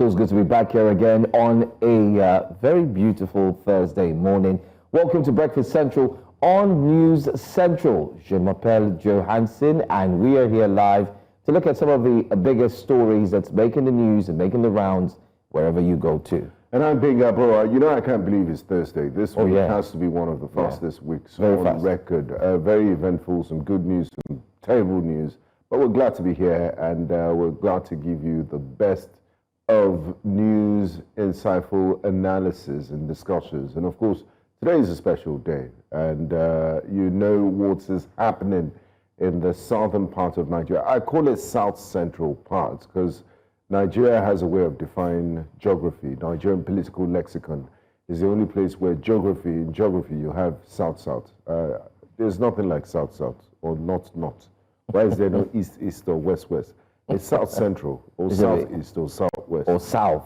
feels good to be back here again on a very beautiful Thursday morning. Welcome to Breakfast Central on News Central. Je m'appelle Johansson, and we are here live to look at some of the biggest stories that's making the news and making the rounds wherever you go to. And I'm Big Bro. You know, I can't believe it's Thursday. This week has to be one of the fastest weeks on record. Very eventful, some good news, some terrible news. But we're glad to be here, and we're glad to give you the best of news, insightful analysis and discussions. And of course, today is a special day, and you know what is happening in the southern part of Nigeria. I call it South Central part because Nigeria has a way of defining geography. Nigerian political lexicon is the only place where in geography you have South-South. There's nothing like South-South or North-North. Why is there no East-East or West-West? It's South-Central or South-East or South-West. Or South.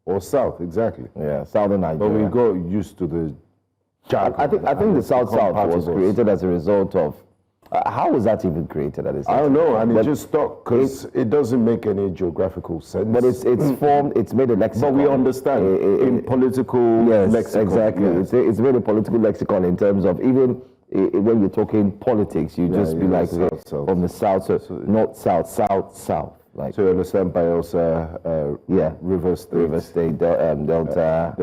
Or South, exactly. Yeah, Southern Nigeria. But we got used to the jargon. I think the South-South was created as a result of... how was that even created at this time? I don't know, and it just stuck because it doesn't make any geographical sense. But it's formed, it's made a lexicon. But we understand in political lexicon. Exactly. Yes. It's made a political lexicon in terms of even when you're talking politics, you just be like south. From the south, so north, south, south, south. Like, so you understand Bayelsa, River State, Delta,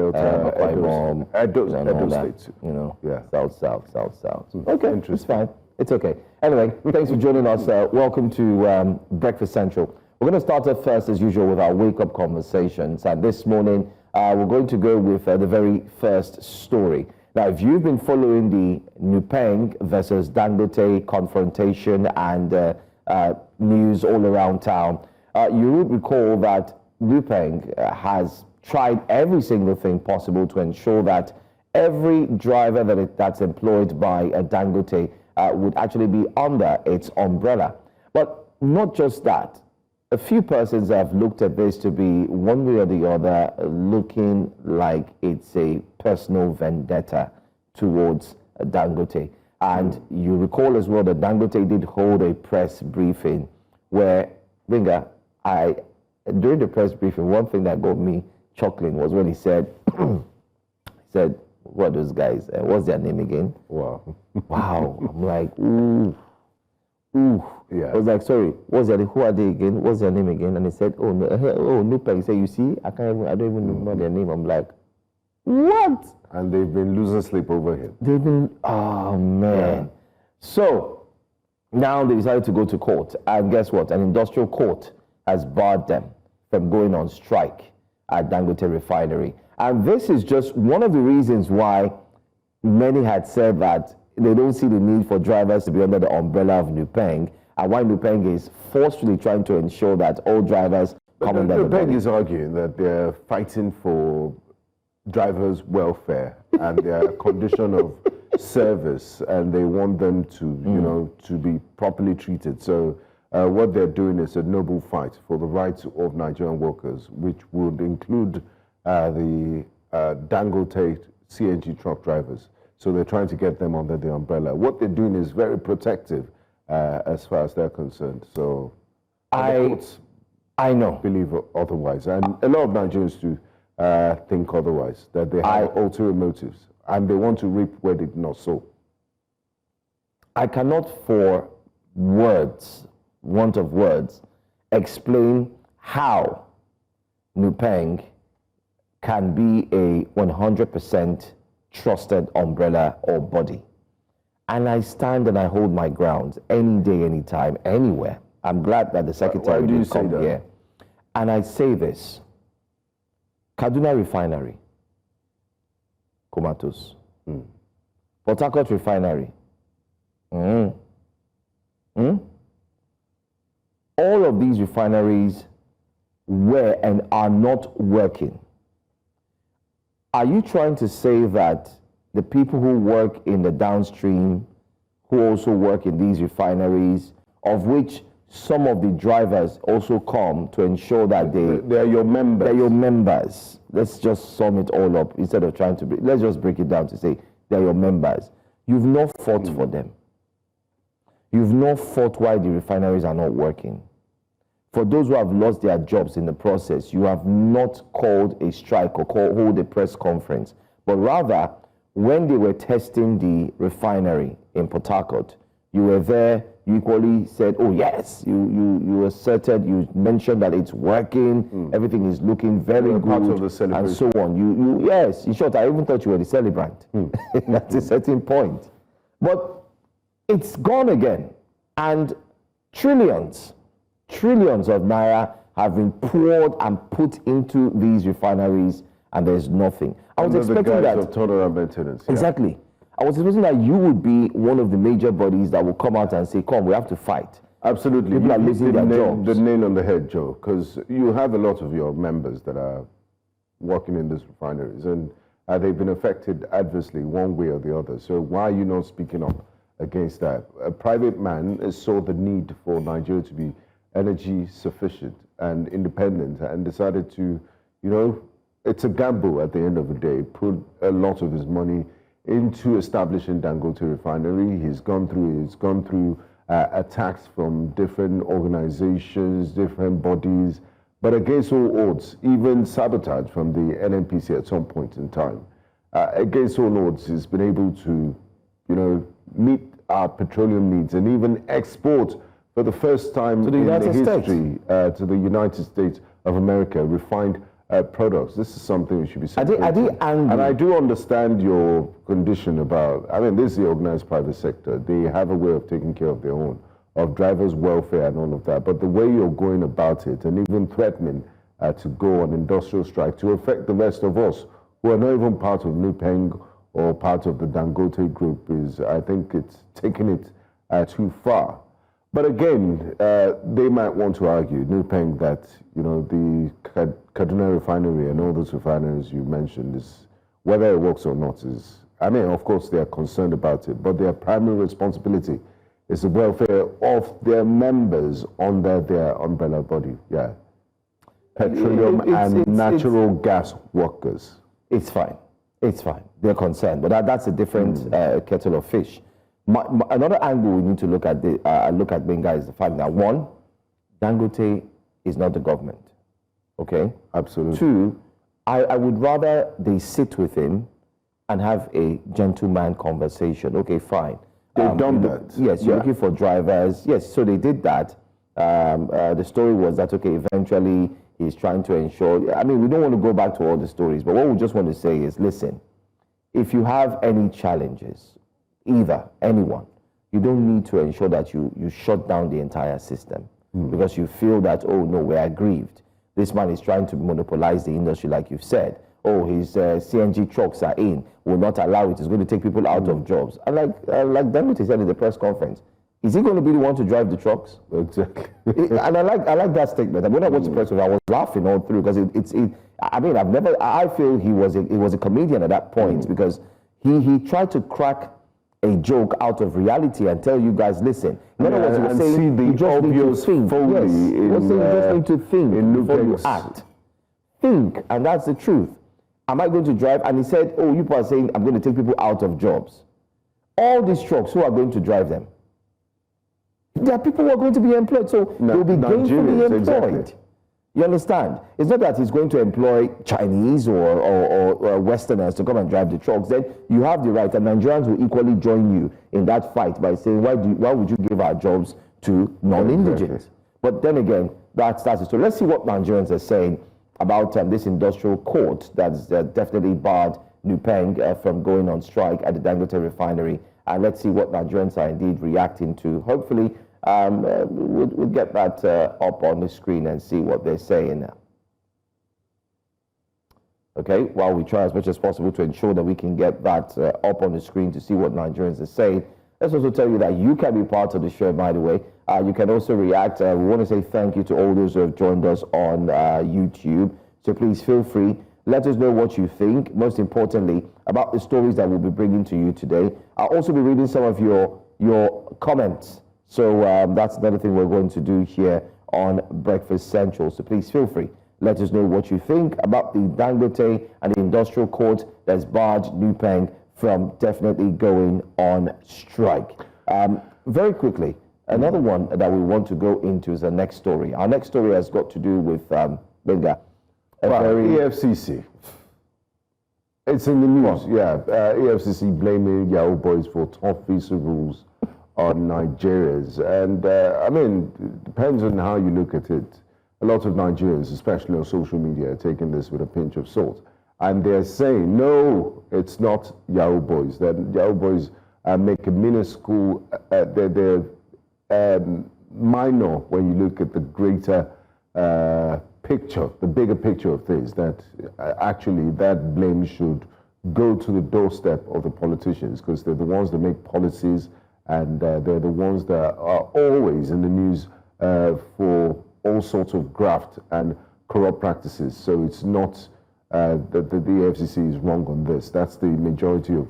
Edo State. You know, south, south, south, south. Okay, it's fine. It's okay. Anyway, thanks for joining us. Welcome to Breakfast Central. We're going to start off first, as usual, with our wake-up conversations. And this morning, we're going to go with the very first story. Now, if you've been following the Nupeng versus Dangote confrontation and news all around town, you would recall that Nupeng has tried every single thing possible to ensure that every driver that's employed by Dangote would actually be under its umbrella. But not just that. A few persons have looked at this to be, one way or the other, looking like it's a personal vendetta towards Dangote. And you recall as well that Dangote did hold a press briefing where, during the press briefing, one thing that got me chuckling was when he said, what are those guys? What's their name again? Wow. Wow. I'm like, ooh. Yeah. I was like, sorry, who are they again? What's their name again? And he said, Nupeng. He said, you see, I don't even know their name. I'm like, what? And they've been losing sleep over him. Oh, man. Yeah. So, now they decided to go to court. And guess what? An industrial court has barred them from going on strike at Dangote Refinery. And this is just one of the reasons why many had said that they don't see the need for drivers to be under the umbrella of Nupeng, and why Nupeng is forcefully trying to ensure that all drivers come under the umbrella. Nupeng is arguing that they're fighting for drivers' welfare and their condition of service, and they want them to, to be properly treated. So what they're doing is a noble fight for the rights of Nigerian workers, which would include the Dangote CNG truck drivers. So they're trying to get them under the umbrella. What they're doing is very protective as far as they're concerned. So I know. Believe otherwise. And a lot of Nigerians do think otherwise, that they have ulterior motives and they want to reap where they did not sow. I cannot for want of words, explain how Nupeng can be a 100% trusted umbrella or body. And I stand and I hold my ground any day, anytime, anywhere. I'm glad that the secretary did come here. And I say this, Kaduna Refinery, Comatose, Port Harcourt Refinery, all of these refineries were and are not working. Are you trying to say that the people who work in the downstream, who also work in these refineries, of which some of the drivers also come to ensure that they are your members? They're your members. Let's just sum it all up instead of trying to... let's just break it down to say they're your members. You've not fought for them. You've not fought why the refineries are not working. for those who have lost their jobs in the process, you have not called a strike or hold a press conference, but rather, when they were testing the refinery in Port Harcourt, you were there, you equally said, oh yes, you asserted, you mentioned that it's working, everything is looking very good, part of the celebration. And so on. Yes, in short, I even thought you were the celebrant at a certain point. But it's gone again, and trillions of naira have been poured and put into these refineries, and there's nothing. I was expecting that. Of turnaround maintenance. Yeah. Exactly. I was expecting that you would be one of the major bodies that will come out and say, come, we have to fight. Absolutely. People are losing their jobs. The nail on the head, Joe, because you have a lot of your members that are working in these refineries, and they've been affected adversely one way or the other. So why are you not speaking up against that? A private man saw the need for Nigeria to be energy sufficient and independent and decided to, it's a gamble at the end of the day, put a lot of his money into establishing Dangote refinery. He's gone through attacks from different organizations, different bodies, but against all odds, even sabotage from the NNPC at some point in time. Against all odds, he's been able to, meet our petroleum needs and even export for the first time in the history to the United States of America refined products. This is something we should be celebrating. And I do understand your condition about, this is the organized private sector. They have a way of taking care of their own, of drivers' welfare and all of that. But the way you're going about it and even threatening to go on industrial strike to affect the rest of us who are not even part of NUPENG or part of the Dangote group is, I think it's taking it too far. But again, they might want to argue, NUPENG, that the Kaduna refinery and all those refineries you mentioned is, whether it works or not is, of course they are concerned about it, but their primary responsibility is the welfare of their members under their umbrella body. Yeah, petroleum and natural gas workers. It's fine. They're concerned, but that's a different kettle of fish. Another angle we need to look at Benga is the fact that, one, Dangote is not the government. Okay? Absolutely. Two, I would rather they sit with him and have a gentleman conversation. Okay, fine. They've done that. Yes, you're looking for drivers. Yes, so they did that. The story was that, okay, eventually he's trying to ensure, we don't want to go back to all the stories, but what we just want to say is, listen, if you have any challenges, anyone, you don't need to ensure that you shut down the entire system because you feel that, oh no, we're aggrieved. This man is trying to monopolize the industry, like you've said. Oh, his CNG trucks are in, will not allow it. It's going to take people out of jobs. And like Dangote said in the press conference, is he going to be the one to drive the trucks? Exactly. And I like that statement. When I watched the press conference, I was laughing all through because I feel he was a comedian at that point because he tried to crack a joke out of reality and tell you guys, listen. In other words, he was saying you just need to think. Yes, he was saying you just need to think before you act. Think, and that's the truth. Am I going to drive? And he said, oh, you people are saying I'm going to take people out of jobs. All these trucks, who are going to drive them? There are people who are going to be employed, so they'll be gainfully employed. Exactly. You understand? It's not that he's going to employ Chinese or Westerners to come and drive the trucks. Then you have the right, and Nigerians will equally join you in that fight by saying, why would you give our jobs to non-indigens? Exactly. But then again, that's it. So let's see what Nigerians are saying about this industrial court that's definitely barred NUPENG from going on strike at the Dangote refinery. And let's see what Nigerians are indeed reacting to. Hopefully, we'll get that up on the screen and see what they're saying now. Okay, while we try as much as possible to ensure that we can get that up on the screen to see what Nigerians are saying. Let's also tell you that you can be part of the show, by the way. You can also react. We want to say thank you to all those who have joined us on YouTube. So please feel free. Let us know what you think, most importantly, about the stories that we'll be bringing to you today. I'll also be reading some of your comments. So that's another thing we're going to do here on Breakfast Central. So please feel free. Let us know what you think about the Dangote and the industrial court that's barred NUPENG from definitely going on strike. Very quickly, Another one that we want to go into is the next story. Our next story has got to do with Benga. EFCC. It's in the news, EFCC blaming Yahoo boys for tough visa rules on Nigerians. And I mean, it depends on how you look at it. A lot of Nigerians, especially on social media, are taking this with a pinch of salt. And they're saying, no, it's not Yahoo boys. That Yahoo boys make a minuscule, they're minor when you look at the greater picture, the bigger picture of things, that actually that blame should go to the doorstep of the politicians, because they're the ones that make policies, and they're the ones that are always in the news for all sorts of graft and corrupt practices. So it's not that the FCC is wrong on this. That's the majority of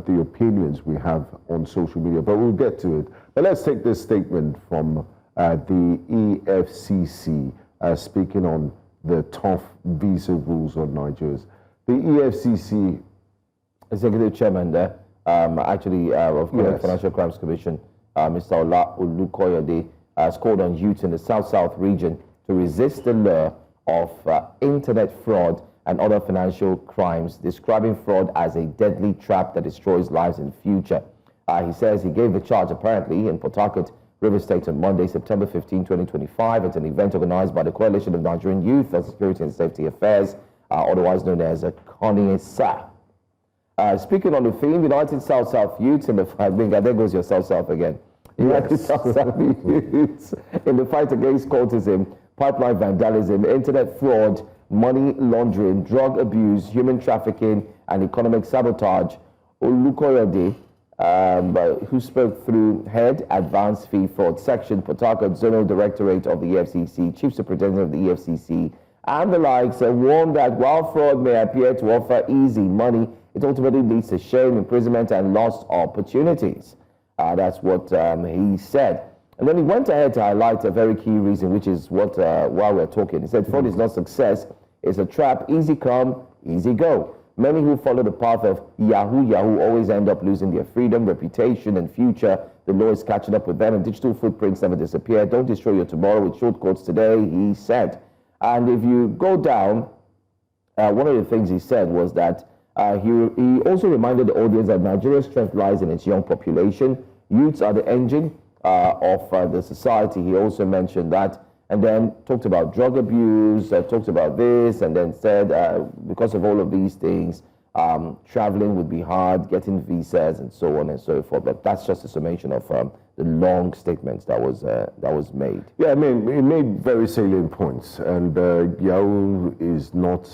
the opinions we have on social media, but we'll get to it. But let's take this statement from the EFCC speaking on the tough visa rules on Nigerians. The EFCC Executive Chairman there, of the Financial Crimes Commission, Mr. Ola Olukoyede, has called on youth in the South-South region to resist the lure of internet fraud and other financial crimes, describing fraud as a deadly trap that destroys lives in the future. He says he gave the charge apparently in Port Harcourt, Rivers State on Monday, September 15, 2025, at an event organized by the Coalition of Nigerian Youth on Security and Safety Affairs, otherwise known as CONISA. Speaking on the theme, United South-South Youths in the fight, there goes your South-South again. United South-South Youths in the fight against cultism, pipeline vandalism, internet fraud, money laundering, drug abuse, human trafficking, and economic sabotage. Olukoyede, who spoke through Head Advanced Fee Fraud Section, Port Harcourt Zonal Directorate of the EFCC, Chief Superintendent of the EFCC, and the likes, warned that while fraud may appear to offer easy money, it ultimately leads to shame, imprisonment, and lost opportunities. That's what he said. And then he went ahead to highlight a very key reason, which is what, while we're talking, he said, fraud is not success, it's a trap, easy come, easy go. Many who follow the path of Yahoo always end up losing their freedom, reputation, and future. The law is catching up with them, and digital footprints never disappear. Don't destroy your tomorrow with shortcuts today, he said. And if you go down, one of the things he said was that he also reminded the audience that Nigeria's strength lies in its young population. Youths are the engine of the society. He also mentioned that, and then talked about drug abuse, talked about this, and then said because of all of these things, traveling would be hard, getting visas, and so on and so forth. But that's just a summation of the long statements that was made. Yeah, I mean, he made very salient points, and Yahoo is not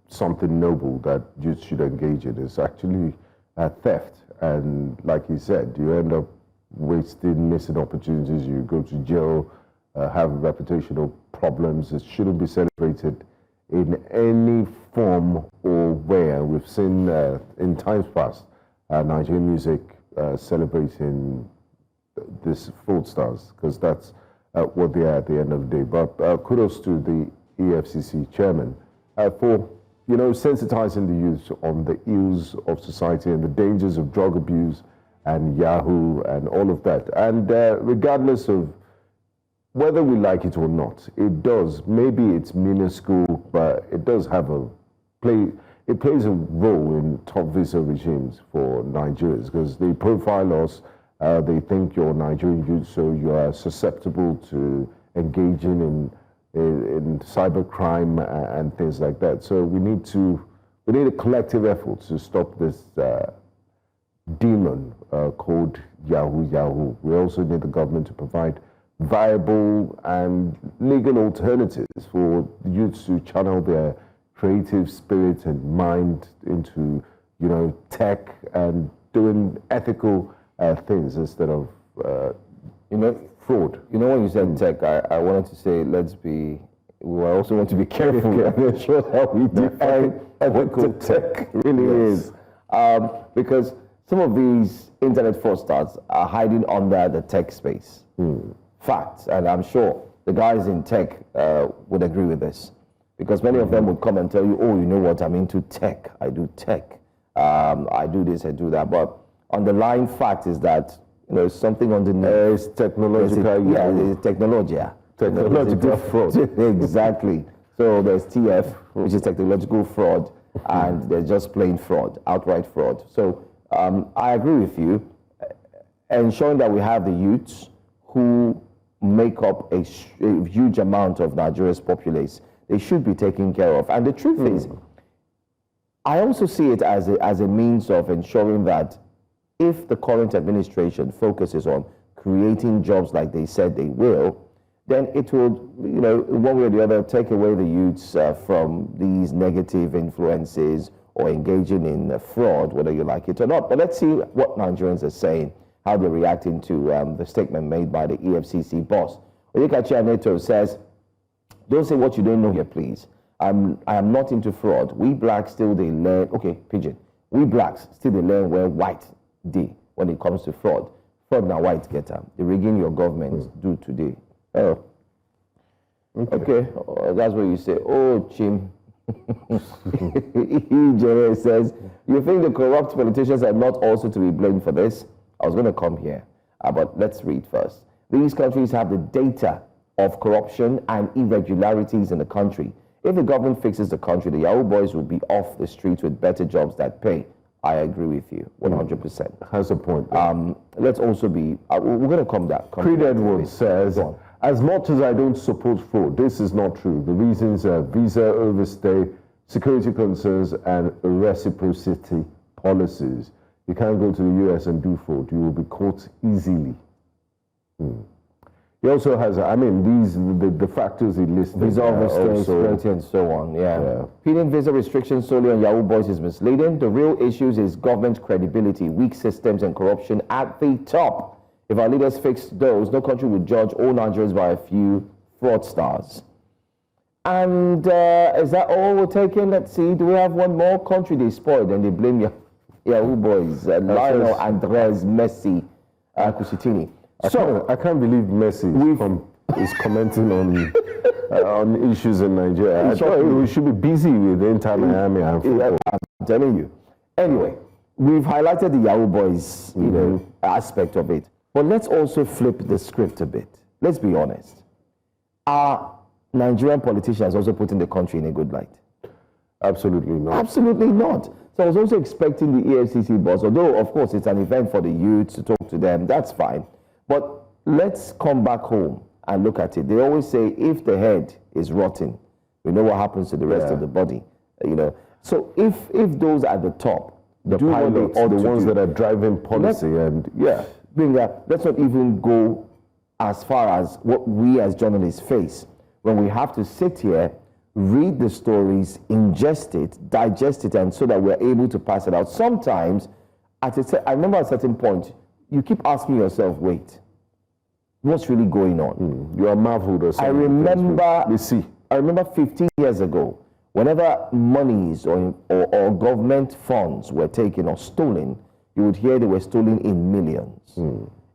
something noble that you should engage in. It's actually theft, and like he said, you end up wasting, missing opportunities. You go to jail, have reputational problems. It shouldn't be celebrated in any form or where. We've seen in times past Nigerian music celebrating these fraudsters, because that's what they are at the end of the day. But kudos to the EFCC chairman for sensitizing the youth on the ills of society and the dangers of drug abuse and Yahoo and all of that. And regardless of whether we like it or not, it does, maybe it's minuscule, but it does have it plays a role in top visa regimes for Nigerians, because they profile us, they think you're Nigerian youth, so you are susceptible to engaging in cybercrime and things like that. So we need a collective effort to stop this demon called Yahoo. We also need the government to provide viable and legal alternatives for youths to channel their creative spirit and mind into, tech and doing ethical things instead of, fraud. When you said tech, I wanted to say, we also want to be careful and make sure that we define ethical tech really is. Because some of these internet fraudsters are hiding under the tech space. Facts, and I'm sure the guys in tech would agree with this, because many of them would come and tell you, oh, you know what, I'm into tech, I do tech, I do this, I do that. But underlying fact is that something underneath. It's technological. It's technology. Technological fraud. Exactly. So there's TF, which is technological fraud, and there's just plain fraud, outright fraud. So I agree with you. Ensuring that we have the youths who make up a huge amount of Nigeria's populace, they should be taken care of. And the truth is, I also see it as a means of ensuring that if the current administration focuses on creating jobs like they said they will, then it will, one way or the other, take away the youths from these negative influences or engaging in fraud, whether you like it or not. But let's see what Nigerians are saying, how they're reacting to the statement made by the EFCC boss. Oyekachi Neto says, "Don't say what you don't know here, please. I am not into fraud. We blacks still they learn." Okay, pidgin. We blacks still they learn where white do when it comes to fraud. Fraud now white getter. The rigging your government do today. Oh. Okay. That's what you say. Oh, Chim. Ejere says, "You think the corrupt politicians are not also to be blamed for this?" I was going to come here, but let's read first. These countries have the data of corruption and irregularities in the country. If the government fixes the country, the Yahoo boys will be off the streets with better jobs that pay. I agree with you, 100%. Has a point. Let's also be, we're going to come back. Creed Edwards says, "As much as I don't support fraud, this is not true. The reasons are visa overstay, security concerns, and reciprocity policies. You can't go to the US and do fraud. You will be caught easily." He also has, the factors he listed. Visa overstay, security, and so on, Pinning visa restrictions solely on Yahoo boys is misleading. The real issues is government credibility, weak systems, and corruption at the top. If our leaders fix those, no country would judge all Nigerians by a few fraudsters. And is that all we're taking? Let's see. Do we have one more? Country they spoiled and they blame Yahoo boys. Lionel Andres Messi Kusitini. So I can't believe Messi is commenting on issues in Nigeria. I thought we should be busy with Inter Miami and football. I'm telling you. Anyway, we've highlighted the Yahoo boys, aspect of it. But let's also flip the script a bit. Let's be honest. Are Nigerian politicians also putting the country in a good light? Absolutely not. Absolutely not. So I was also expecting the EFCC boss, although of course it's an event for the youth to talk to them, that's fine. But let's come back home and look at it. They always say if the head is rotten, we know what happens to the rest of the body. So if those at the top, the pilots, or the ones that are driving policy, let's not even go as far as what we as journalists face when we have to sit here, read the stories, ingest it, digest it, and so that we're able to pass it out. Sometimes, I remember at a certain point, you keep asking yourself, wait, what's really going on? You are marveled or something. I remember 15 years ago, whenever monies or government funds were taken or stolen, you would hear they were stolen in millions.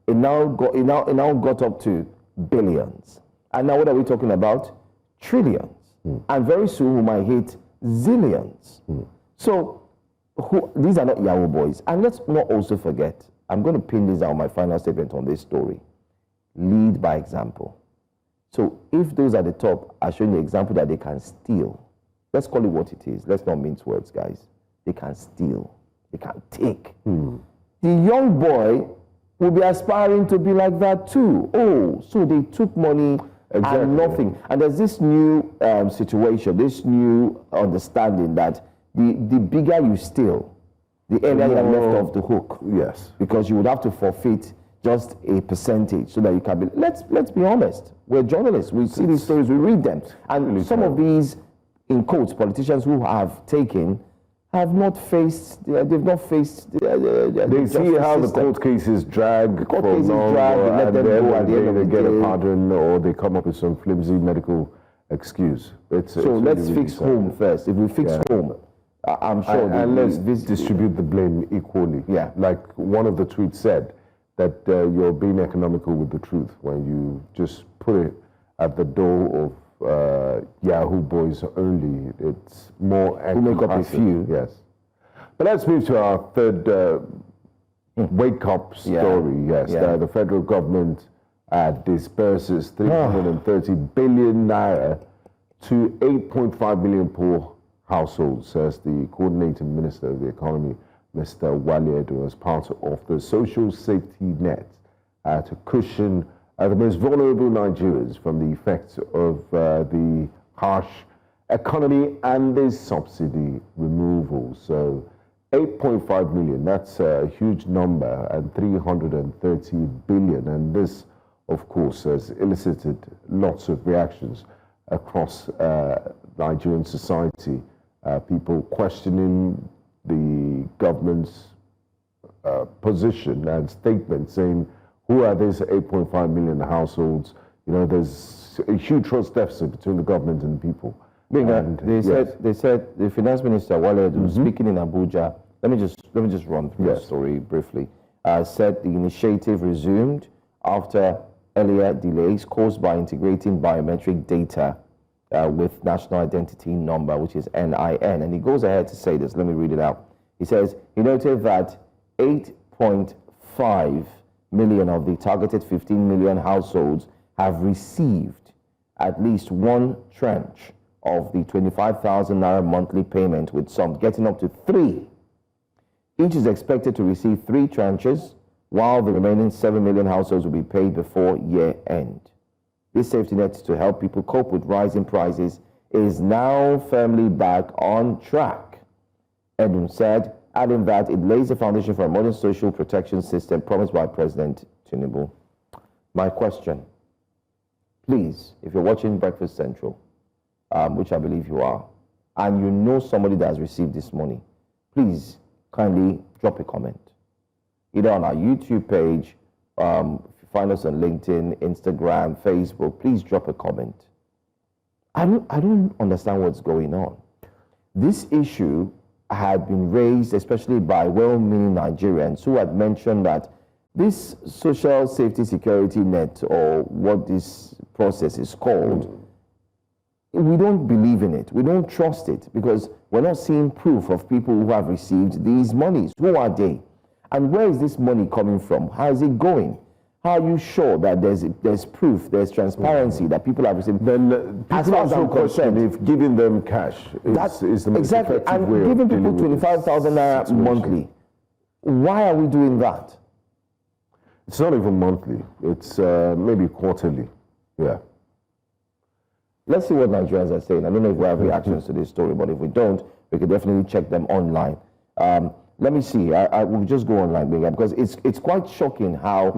It now got up to billions. And now what are we talking about? Trillions. And very soon we might hit zillions. So these are not Yahoo boys. And let's not also forget, I'm going to pin this out, my final statement on this story. Lead by example. So if those at the top are showing the example that they can steal, let's call it what it is. Let's not mince words, guys. They can steal. They can take. The young boy will be aspiring to be like that too. Oh, so they took money and nothing. And there's this new situation, this new understanding that the bigger you steal, the earlier you're left off the hook. Yes. Because you would have to forfeit just a percentage so that you can be. Let's be honest. We're journalists. We see these stories, we read them. And some of these, in quotes, politicians who have taken have not faced, they've not faced they see how the court cases drag, they let them go at the end of the they get day. a pardon, or they come up with some flimsy medical excuse. So let's fix home first. If we fix home, I'm sure. And let's distribute the blame equally. Yeah. Like one of the tweets said, that you're being economical with the truth when you just put it at the door of Yahoo boys only. It's more who make up a few. Yes. But let's move to our third wake-up story, yes. The federal government disperses 330 billion naira to 8.5 million poor households, says the coordinating minister of the economy, Mr. Wale Edo, as part of the social safety net to cushion the most vulnerable Nigerians from the effects of the harsh economy and the subsidy removal. So 8.5 million, that's a huge number, and 330 billion. And this, of course, has elicited lots of reactions across Nigerian society. People questioning the government's position and statement, saying, who are these 8.5 million households? You know, there's a huge trust deficit between the government and the people. They said the finance minister Wale Edo, speaking in Abuja. Let me just run through the story briefly. Said the initiative resumed after earlier delays caused by integrating biometric data with national identity number, which is NIN. And he goes ahead to say this. Let me read it out. He says he noted that 8.5 million of the targeted 15 million households have received at least one tranche of the 25,000 naira monthly payment, with some getting up to 3. Each is expected to receive 3 tranches, while the remaining 7 million households will be paid before year end. This safety net to help people cope with rising prices is now firmly back on track, Edun said, adding that it lays the foundation for a modern social protection system promised by President Tinubu. My question, please, if you're watching Breakfast Central, which I believe you are, and you know somebody that has received this money, please kindly drop a comment, either on our YouTube page, if you find us on LinkedIn, Instagram, Facebook, please drop a comment. I don't understand what's going on. This issue had been raised especially by well-meaning Nigerians who had mentioned that this social safety security net, or what this process is called, we don't believe in it. We don't trust it because we're not seeing proof of people who have received these monies. Who are they? And where is this money coming from? How is it going? How are you sure that there's proof, there's transparency that people have received? Then people also question if giving them cash is the most effective way of dealing with giving people 25,000 naira monthly. Why are we doing that? It's not even monthly. It's maybe quarterly. Yeah. Let's see what Nigerians are saying. I don't know if we have reactions to this story, but if we don't, we can definitely check them online. Let me see. I will just go online, because it's quite shocking how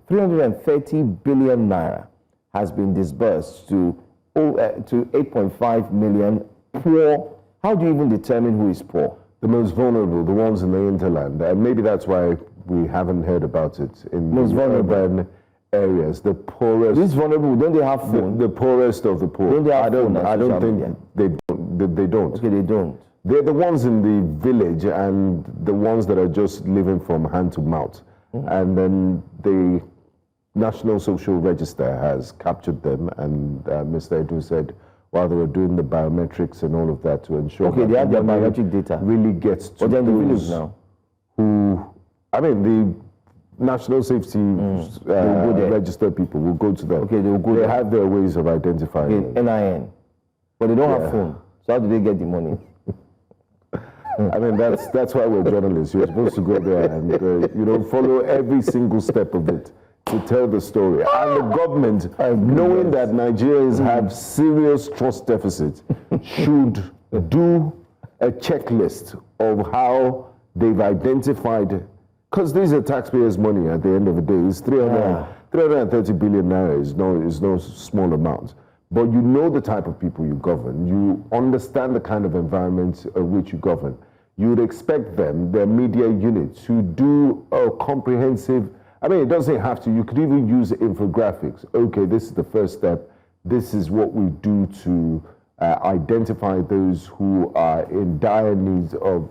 330 billion naira has been disbursed to 8.5 million poor. How do you even determine who is poor? The most vulnerable, the ones in the hinterland. And maybe that's why we haven't heard about it in most urban areas. The poorest. These vulnerable, don't they have phone? The poorest of the poor. Don't they have I don't think they don't. Okay, they don't. They're the ones in the village and the ones that are just living from hand to mouth. And then the National Social Register has captured them, and Mr. Edu said, while they were doing the biometrics and all of that to ensure that they have their biometric data really gets to those the village now. Who, I mean, the National Safety Register people will go to them. Okay, they will go. They have their ways of identifying. Okay, NIN, but they don't have phone. So how do they get the money? I mean, that's why we're journalists. You're supposed to go there and follow every single step of it to tell the story. And the government, knowing that Nigerians have serious trust deficits, should do a checklist of how they've identified, because these are taxpayers' money at the end of the day. It's 330 billion naira is no small amount. But you know the type of people you govern. You understand the kind of environment which you govern. You would expect them, their media unit, to do a comprehensive, I mean, it doesn't have to. You could even use infographics. Okay, this is the first step. This is what we do to identify those who are in dire need of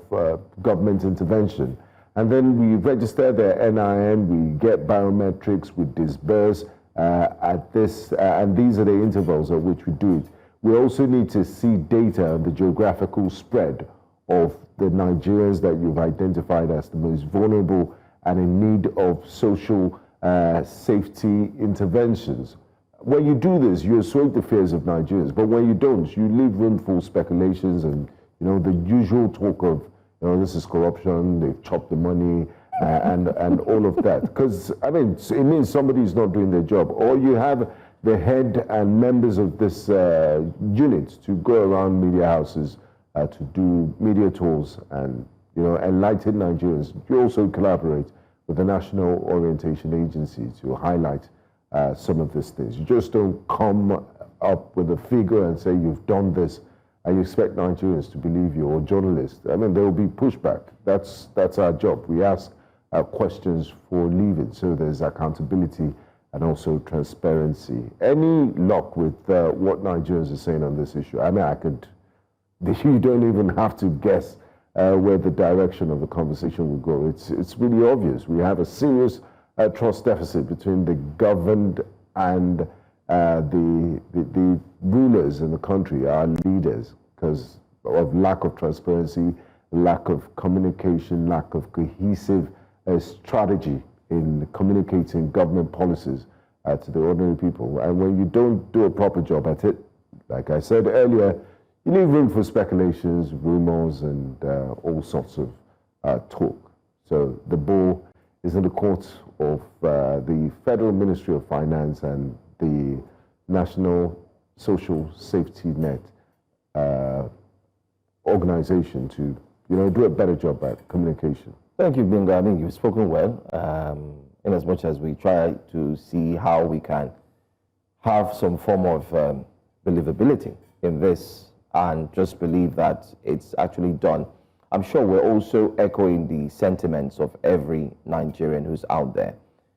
government intervention. And then we register their NIN, we get biometrics, we disperse at this, and these are the intervals at which we do it. We also need to see data on the geographical spread of the Nigerians that you've identified as the most vulnerable and in need of social safety interventions. When you do this, you assuage the fears of Nigerians. But when you don't, you leave room for speculations and the usual talk of this is corruption, they've chopped the money, and all of that. Because I mean, it means somebody's not doing their job, or you have the head and members of this unit to go around media houses to do media tours and enlighten Nigerians. You also collaborate with the National Orientation Agency to highlight some of these things. You just don't come up with a figure and say you've done this and you expect Nigerians to believe you, or journalists. I mean, there will be pushback. That's our job. We ask questions for leaving, so there's accountability and also transparency. Any luck with what Nigerians are saying on this issue? I mean, you don't even have to guess where the direction of the conversation will go. It's really obvious. We have a serious trust deficit between the governed and the rulers in the country, our leaders, because of lack of transparency, lack of communication, lack of cohesive strategy in communicating government policies to the ordinary people. And when you don't do a proper job at it, like I said earlier, you leave room for speculations, rumors, and all sorts of talk. So the ball is in the court of the Federal Ministry of Finance and the National Social Safety Net organization to do a better job at communication. Thank you, Binga. I think you've spoken well, in as much as we try to see how we can have some form of believability in this and just believe that it's actually done. I'm sure we're also echoing the sentiments of every Nigerian who's out there.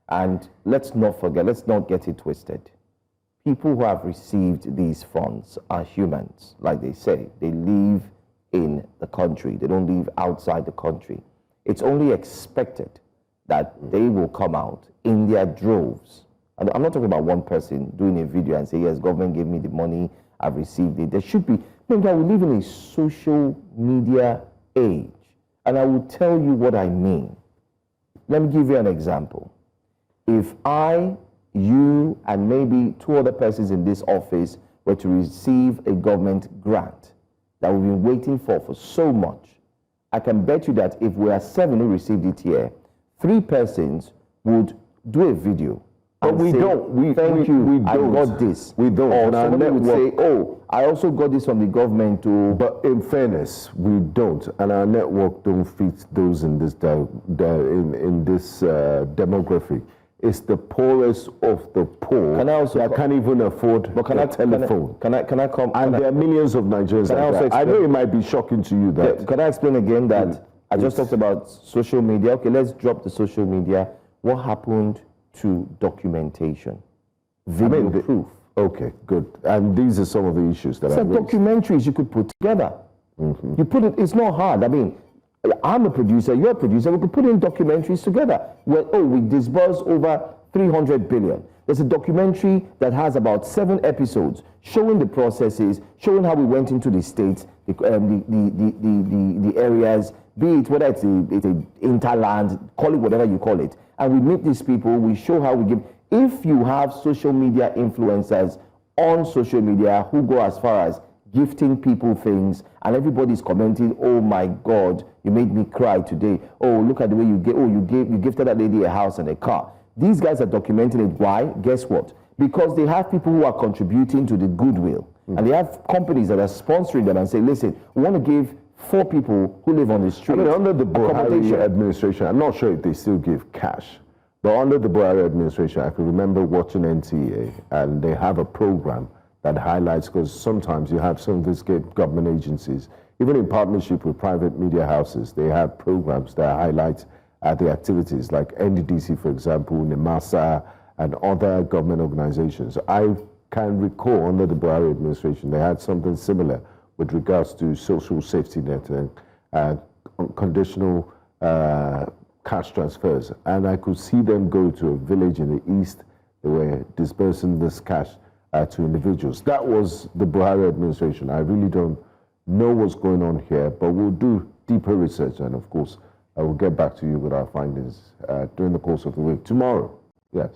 And let's not forget, let's not get it twisted. People who have received these funds are humans, like they say. They live in the country. They don't live outside the country. It's only expected that they will come out in their droves. And I'm not talking about one person doing a video and say, yes, government gave me the money, I've received it. There should be, we live in a social media age. And I will tell you what I mean. Let me give you an example. If I, you, and maybe 2 other persons in this office were to receive a government grant that we've been waiting for so much, I can bet you that if we are 7 who received it here, 3 persons would do a video. But we don't. Thank you. I got this. We don't. Or somebody would say, oh, I also got this from the government too. But in fairness, we don't, and our network don't fit those in this demographic. It's the poorest of the poor that can't even afford a telephone. Can I come? And there are millions of Nigerians like that. I know it might be shocking to you that. Can I explain again that I just talked about social media? Okay, let's drop the social media. What happened to documentation? Video proof. Okay, good. And these are some of the issues that are documentaries you could put together. Mm-hmm. You put it, it's not hard. I mean, I'm a producer, you're a producer, we could put in documentaries together. Well, we disbursed over 300 billion. There's a documentary that has about 7 episodes showing the processes, showing how we went into the states, the areas, be it whether it's a interland, call it whatever you call it. And we meet these people, we show how we give. If you have social media influencers on social media who go as far as gifting people things, and everybody's commenting, oh my God, you made me cry today. Oh, look at the way you gifted that lady a house and a car. These guys are documenting it. Why? Guess what? Because they have people who are contributing to the goodwill. And they have companies that are sponsoring them and say, listen, we want to give 4 people who live on the street. I mean, under the Buhari administration, I'm not sure if they still give cash, but under the Buhari administration, I can remember watching NTA, and they have a program that highlights, because sometimes you have some of these government agencies, even in partnership with private media houses, they have programs that highlight the activities, like NDDC, for example, NIMASA, and other government organizations. I can recall under the Buhari administration, they had something similar with regards to social safety net and conditional cash transfers. And I could see them go to a village in the east. They were dispersing this cash to individuals. That was the Buhari administration. I really don't know what's going on here, but we'll do deeper research and, of course, I will get back to you with our findings during the course of the week. Tomorrow, yes.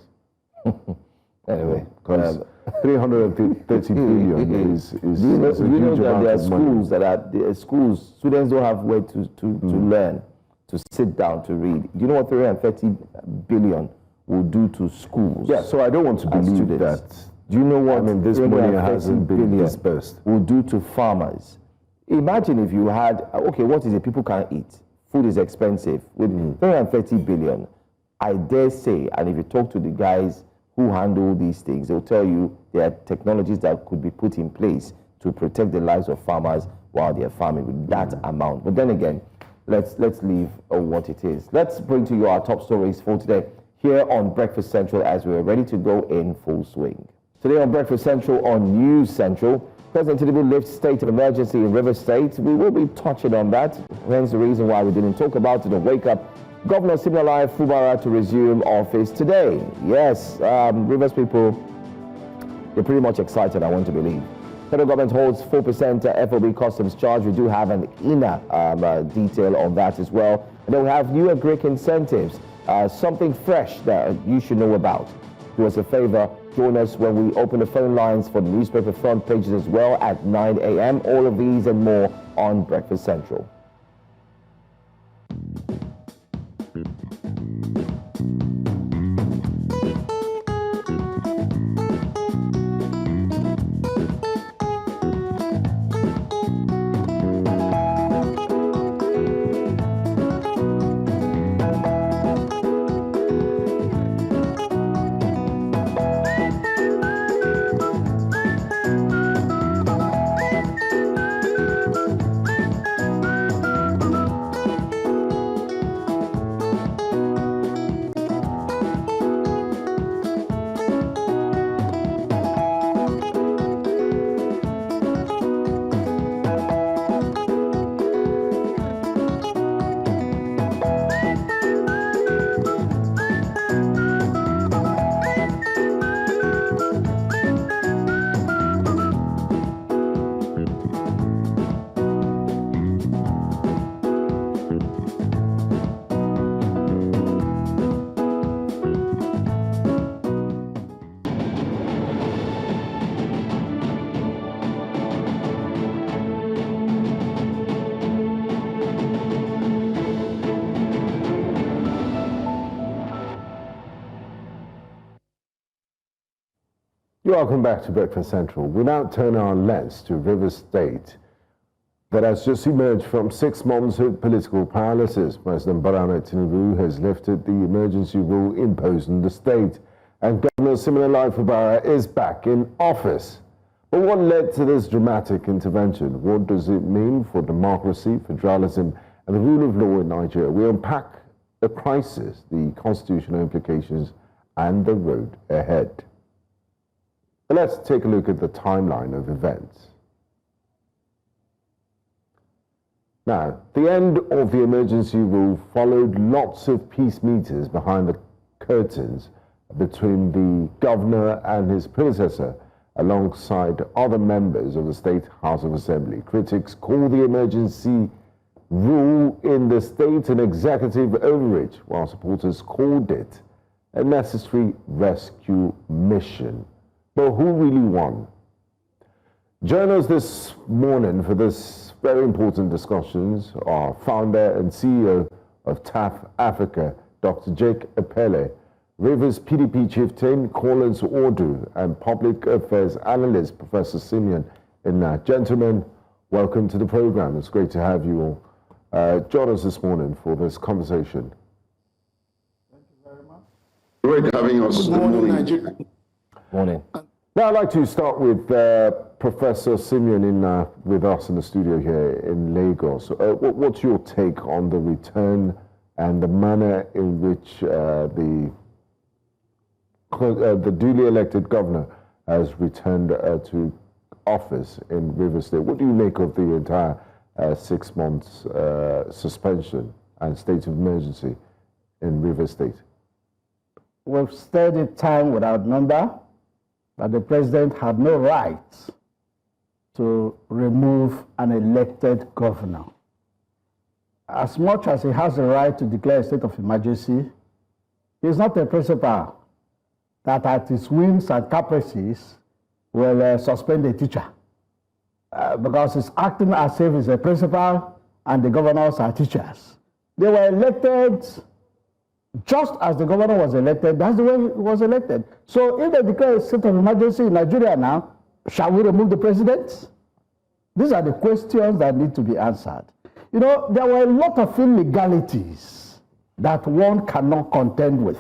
Anyway, because 330 billion is you know that there are schools that are schools students don't have where to learn, to sit down to read. Do you know what 330 billion will do to schools? Yeah, so I don't want to believe that. Do you know what this money hasn't been dispersed? Will do to farmers. Imagine if you had, okay, what is it people can't eat? Food is expensive. With 330 billion, I dare say, and if you talk to the guys who handle these things, they'll tell you there are technologies that could be put in place to protect the lives of farmers while they're farming with that amount. But then again, let's leave what it is. Let's bring to you our top stories for today here on Breakfast Central as we're ready to go in full swing. Today on Breakfast Central on News Central, President Tinubu lifts state of emergency in Rivers State. We will be touching on that. Hence the reason why we didn't talk about it on Wake Up. Governor Siminalayi Fubara to resume office today. Yes, Rivers people, they're pretty much excited, I want to believe. Federal government holds 4% FOB customs charge. We do have an inner detail on that as well. And then we have new agric incentives, something fresh that you should know about. Do us a favor, join us when we open the phone lines for the newspaper front pages as well at 9 a.m. All of these and more on Breakfast Central. Welcome back to Breakfast Central. We now turn our lens to Rivers State that has just emerged from 6 months of political paralysis. President Tinubu has lifted the emergency rule imposed in the state, and Governor Siminalayi Fubara is back in office. But what led to this dramatic intervention? What does it mean for democracy, federalism, and the rule of law in Nigeria? We unpack the crisis, the constitutional implications, and the road ahead. But let's take a look at the timeline of events. Now, the end of the emergency rule followed lots of peace meetings behind the curtains between the governor and his predecessor, alongside other members of the State House of Assembly. Critics call the emergency rule in the state an executive overreach, while supporters called it a necessary rescue mission. But who really won? Join us this morning for this very important discussions are founder and CEO of TAF Africa, Dr. Jake Epele, Rivers PDP chieftain Collins Ordu, and public affairs analyst Professor Simeon Ina. Gentlemen, welcome to the program. It's great to have you all. Join us this morning for this conversation. Thank you very much. Great having us. Good morning, Nigeria. Morning. Now, I'd like to start with Professor Simeon with us in the studio here in Lagos. What's your take on the return and the manner in which the duly elected governor has returned to office in Rivers State? What do you make of the entire 6 months suspension and state of emergency in Rivers State? We've stated time without number that the president had no right to remove an elected governor. as much as he has the right to declare a state of emergency, he's not a principal that at his whims and caprices will suspend a teacher. Because he's acting as if he's a principal and the governors are teachers. They were elected just as the governor was elected. That's the way he was elected. So if they declare a state of emergency in Nigeria now, shall we remove the president? These are the questions that need to be answered. You know, there were a lot of illegalities that one cannot contend with.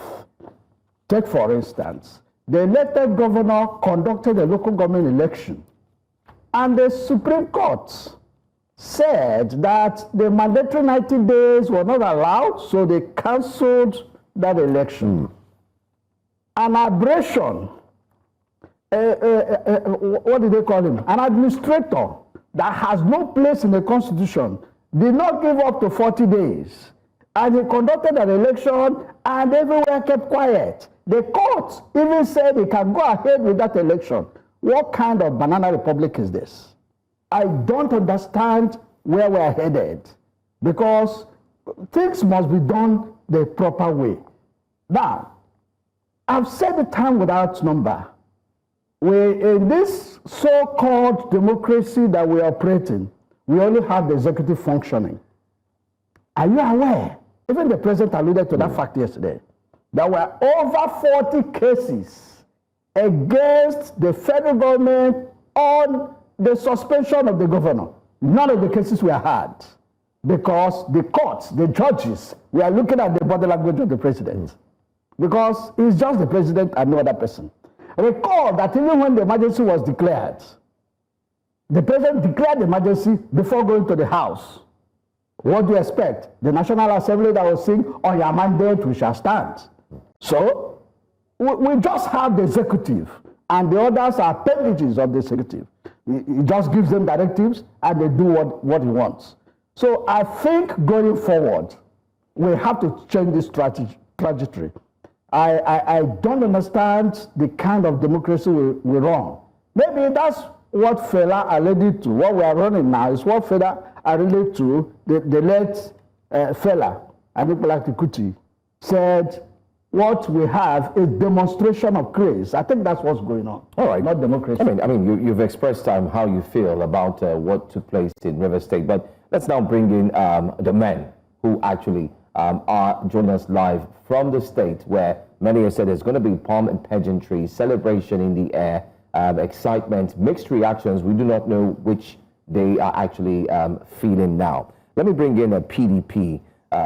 Take, for instance, the elected governor conducted a local government election, and the Supreme Court said that the mandatory 90 days were not allowed, so they cancelled that election. An aberration, what did they call him? An administrator that has no place in the Constitution did not give up to 40 days. And he conducted an election and everywhere kept quiet. The court even said he can go ahead with that election. What kind of banana republic is this? I don't understand where we're headed, because things must be done the proper way. Now, I've said it time without number. In this so-called democracy that we operate in, we only have the executive functioning. Are you aware? Even the president alluded to that fact yesterday. There were over 40 cases against the federal government on the suspension of the governor. None of the cases were heard because the courts, the judges, were looking at the body language of the president. Because he's just the president and no other person. Recall that even when the emergency was declared, the president declared the emergency before going to the House. What do you expect? The National Assembly that was saying, on your mandate we shall stand. So, we just have the executive, and the others are appendages of the executive. He just gives them directives, and they do what he wants. So, I think going forward, we have to change this trajectory. I don't understand the kind of democracy we run. Maybe that's what Fela alluded to. What we are running now is what Fela alluded to. The late Fela, Adekunle Kuti, said, what we have is demonstration of grace. I think that's what's going on. All right, not democracy. I mean, you've expressed how you feel about what took place in River State, but let's now bring in the men who actually are joining us live from the state, where many have said there's going to be pomp and pageantry, celebration in the air, excitement, mixed reactions. We do not know which they are actually feeling now. Let me bring in a PDP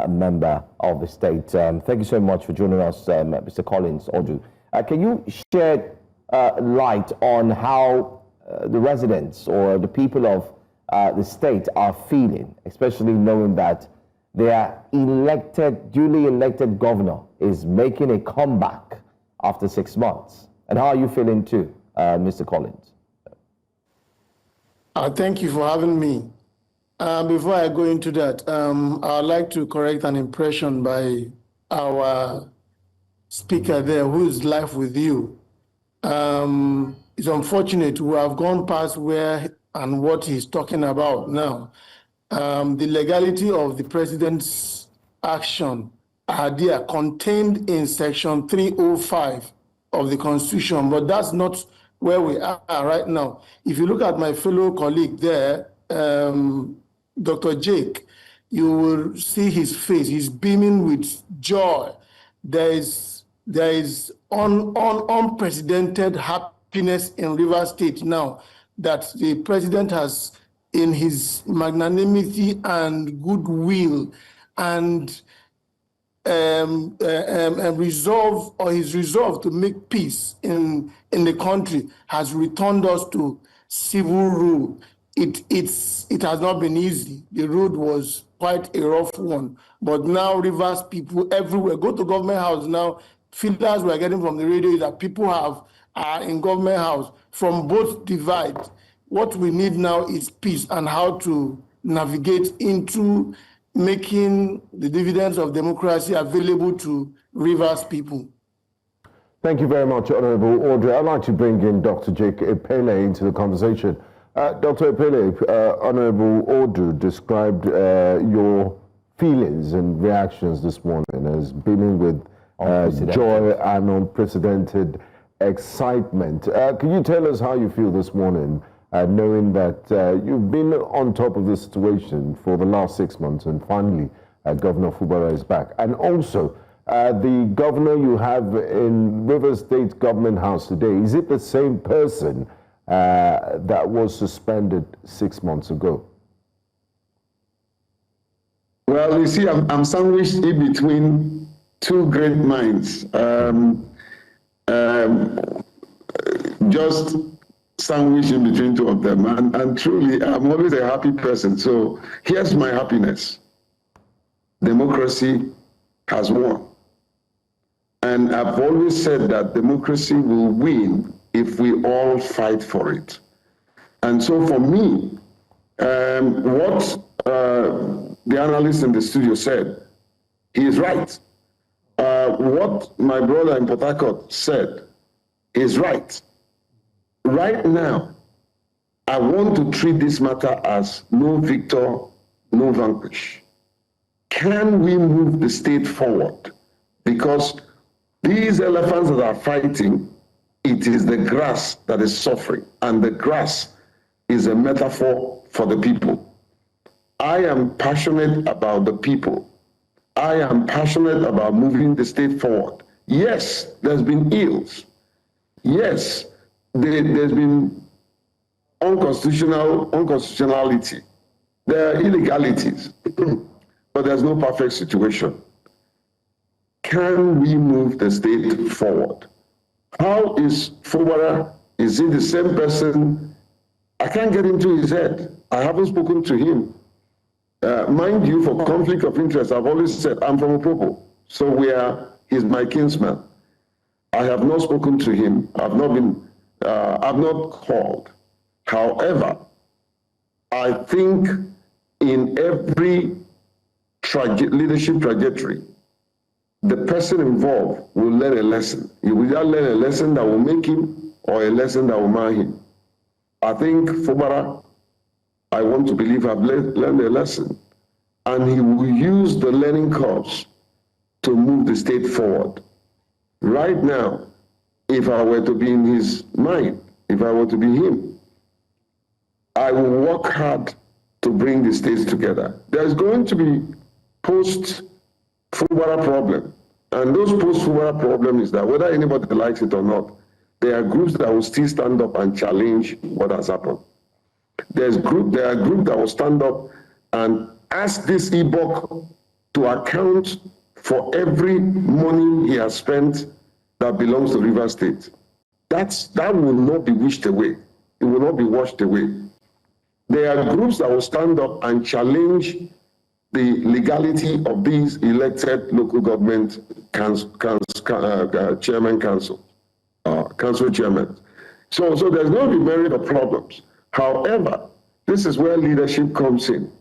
member of the state. Thank you so much for joining us, Mr. Collins Odu. Can you shed light on how the residents or the people of the state are feeling, especially knowing that their duly elected governor is making a comeback after 6 months? And how are you feeling too, Mr. Collins? Thank you for having me. Before I go into that, I'd like to correct an impression by our speaker there, who is live with you. It's unfortunate we have gone past where and what he's talking about now. The legality of the president's action are there contained in section 305 of the Constitution, but that's not where we are right now. If you look at my fellow colleague there, Dr. Jake, you will see his face. He's beaming with joy. There is unprecedented happiness in Rivers State now that the president has, in his magnanimity and goodwill and resolve, or his resolve to make peace in the country, has returned us to civil rule. It has not been easy. The road was quite a rough one, but now Rivers people everywhere go to government house now. Feeders we're getting from the radio is that people are in government house from both divides. What we need now is peace and how to navigate into making the dividends of democracy available to Rivers people. Thank you very much, Honorable Audrey. I'd like to bring in Dr. Jake Epele into the conversation. Dr. Epele, Honorable Odu described your feelings and reactions this morning as beaming with joy and unprecedented excitement. Can you tell us how you feel this morning, knowing that you've been on top of the situation for the last 6 months and finally Governor Fubara is back? And also, the governor you have in Rivers State Government House today, is it the same person that was suspended 6 months ago? Well, you see, I'm sandwiched in between two great minds. Just sandwiched in between two of them. And truly, I'm always a happy person. So here's my happiness. Democracy has won. And I've always said that democracy will win if we all fight for it. And so for me, what the analyst in the studio said, he is right. What my brother in Port Harcourt said is right. Right now, I want to treat this matter as no victor, no vanquish. Can we move the state forward? Because these elephants that are fighting, it is the grass that is suffering, and the grass is a metaphor for the people. I am passionate about the people. I am passionate about moving the state forward. Yes, there's been ills. Yes, there's been unconstitutionality. There are illegalities, but there's no perfect situation. Can we move the state forward? How is Fubara? Is he the same person? I can't get into his head. I haven't spoken to him. Mind you, for conflict of interest, I've always said I'm from Opopo, so he's my kinsman. I have not spoken to him. I've not called. However, I think in every leadership trajectory, the person involved will learn a lesson. He will either learn a lesson that will make him or a lesson that will mar him. I think Fubara, I want to believe, have learned a lesson, and he will use the learning curves to move the state forward. Right now, if I were to be in his mind, if I were to be him, I will work hard to bring the states together. There's going to be post-Fubara problem, and those post-Fubara problem is that whether anybody likes it or not, there are groups that will still stand up and challenge what has happened. There are groups that will stand up and ask this Ibok to account for every money he has spent that belongs to Rivers State. That will not be wished away. It will not be washed away. There are groups that will stand up and challenge the legality of these elected local government council chairmen. So there's going to be myriad of problems. However, this is where leadership comes in.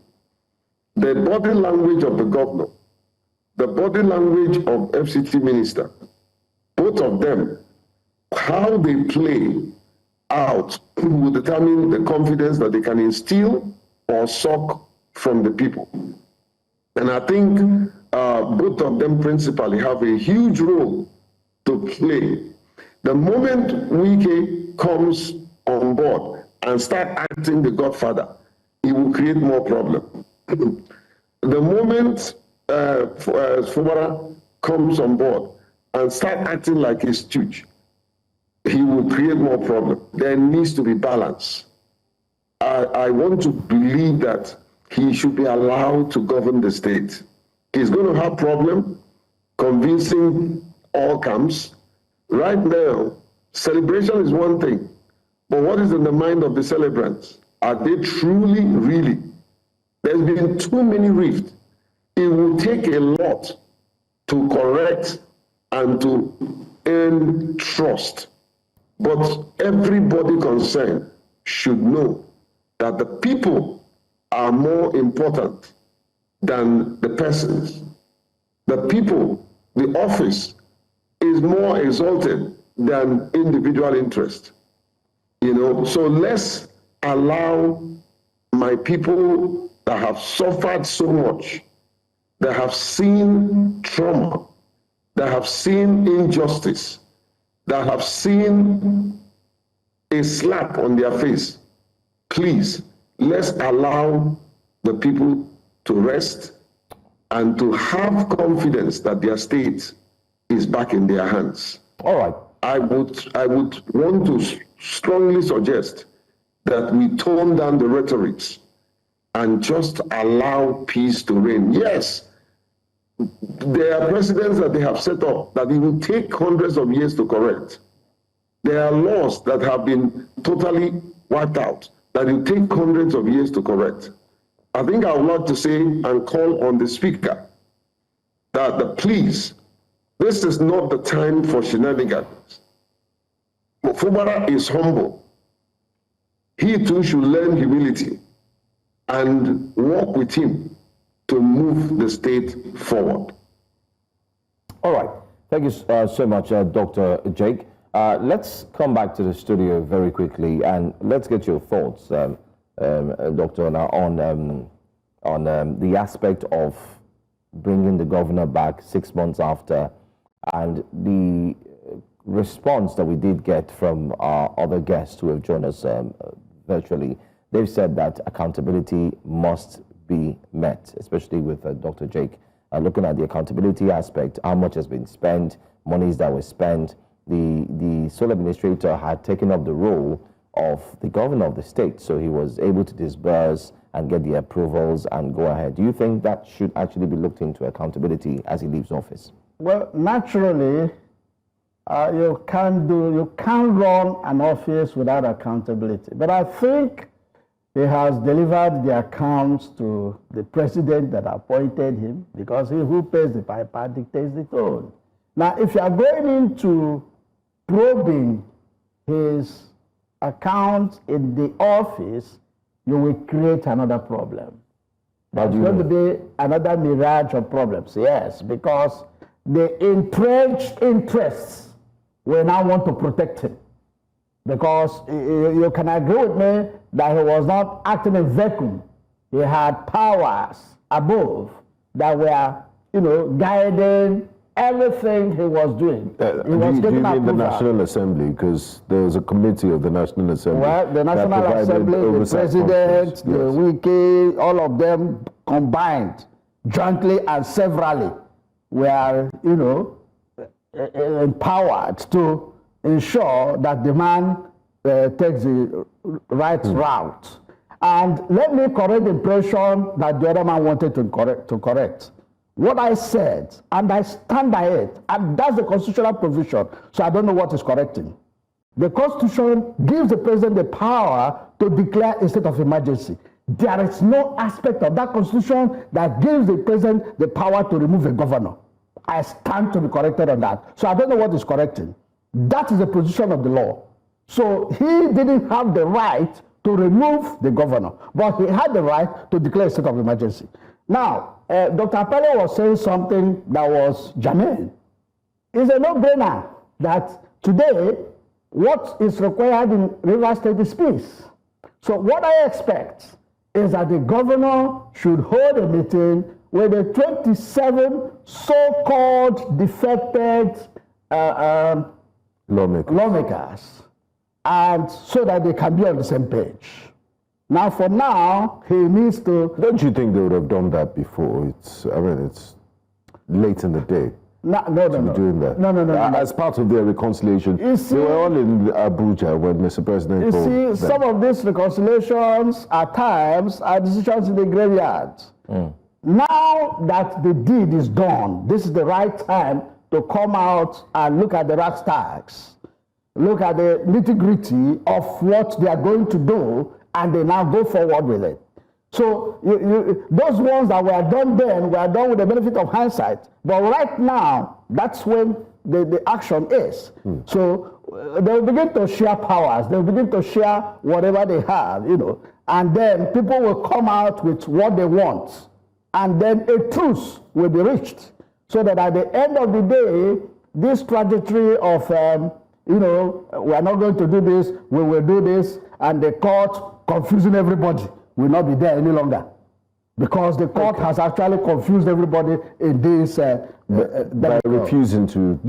The body language of the governor, the body language of FCT minister, both of them, how they play out will determine the confidence that they can instill or suck from the people. And I think both of them principally have a huge role to play. The moment Wike comes on board and start acting the godfather, he will create more problem. The moment Fubara comes on board and start acting like a stooge, he will create more problem. There needs to be balance. I want to believe that he should be allowed to govern the state. He's going to have problem convincing all camps. Right now, celebration is one thing, but what is in the mind of the celebrants? Are they truly, really? There's been too many rifts. It will take a lot to correct and to earn trust. But everybody concerned should know that the people are more important than the persons. The people, the office, is more exalted than individual interest. So let's allow my people that have suffered so much, that have seen trauma, that have seen injustice, that have seen a slap on their face, please, let's allow the people to rest and to have confidence that their state is back in their hands. All right. I would want to strongly suggest that we tone down the rhetorics and just allow peace to reign. Yes, there are precedents that they have set up that it will take hundreds of years to correct. There are laws that have been totally wiped out that it will take hundreds of years to correct. I think I would like to say and call on the speaker that please, this is not the time for shenanigans. Fubara is humble. He too should learn humility and work with him to move the state forward. All right. Thank you so much, Dr. Jake. Let's come back to the studio very quickly and let's get your thoughts, Dr. on the aspect of bringing the governor back 6 months after and the response that we did get from our other guests who have joined us virtually. They've said that accountability must be met, especially with Dr. Jake. Looking at the accountability aspect, how much has been spent, monies that were spent. The sole administrator had taken up the role of the governor of the state, so he was able to disburse and get the approvals and go ahead. Do you think that should actually be looked into accountability as he leaves office? Well, naturally, you can't run an office without accountability. But I think he has delivered the accounts to the president that appointed him, because he who pays the piper dictates the tone. Now, if you are going into probing his account in the office, you will create another problem. There's going to be another mirage of problems, yes, because the entrenched interests will now want to protect him. Because you can agree with me that he was not acting in vacuum. He had powers above that were, guiding everything he was doing. He was do you mean the National Assembly? Because there was a committee of the National Assembly. Well, the National Assembly, the President, the Wiki, all of them combined, jointly and severally, were, empowered to ensure that the man takes the right route. And let me correct the impression that the other man wanted to correct. What I said, and I stand by it, and that's the constitutional provision, so I don't know what is correcting. The Constitution gives the president the power to declare a state of emergency. There is no aspect of that Constitution that gives the president the power to remove a governor. I stand to be corrected on that. So I don't know what is correcting. That is the position of the law. So he didn't have the right to remove the governor, but he had the right to declare a state of emergency. Now, Dr. Apele was saying something that was germane. It's a no-brainer that today, what is required in Rivers State is peace. So what I expect is that the governor should hold a meeting with the 27 so-called defected lawmakers, and so that they can be on the same page. Now, for now, he needs to... Don't you think they would have done that before? It's late in the day. No. Doing that. No. As part of their reconciliation, they were all in Abuja when Mr. President called them. Some of these reconciliations at times are decisions in the graveyard. Now that the deed is done, this is the right time to come out and look at the rat tags, look at the nitty-gritty of what they are going to do, and they now go forward with it. So those ones that were done then were done with the benefit of hindsight. But right now, that's when the action is. So they'll begin to share powers. They'll begin to share whatever they have, and then people will come out with what they want. And then a truce will be reached. So that at the end of the day, this trajectory of, we are not going to do this, we will do this, and the court confusing everybody will not be there any longer. because the court has actually confused everybody in this by refusing to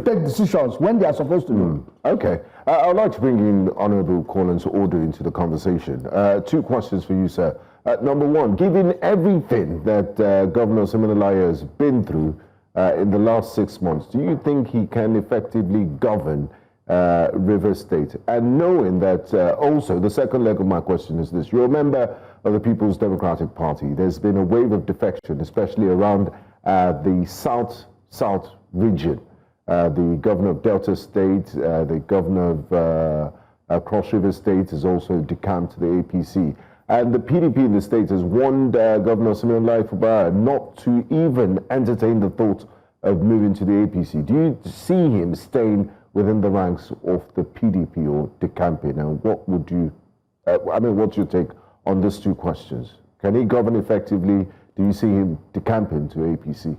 take decisions when they are supposed to do. Okay. I'd like to bring in Honorable Collins Order into the conversation. 2 questions for you, sir. Number one, given everything that Governor Siminalayi has been through in the last 6 months, do you think he can effectively govern Rivers State? And knowing that also, the second leg of my question is this. You're a member of the People's Democratic Party. There's been a wave of defection, especially around the South region. The governor of Delta State, the governor of Cross River State has also decamped to the APC. And the PDP in the state has warned Governor Siminalayi Fubara not to even entertain the thought of moving to the APC. Do you see him staying within the ranks of the PDP or decamping? And what would you, what's your take on these 2 questions? Can he govern effectively? Do you see him decamping to APC?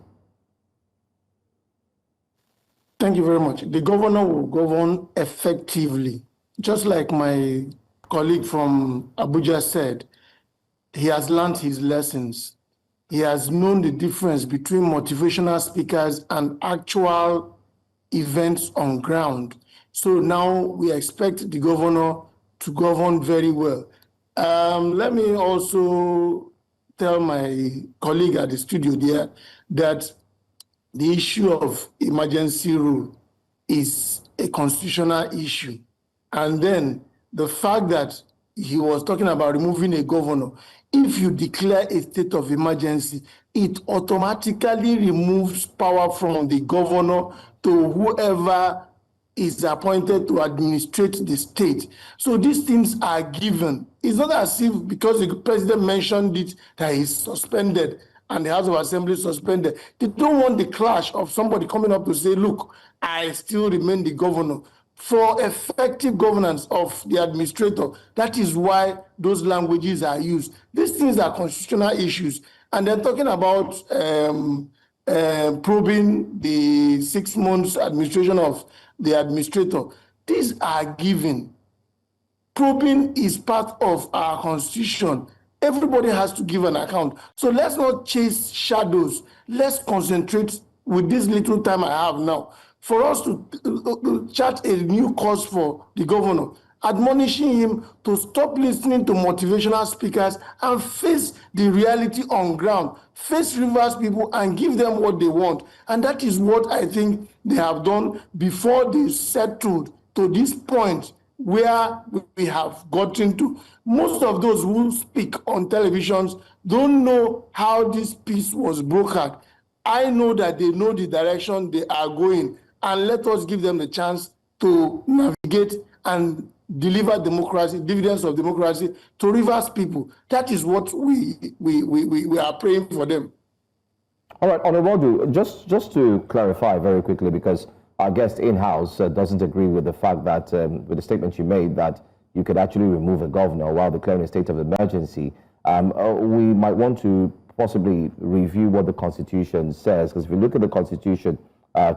Thank you very much. The governor will govern effectively. Just like my colleague from Abuja said, he has learned his lessons. He has known the difference between motivational speakers and actual events on ground. So now we expect the governor to govern very well. Let me also tell my colleague at the studio there that the issue of emergency rule is a constitutional issue. And then the fact that he was talking about removing a governor, if you declare a state of emergency, it automatically removes power from the governor to whoever is appointed to administrate the state. So these things are given. It's not as if because the president mentioned it that he's suspended and the House of Assembly suspended. They don't want the clash of somebody coming up to say, look, I still remain the governor. For effective governance of the administrator, that is why those languages are used. These things are constitutional issues. And they're talking about probing the 6 months administration of the administrator. These are given. Probing is part of our constitution. Everybody has to give an account. So let's not chase shadows. Let's concentrate with this little time I have now for us to chart a new course for the governor, admonishing him to stop listening to motivational speakers and face the reality on ground, face Rivers people and give them what they want. And that is what I think they have done before they settled to this point where we have gotten to. Most of those who speak on televisions don't know how this peace was brokered. I know that they know the direction they are going, and let us give them the chance to navigate and deliver democracy, dividends of democracy to Rivers people. That is what we are praying for them. All right, Honorable, just to clarify very quickly, because our guest in-house doesn't agree with the fact that, with the statement you made, that you could actually remove a governor while declaring a state of emergency. We might want to possibly review what the Constitution says, because if you look at the Constitution,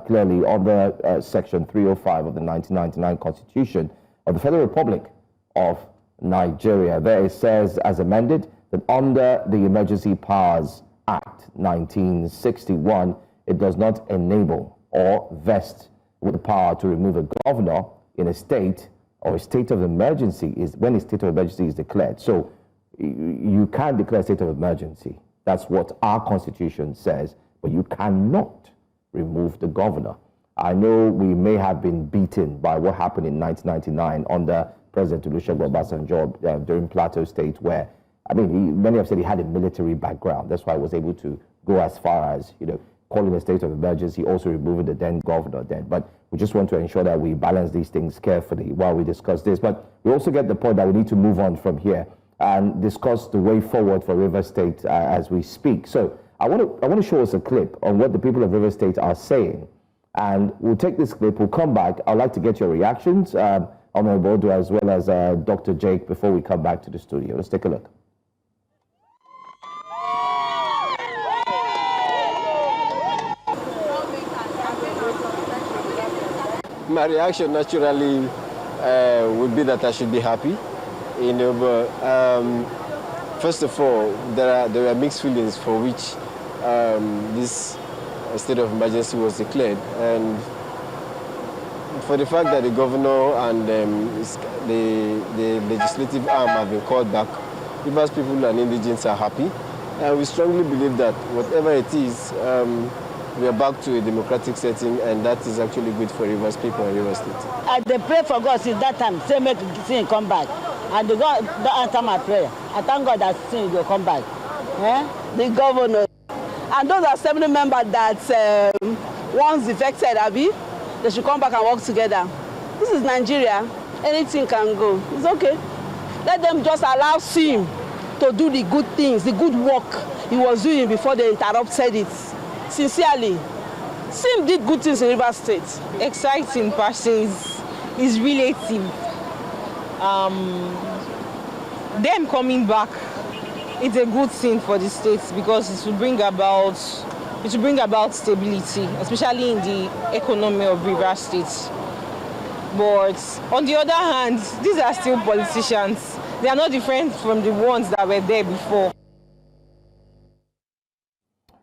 clearly under Section 305 of the 1999 Constitution of the Federal Republic of Nigeria, there it says, as amended, that under the Emergency Powers Act 1961, it does not enable or vest with the power to remove a governor in a state or a state of emergency is when a state of emergency is declared. So you can declare a state of emergency. That's what our Constitution says, but you cannot remove the governor. I know we may have been beaten by what happened in 1999 under President Olusegun Obasanjo during Plateau State, where, I mean, many have said he had a military background. That's why he was able to go as far as, calling a state of emergency, also removing the then governor then. But we just want to ensure that we balance these things carefully while we discuss this. But we also get the point that we need to move on from here and discuss the way forward for Rivers State as we speak. So I want to show us a clip on what the people of Rivers State are saying. And we'll take this clip, we'll come back. I'd like to get your reactions, Honorable Bodo, as well as Dr. Jake, before we come back to the studio. Let's take a look. My reaction naturally would be that I should be happy, but first of all, there are mixed feelings for which this state of emergency was declared, and for the fact that the governor and the legislative arm have been called back, Rivers people and indigents are happy, and we strongly believe that whatever it is, we are back to a democratic setting, and that is actually good for Rivers people and Rivers State. They pray for God since that time, say make sin come back, and the God don't answer my prayer. I thank God that sin will come back. The governor and those assembly members that once defected, Abi, they should come back and work together. This is Nigeria. Anything can go. It's okay. Let them just allow Sim to do the good things, the good work he was doing before they interrupted it. Sincerely, Sim did good things in Rivers State. Exciting persons is relative. Them coming back, it's a good thing for the state because it will bring about stability, especially in the economy of Rivers State. But on the other hand, these are still politicians. They are not different from the ones that were there before.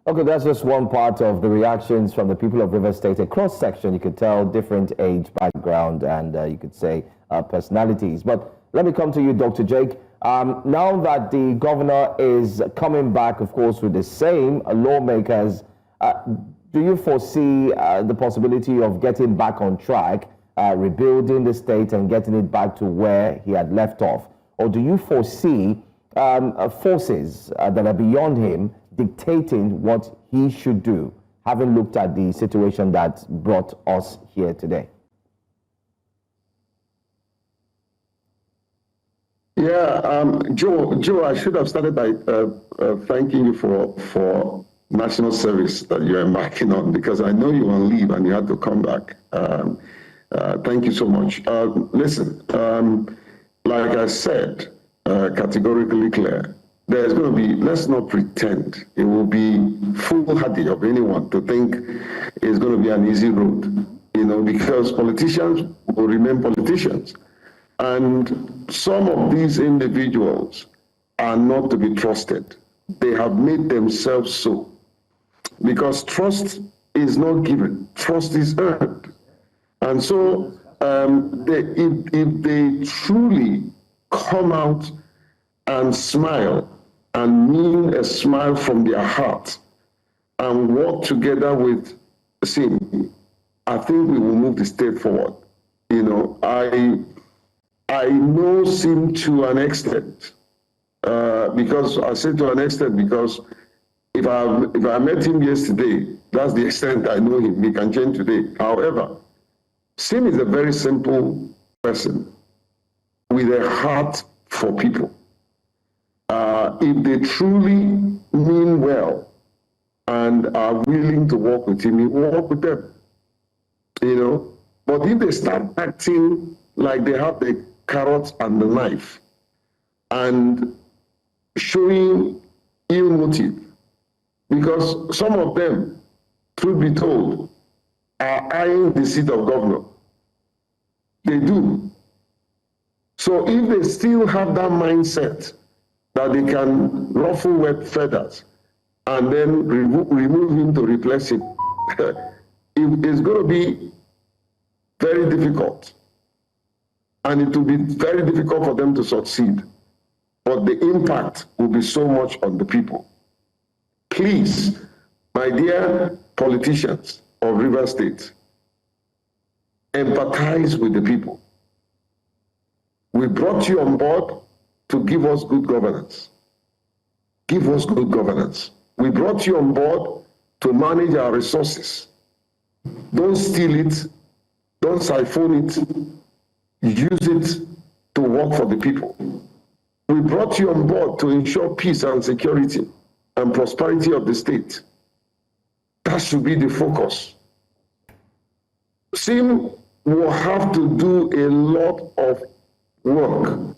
Okay, that's just one part of the reactions from the people of Rivers State. A cross-section, you could tell, different age, background, and you could say personalities. But let me come to you, Dr. Jake. Now that the governor is coming back, of course, with the same lawmakers, do you foresee the possibility of getting back on track, rebuilding the state and getting it back to where he had left off? Or do you foresee forces that are beyond him dictating what he should do, having looked at the situation that brought us here today? Yeah, Joe, I should have started by thanking you for national service that you're embarking on, because I know you want to leave and you had to come back. Thank you so much. Listen, like I said, categorically clear, there's going to be, let's not pretend, it will be foolhardy of anyone to think it's going to be an easy road, because politicians will remain politicians. And some of these individuals are not to be trusted. They have made themselves so. Because trust is not given, trust is earned. And so if they truly come out and smile and mean a smile from their heart and work together with Sim, I think we will move the state forward. I know Sim to an extent, because I say to an extent because if I met him yesterday, that's the extent I know him. He can change today. However, Sim is a very simple person with a heart for people. If they truly mean well and are willing to work with him, he will work with them. But if they start acting like they have the carrot and the knife and showing ill motive, because some of them, truth be told, are eyeing the seat of governor. They do. So if they still have that mindset that they can ruffle wet feathers and then remove him to replace him, it's going to be very difficult. And it will be very difficult for them to succeed. But the impact will be so much on the people. Please, my dear politicians of Rivers State, empathize with the people. We brought you on board to give us good governance. Give us good governance. We brought you on board to manage our resources. Don't steal it. Don't siphon it. Use it to work for the people. We brought you on board to ensure peace and security and prosperity of the state. That should be the focus. Sim will have to do a lot of work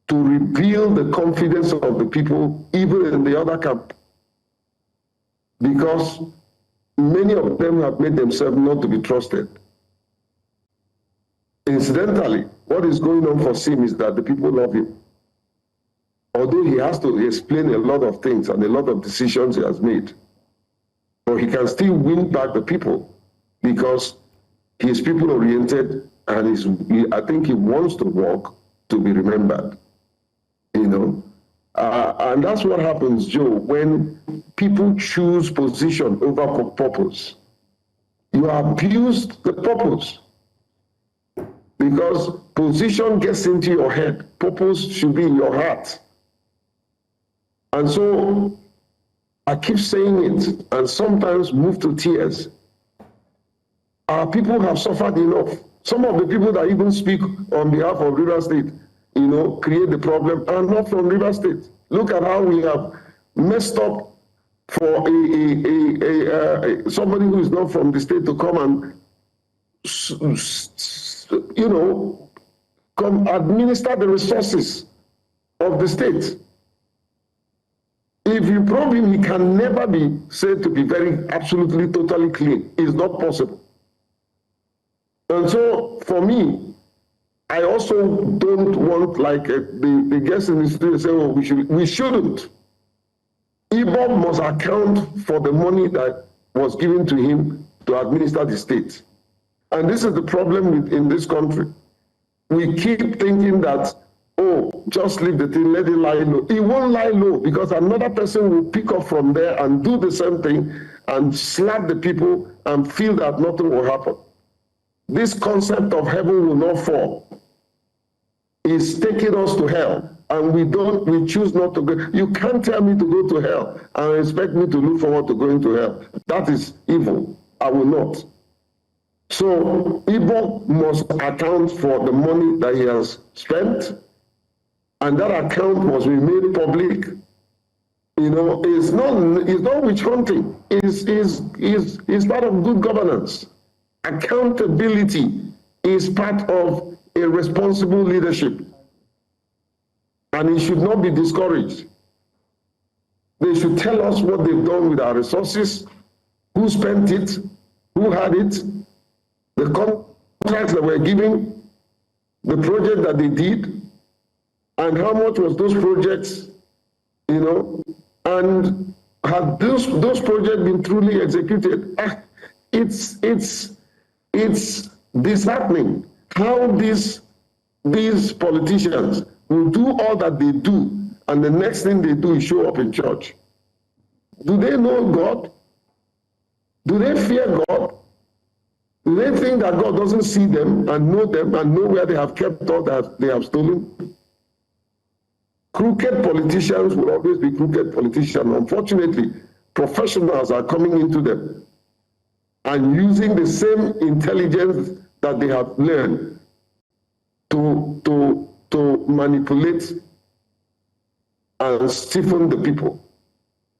to rebuild the confidence of the people, even in the other camp, because many of them have made themselves not to be trusted. Incidentally, what is going on for Sim is that the people love him. although he has to explain a lot of things and a lot of decisions he has made. But he can still win back the people because he is people-oriented and I think he wants to work to be remembered, you know. And that's what happens, Joe, when people choose position over purpose. You abuse the purpose because position gets into your head. Purpose should be in your heart. And so I keep saying it and sometimes move to tears. Our people have suffered enough. Some of the people that even speak on behalf of River State, you know, create the problem are not from River State. Look at how we have messed up for somebody who is not from the state to come and, you know, come administer the resources of the state. If you probe him, he can never be said to be very absolutely, totally clean. It's not possible. And so, for me, I also don't want like the guests in the studio say, oh, we shouldn't. Ibob must account for the money that was given to him to administer the state. And this is the problem in this country. We keep thinking that, oh, just leave the thing, let it lie low. It won't lie low because another person will pick up from there and do the same thing and slap the people and feel that nothing will happen. This concept of heaven will not fall is taking us to hell, and we choose not to go. You can't tell me to go to hell and expect me to look forward to going to hell. That is evil. I will not. So Igbo must account for the money that he has spent, and that account must be made public. You know, it's not witch hunting. It's part of good governance. Accountability is part of a responsible leadership, and it should not be discouraged. They should tell us what they've done with our resources, who spent it, who had it, the contracts that we're giving, the project that they did, and how much was those projects, you know, and have those projects been truly executed? It's disheartening how these politicians will do all that they do, and the next thing they do is show up in church. Do they know God? Do they fear God? Do they think that God doesn't see them and know where they have kept all that they have stolen? Crooked politicians will always be crooked politicians. Unfortunately, professionals are coming into them and using the same intelligence that they have learned to manipulate and stiffen the people.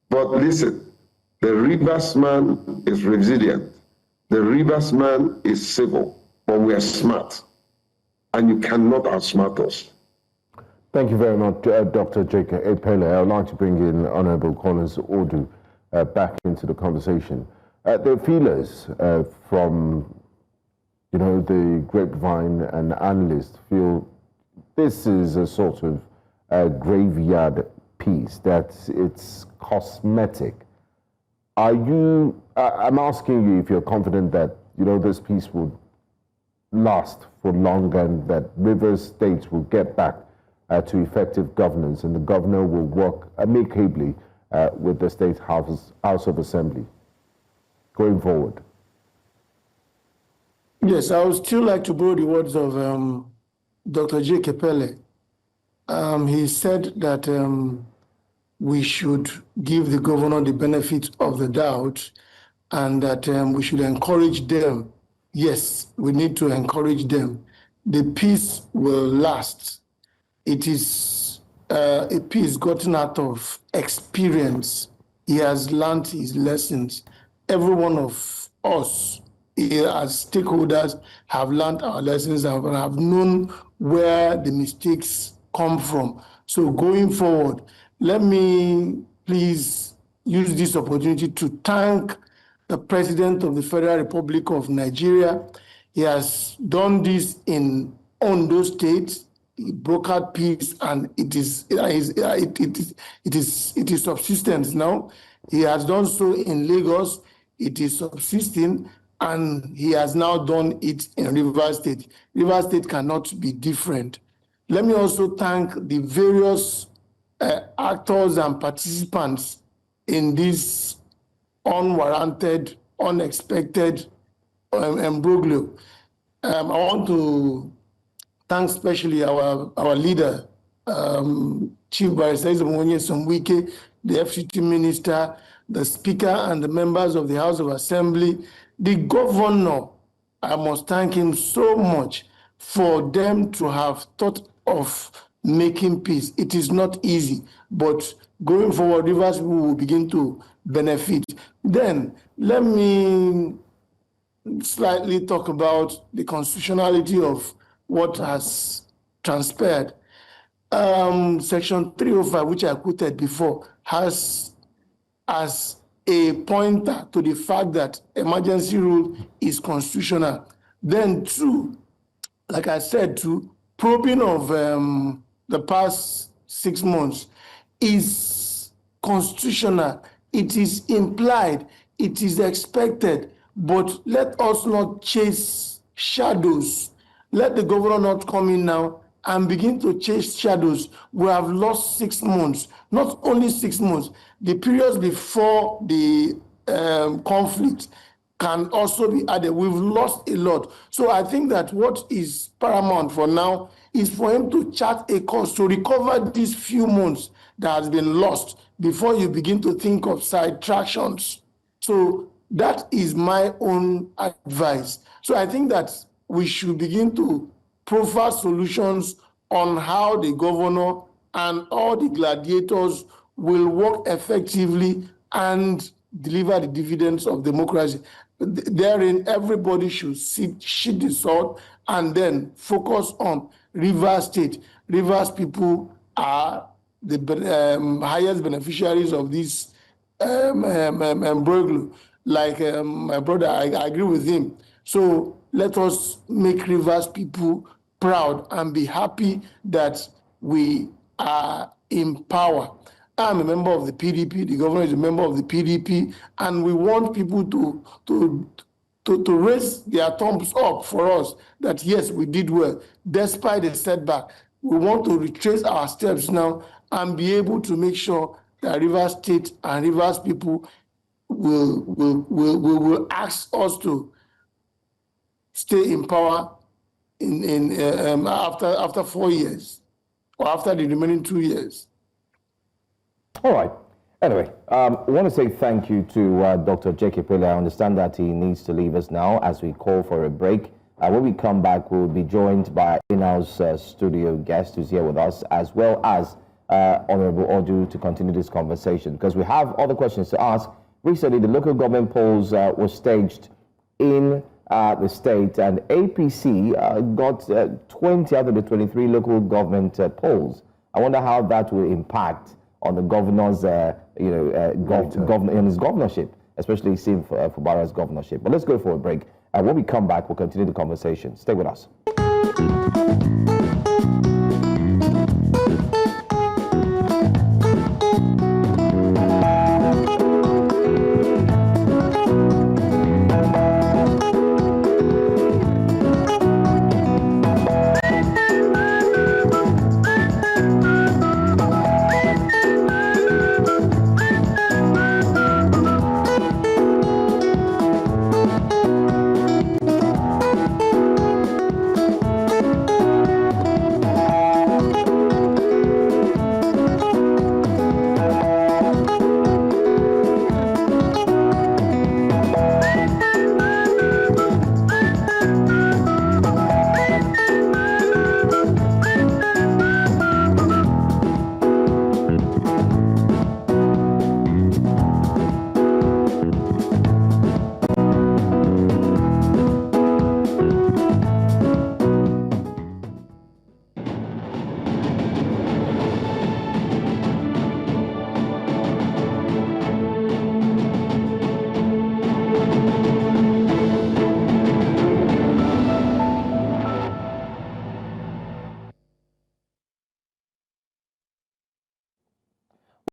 But listen, the Rivers man is resilient. The Rivers man is civil, but we are smart. And you cannot outsmart us. Thank you very much, Dr. Jacob Epele. I would like to bring in Honorable Collins Odu back into the conversation. The feelers from, you know, the grapevine and analysts feel this is a sort of graveyard piece, that it's cosmetic. I'm asking you if you're confident that, you know, this piece will last for long and that Rivers State will get back to effective governance and the governor will work amicably with the State House of Assembly going forward. Yes, I would still like to borrow the words of Dr. J. Kepele. He said that we should give the governor the benefit of the doubt and that we should encourage them. Yes, we need to encourage them. The peace will last. It is a peace gotten out of experience. He has learned his lessons. Every one of us as stakeholders have learned our lessons and have known where the mistakes come from. So going forward, let me please use this opportunity to thank the President of the Federal Republic of Nigeria. He has done this in Ondo State. he brokered peace, and it is subsistence now. He has done so in Lagos. It is subsisting, and he has now done it in Rivers State. Rivers State cannot be different. Let me also thank the various actors and participants in this unwarranted, unexpected imbroglio. I want to thank especially our leader, Chief Barrister Somwike, the FCT Minister, the Speaker, and the members of the House of Assembly. The Governor, I must thank him so much for them to have thought of making peace. It is not easy, but going forward, Rivers people will begin to benefit. Then, let me slightly talk about the constitutionality of what has transpired. Section 305, which I quoted before, has as a pointer to the fact that emergency rule is constitutional. Then two, like I said, two, probing of the past 6 months is constitutional. It is implied, it is expected, but let us not chase shadows. Let the governor not come in now and begin to chase shadows. We have lost 6 months, not only 6 months, the periods before the conflict can also be added. We've lost a lot. So I think that what is paramount for now is for him to chart a course to recover these few months that has been lost before you begin to think of side tractions. So that is my own advice. So I think that we should begin to profile solutions on how the governor and all the gladiators will work effectively and deliver the dividends of democracy. Therein, everybody should sheet the sword and then focus on Rivers State. Rivers people are the highest beneficiaries of this imbroglio. Like my brother, I agree with him. So let us make Rivers people proud and be happy that we are in power. I'm a member of the PDP, the governor is a member of the PDP, and we want people to raise their thumbs up for us that yes, we did well, despite the setback. We want to retrace our steps now and be able to make sure that Rivers State and Rivers people will ask us to stay in power after 4 years or after the remaining 2 years. All right. Anyway, I want to say thank you to Dr. J.K. Pele. I understand that he needs to leave us now as we call for a break. When we come back, we'll be joined by in-house studio guest who's here with us, as well as Honorable Odu, to continue this conversation, because we have other questions to ask. Recently, the local government polls were staged in the state, and APC got 20 out of the 23 local government polls. I wonder how that will impact on the governor's, in his governorship, especially Sim Fubara's governorship. But let's go for a break. When we come back, we'll continue the conversation. Stay with us.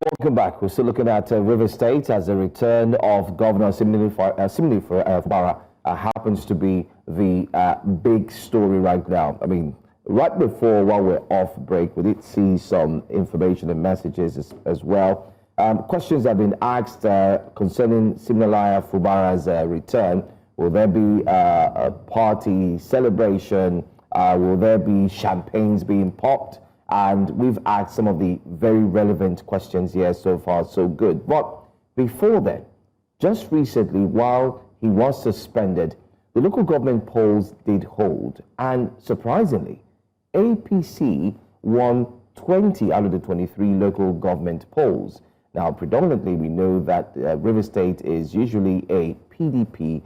Welcome back. We're still looking at River State as the return of Governor Siminalayi Fubara happens to be the big story right now. I mean, right before, while we're off break, we did see some information and messages as well. Questions have been asked concerning Siminalayi Fubara's return. Will there be a party celebration? Will there be champagnes being popped? And we've asked some of the very relevant questions here. So far, so good. But before then, just recently, while he was suspended, the local government polls did hold. And surprisingly, APC won 20 out of the 23 local government polls. Now, predominantly, we know that River State is usually a PDP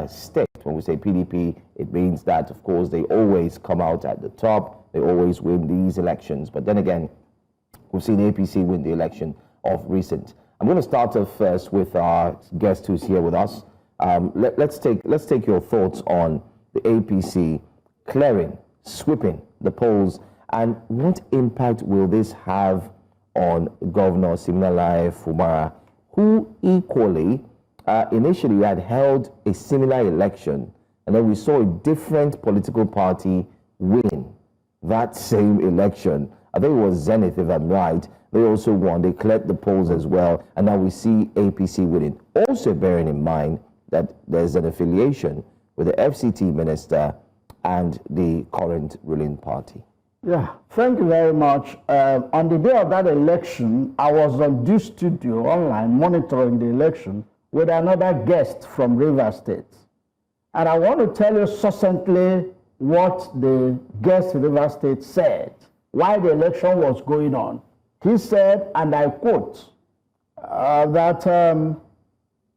state. When we say PDP, it means that, of course, they always come out at the top. They always win these elections. But then again, we've seen APC win the election of recent. I'm going to start off first with our guest who's here with us. Let's take your thoughts on the APC clearing, sweeping the polls, and what impact will this have on Governor Siminalayi Fubara, who equally initially had held a similar election, and then we saw a different political party win that same election. I think it was Zenith, if I'm right. They also won. They cleared the polls as well, and now we see APC winning. Also bearing in mind that there's an affiliation with the FCT minister and the current ruling party. Yeah, thank you very much. On the day of that election, I was on this studio online monitoring the election with another guest from River State. And I want to tell you succinctly what the guest in River State said while the election was going on. He said, and I quote, that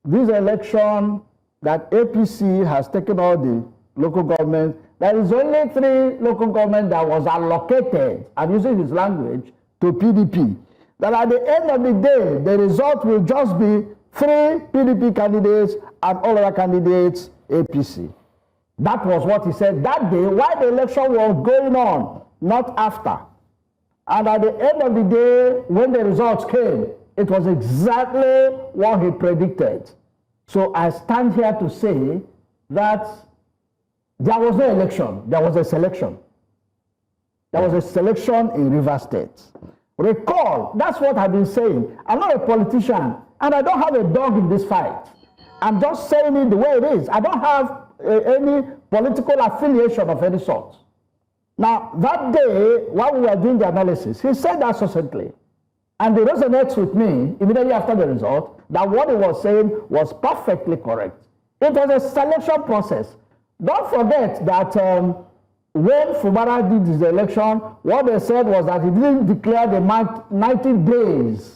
this election, that APC has taken all the local government, there is only 3 local government that was allocated, I'm using his language, to PDP. That at the end of the day, the result will just be 3 PDP candidates and all other candidates APC. That was what he said that day while the election was going on, not after. And at the end of the day, when the results came, it was exactly what he predicted. So I stand here to say that there was no election, there was a selection. There was a selection in River State. Recall, that's what I've been saying. I'm not a politician, and I don't have a dog in this fight. I'm just saying it the way it is. I don't have any political affiliation of any sort. Now, that day, while we were doing the analysis, he said that succinctly. And it resonates with me immediately after the result that what he was saying was perfectly correct. It was a selection process. Don't forget that when Fubara did his election, what they said was that he didn't declare the 90 days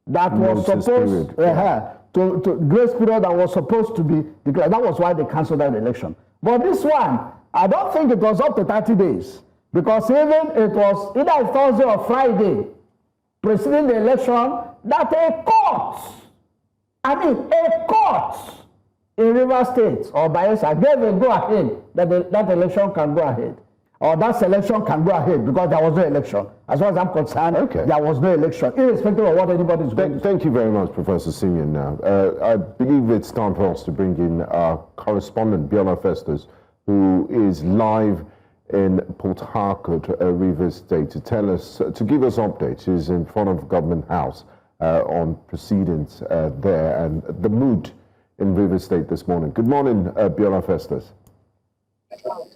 that was supposed to grace period that was supposed to be declared. That was why they canceled that election. But this one, I don't think it was up to 30 days because even it was either Thursday or Friday preceding the election that a court in River State or Bayelsa gave a go-ahead that that election can go ahead. Or that selection can go ahead because there was no election. As far as I'm concerned, there was no election, irrespective of what anybody is going to say. Thank you very much, Professor Simeon. Now, I believe it's time for us to bring in our correspondent, Biola Festus, who is live in Port Harcourt, River State, to tell us, to give us updates. He's in front of Government House on proceedings there and the mood in River State this morning. Good morning, Biola Festus.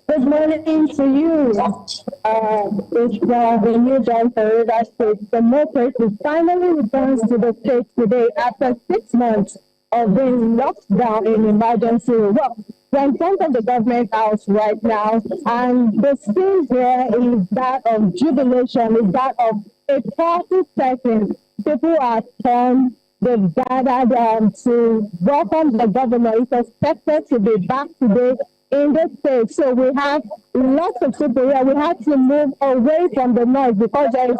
Good morning to you. It's the new dawn for River State. Democracy finally returns to the state today after 6 months of being locked down in emergency. Well, we're in front of the government house right now, and the scene here is that of jubilation, is that of a party setting. People are come, they've gathered to welcome the governor. It's expected to be back today in the state. So we have lots of people here. We have to move away from the noise because there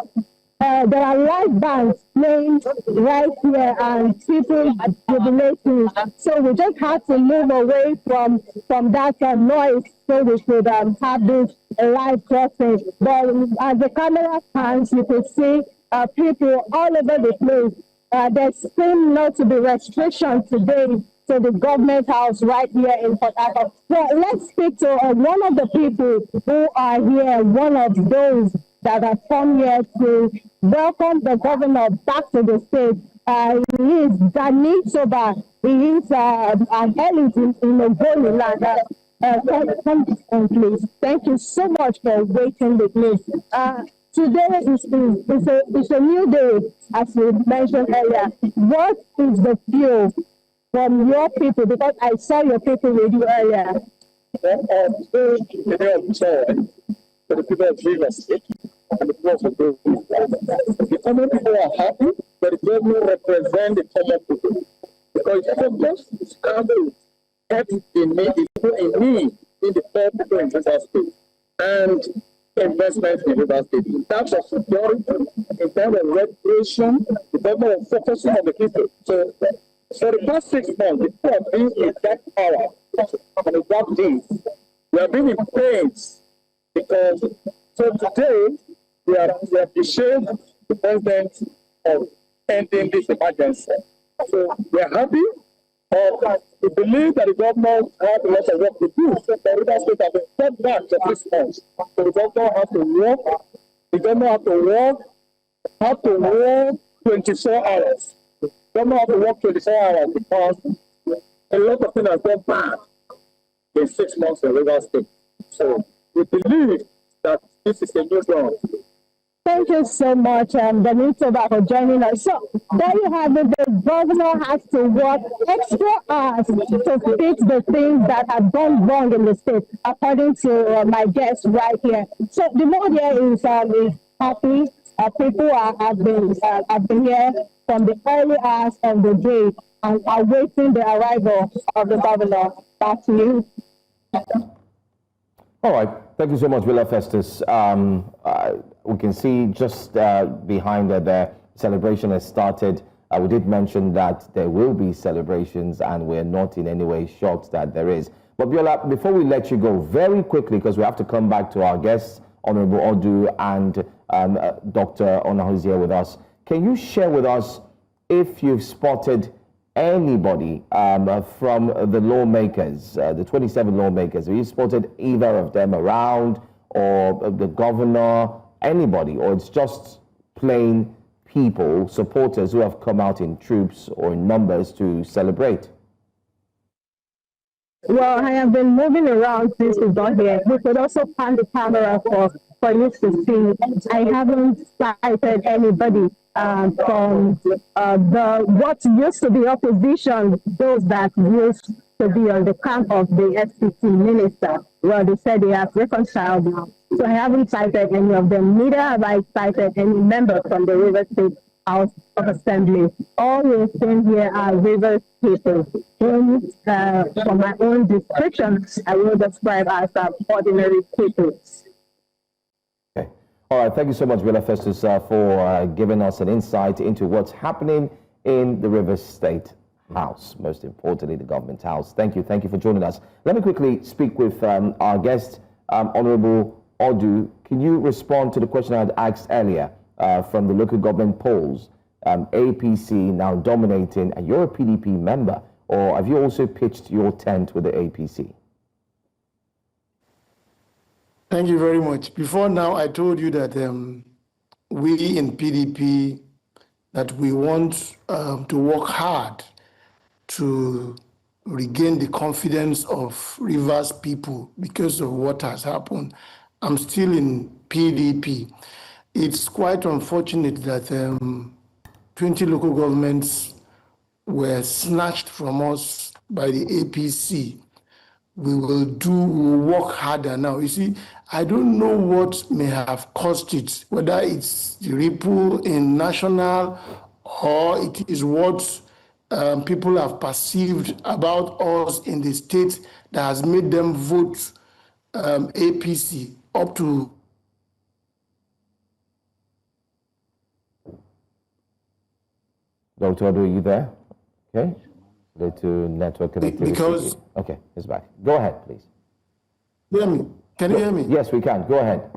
are live bands playing right here and people are jubilating. So we just have to move away from that noise so we should have this live crossing. But as the camera pans, you can see people all over the place. There seem not to be restrictions today to the government house right here in Port Harcourt. So let's speak to one of the people who are here, one of those that have come here to welcome the governor back to the state. He is Dani Soba. He is an elite in the Holy Land. Come, please. Thank you so much for waiting with me. Today is a new day, as we mentioned earlier. What is the fuel from your people? Because I saw your people with you earlier. For the people of Rivers State and the people of the common people are happy, but the government represent the common people. Because it's not just the scandal help in me, the people in me, in the poor people in Rivers State, and investment in Rivers State. In terms of security, in terms of regulation, the government is focusing on the people. So for the past 6 months, the people have been in that power on the dark days. We have been in pains. Because so today we have appreciated the president of ending this emergency. So we are happy. We believe that the government has a lot of work to do. The Rivers State has been set back for 6 months. So the government has to work. The government has to work 24 hours. The government has to work 24 hours because a lot of things have gone bad in 6 months in Rivers State. So we believe that this is a new dawn. Thank you so much, Dani Soba, for joining us. So there you have it. The governor has to work extra hours to fix the things that have gone wrong in the state, according to my guest right here. So the mood here is happy. People have been here from the early hours of the day and awaiting the arrival of the governor. Back to you. All right. Thank you so much, Willa Festus. We can see just behind her there, celebration has started. We did mention that there will be celebrations and we're not in any way shocked that there is. But Biola, before we let you go, very quickly, because we have to come back to our guests, Honorable Odu and Dr. Ona, who's here with us. Can you share with us if you've spotted anybody from the lawmakers, the 27 lawmakers? Have you spotted either of them around, or the governor, anybody, or it's just plain people, supporters who have come out in troops or in numbers to celebrate? Well, I have been moving around since we got here. We could also pan the camera for you to see. I haven't sighted anybody from what used to be opposition, those that used to be on the camp of the FCT minister. Well, they said they have reconciled now. So I haven't cited any of them. Neither have I cited any member from the Rivers State House of Assembly. All we're seeing here are Rivers people. From my own description, I will describe as ordinary people. Okay. All right. Thank you so much, Willa Festus, for giving us an insight into what's happening in the Rivers State House, most importantly, the government house. Thank you. Thank you for joining us. Let me quickly speak with our guest, Honorable Odu. Can you respond to the question I had asked earlier from the local government polls? APC now dominating, and you're a PDP member, or have you also pitched your tent with the APC? Thank you very much. Before now, I told you that we in PDP, that we want to work hard to regain the confidence of Rivers people because of what has happened. I'm still in PDP. It's quite unfortunate that 20 local governments were snatched from us by the APC. We will work harder now. You see, I don't know what may have caused it, whether it's the ripple in national or it is what people have perceived about us in the state that has made them vote APC up to. Dr. Odu, are you there? Okay. Go to network connectivity. Because. Okay, he's back. Go ahead, please. Hear me? Can you hear me? Yes, we can. Go ahead.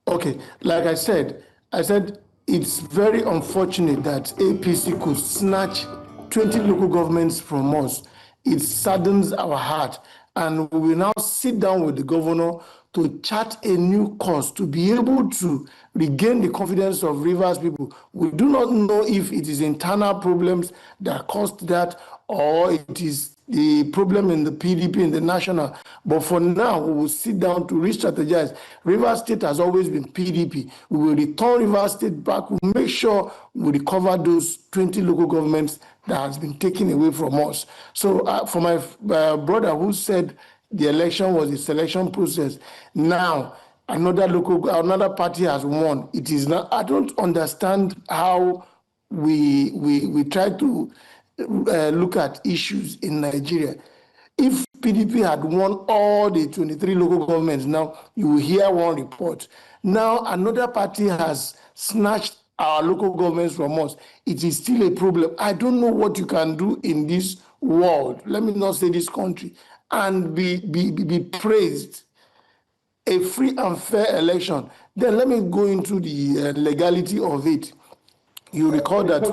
Okay. Like I said, I said it's very unfortunate that APC could snatch 20 local governments from us. It saddens our heart. And we will now sit down with the governor to chart a new course to be able to regain the confidence of Rivers people. We do not know if it is internal problems that caused that or it is the problem in the PDP, in the national. But for now, we will sit down to re-strategize. Rivers State has always been PDP. We will return Rivers State back. We'll make sure we recover those 20 local governments that has been taken away from us. So for my brother who said the election was a selection process, now another party has won. It is not. I don't understand how we try to look at issues in Nigeria. If PDP had won all the 23 local governments, now you will hear one report. Now another party has snatched our local governments from us. It is still a problem. I don't know what you can do in this world, let me not say this country, and be praised. A free and fair election. Then let me go into the legality of it. You recall that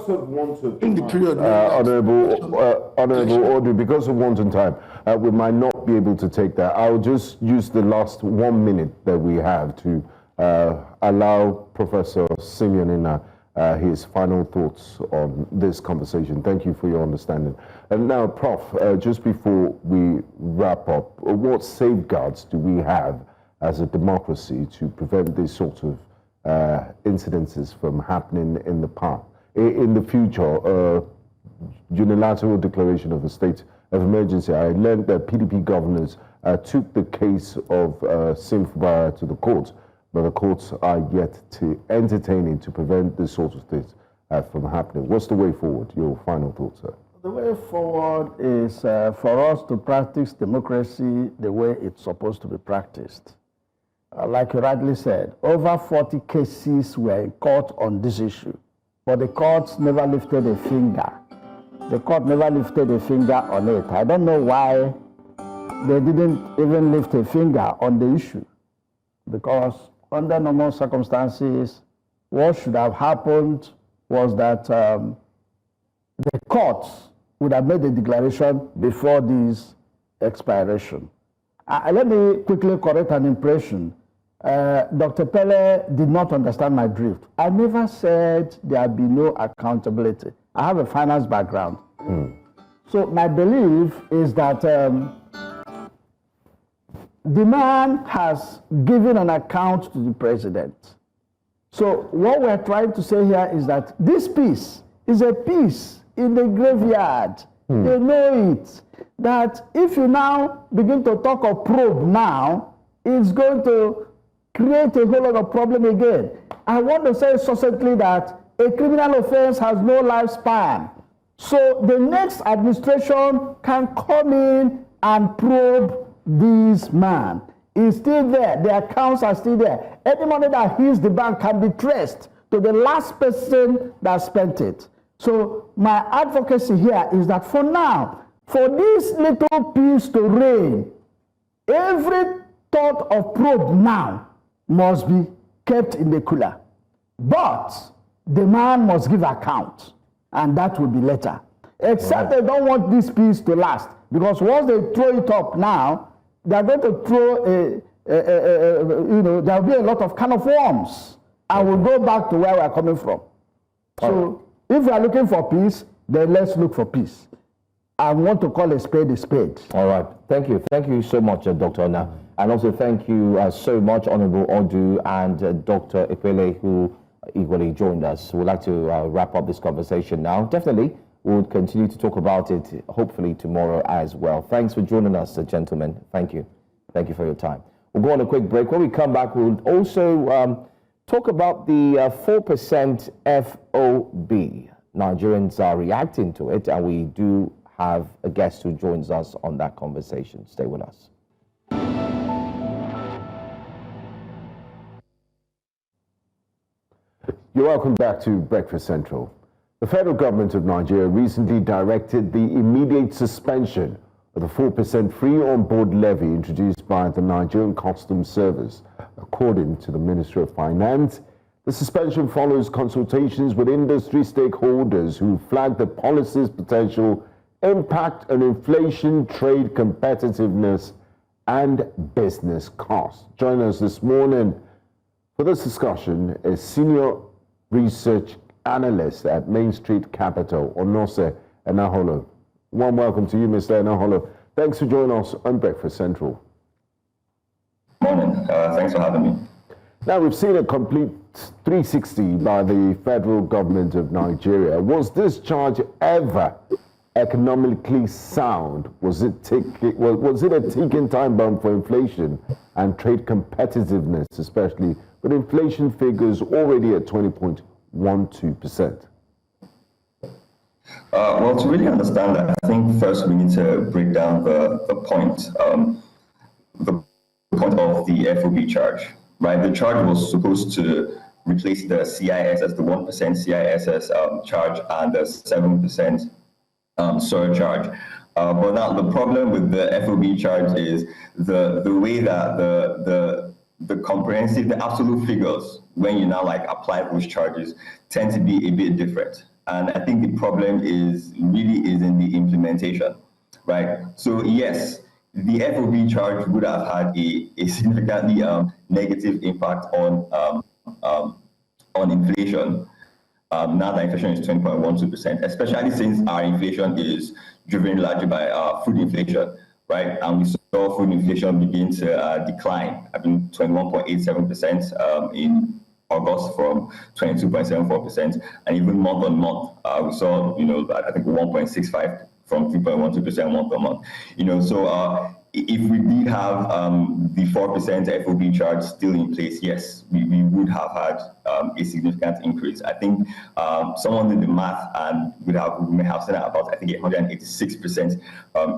in the period... Honorable Audrey, because of wanton time, we might not be able to take that. I'll just use the last 1 minute that we have to allow Professor Siminalayi his final thoughts on this conversation. Thank you for your understanding. And now, Prof, just before we wrap up, what safeguards do we have as a democracy to prevent these sorts of incidences from happening in the future? Unilateral declaration of a state of emergency. I learned that PDP governors took the case of Fubara to the courts, but the courts are yet to entertain it to prevent this sort of things from happening. What's the way forward? Your final thoughts, sir? The way forward is for us to practice democracy the way it's supposed to be practiced. Like you rightly said, over 40 cases were in court on this issue, but the courts never lifted a finger. The court never lifted a finger on it. I don't know why they didn't even lift a finger on the issue, because under normal circumstances, what should have happened was that the courts would have made a declaration before this expiration. Let me quickly correct an impression. Dr. Pele did not understand my drift. I never said there be no accountability. I have a finance background. So my belief is that the man has given an account to the president. So what we're trying to say here is that this piece is a piece in the graveyard. They know it. That if you now begin to talk of probe now, it's going to create a whole lot of problem again. I want to say succinctly that a criminal offense has no lifespan. So the next administration can come in and probe this man. He's still there. The accounts are still there. Any money that hits the bank can be traced to the last person that spent it. So my advocacy here is that for now, for this little piece to reign, every thought of probe now must be kept in the cooler. But the man must give account, and that will be later. Except they don't want this piece to last, because once they throw it up now, they're going to throw there'll be a lot of can of worms, and we'll go back to where we're coming from. So if we are looking for peace, then let's look for peace. I want to call a spade a spade. All right. Thank you. Thank you so much, Dr. Ona. And also thank you so much, Honorable Odu and Dr. Epele, who equally joined us. We'd like to wrap up this conversation now. Definitely, we'll continue to talk about it, hopefully tomorrow as well. Thanks for joining us, gentlemen. Thank you. Thank you for your time. We'll go on a quick break. When we come back, we'll also talk about the 4% FOB. Nigerians are reacting to it, and we do have a guest who joins us on that conversation. Stay with us. You're welcome back to Breakfast Central. The federal government of Nigeria recently directed the immediate suspension of the 4% free on-board levy introduced by the Nigerian Customs Service. According to the Ministry of Finance, The suspension follows consultations with industry stakeholders who flagged the policy's potential impact on inflation, trade competitiveness, and business costs. Joining us this morning for this discussion is Senior Research Analyst at Main Street Capital, Onose Enaholo. Warm welcome to you, Mr. Enaholo. Thanks for joining us on Breakfast Central. Morning. Thanks for having me. Now, we've seen a complete 360 by the federal government of Nigeria. Was this charge ever economically sound? Was it a ticking time bomb for inflation and trade competitiveness, especially with inflation figures already at 20.12%? Well, to really understand that, I think first we need to break down the point of the FOB charge, right? The charge was supposed to replace the CISS, the 1% CISS charge and the 7% surcharge. But now the problem with the FOB charge is the way that the comprehensive, the absolute figures, when you now apply those charges, tend to be a bit different. And I think the problem is in the implementation, right? So yes, the FOB charge would have had a significantly negative impact on inflation. Now that inflation is 20.12%, especially since our inflation is driven largely by food inflation, right? And we saw food inflation begin to decline. I mean, 21.87% in August from 22.74%, and even month on month, we saw, I think 1.65 from 3.12% month on month. So if we did have the 4% FOB charge still in place, yes, we would have had a significant increase. I think someone did the math and we may have seen about, I think, 186%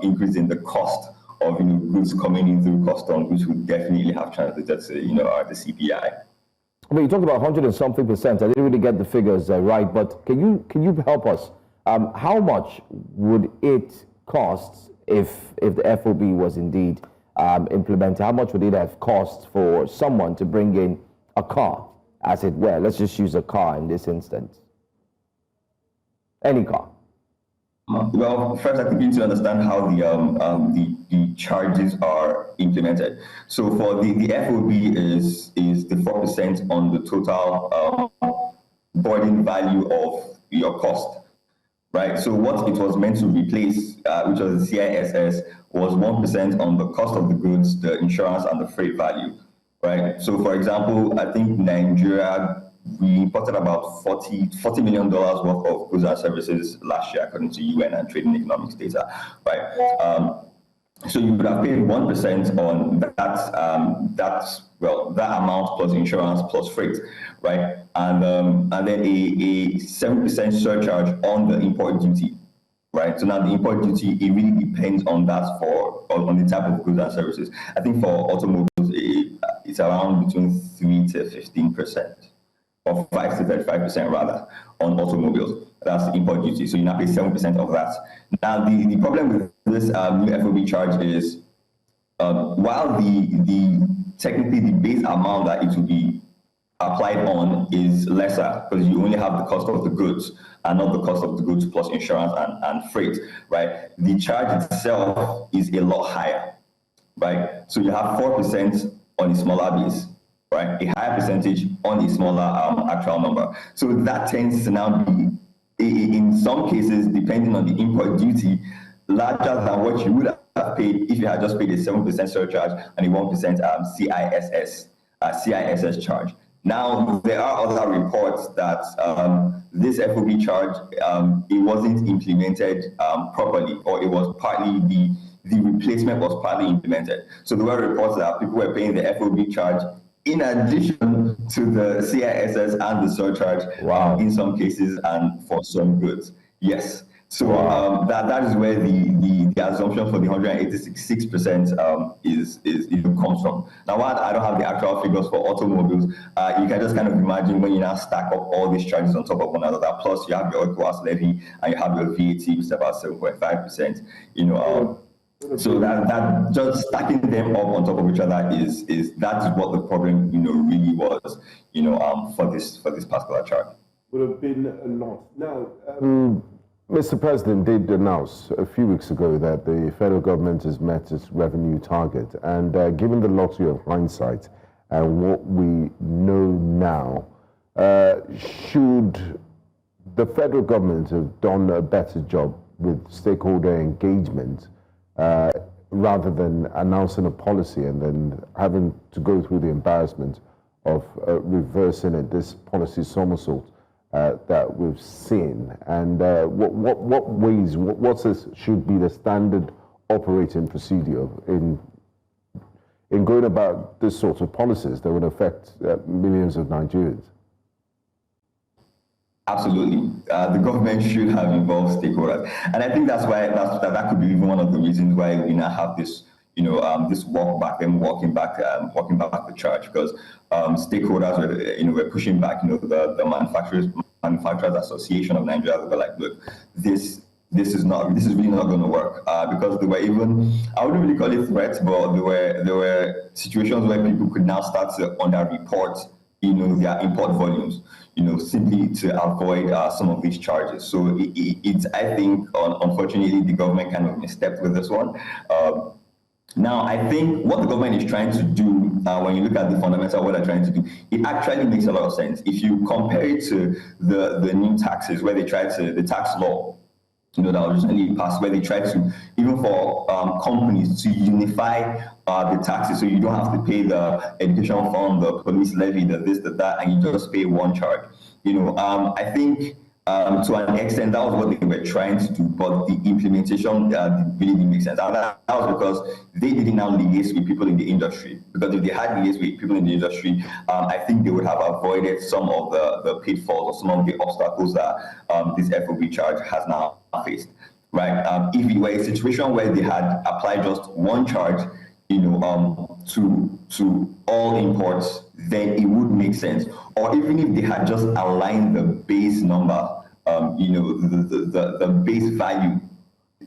increase in the cost of goods coming in through customs, which would definitely have translated to the CPI. I mean, you talked about 100 and something percent. I didn't really get the figures right, but can you help us? How much would it cost if the FOB was indeed implemented? How much would it have cost for someone to bring in a car, as it were? Let's just use a car in this instance. Any car. Well, first I think you need to understand how the charges are implemented. So for the FOB is the 4% on the total burden value of your cost, right? So what it was meant to replace, which was the CISS, was 1% on the cost of the goods, the insurance, and the freight value, right? So for example, I think Nigeria, we imported about $40 million worth of goods and services last year, according to UN and Trade and Economics data, right? So you would have paid 1% on that amount plus insurance plus freight, right? And then a 7% surcharge on the import duty, right? So now the import duty, it really depends on that on the type of goods and services. I think for automobiles, it's around between 3 to 15%. Or 5 to 35% rather on automobiles. That's the import duty. So you now pay 7% of that. Now the problem with this new FOB charge is while technically the base amount that it will be applied on is lesser because you only have the cost of the goods and not the cost of the goods plus insurance and freight, right? The charge itself is a lot higher, right? So you have 4% on a smaller base, right? A higher percentage on a smaller actual number. So that tends to now be, in some cases, depending on the import duty, larger than what you would have paid if you had just paid a 7% surcharge and a 1% CISS charge. Now, there are other reports that this FOB charge, it wasn't implemented properly, or it was partly, the replacement was partly implemented. So there were reports that people were paying the FOB charge in addition to the CISS and the surcharge, in some cases and for some goods. Yes. So that is where the assumption for the 186% comes from. Now, while I don't have the actual figures for automobiles, you can just kind of imagine when you now stack up all these charges on top of one another. Plus, you have your ECOWAS levy and you have your VAT, which is about 7.5%. So that just stacking them up on top of each other is that is what the problem, really was, for this particular charge. Would have been a lot. Now, Mr. President did announce a few weeks ago that the federal government has met its revenue target, and given the luxury of hindsight and what we know now, should the federal government have done a better job with stakeholder engagement rather than announcing a policy and then having to go through the embarrassment of reversing it, this policy somersault that we've seen? And what should be the standard operating procedure in going about this sort of policies that would affect millions of Nigerians? Absolutely. The government should have involved stakeholders. And I think that's why that could be even one of the reasons why we now have this, this walk back and walking back the charge, because stakeholders were pushing back, the Manufacturers Association of Nigeria were like, look, this is really not going to work, because there were even, I wouldn't really call it threats, but there were situations where people could now start to under-report their import volumes, simply to avoid some of these charges. So it's, I think, unfortunately, the government kind of misstepped with this one. Now, I think what the government is trying to do, when you look at the fundamental of what they're trying to do, it actually makes a lot of sense. If you compare it to the new taxes, where they tried to, the tax law, that was recently passed, where they try to, even for companies, to unify the taxes, so you don't have to pay the education fund, the police levy, the this, the that, and you just pay one charge. I think to an extent that was what they were trying to do, but the implementation really didn't make sense. And that was because they didn't now liaise with people in the industry. Because if they had liaised with people in the industry, I think they would have avoided some of the pitfalls or some of the obstacles that this FOB charge has now faced. Right? If it were a situation where they had applied just one charge, to all imports, then it would make sense. Or even if they had just aligned the base number, the base value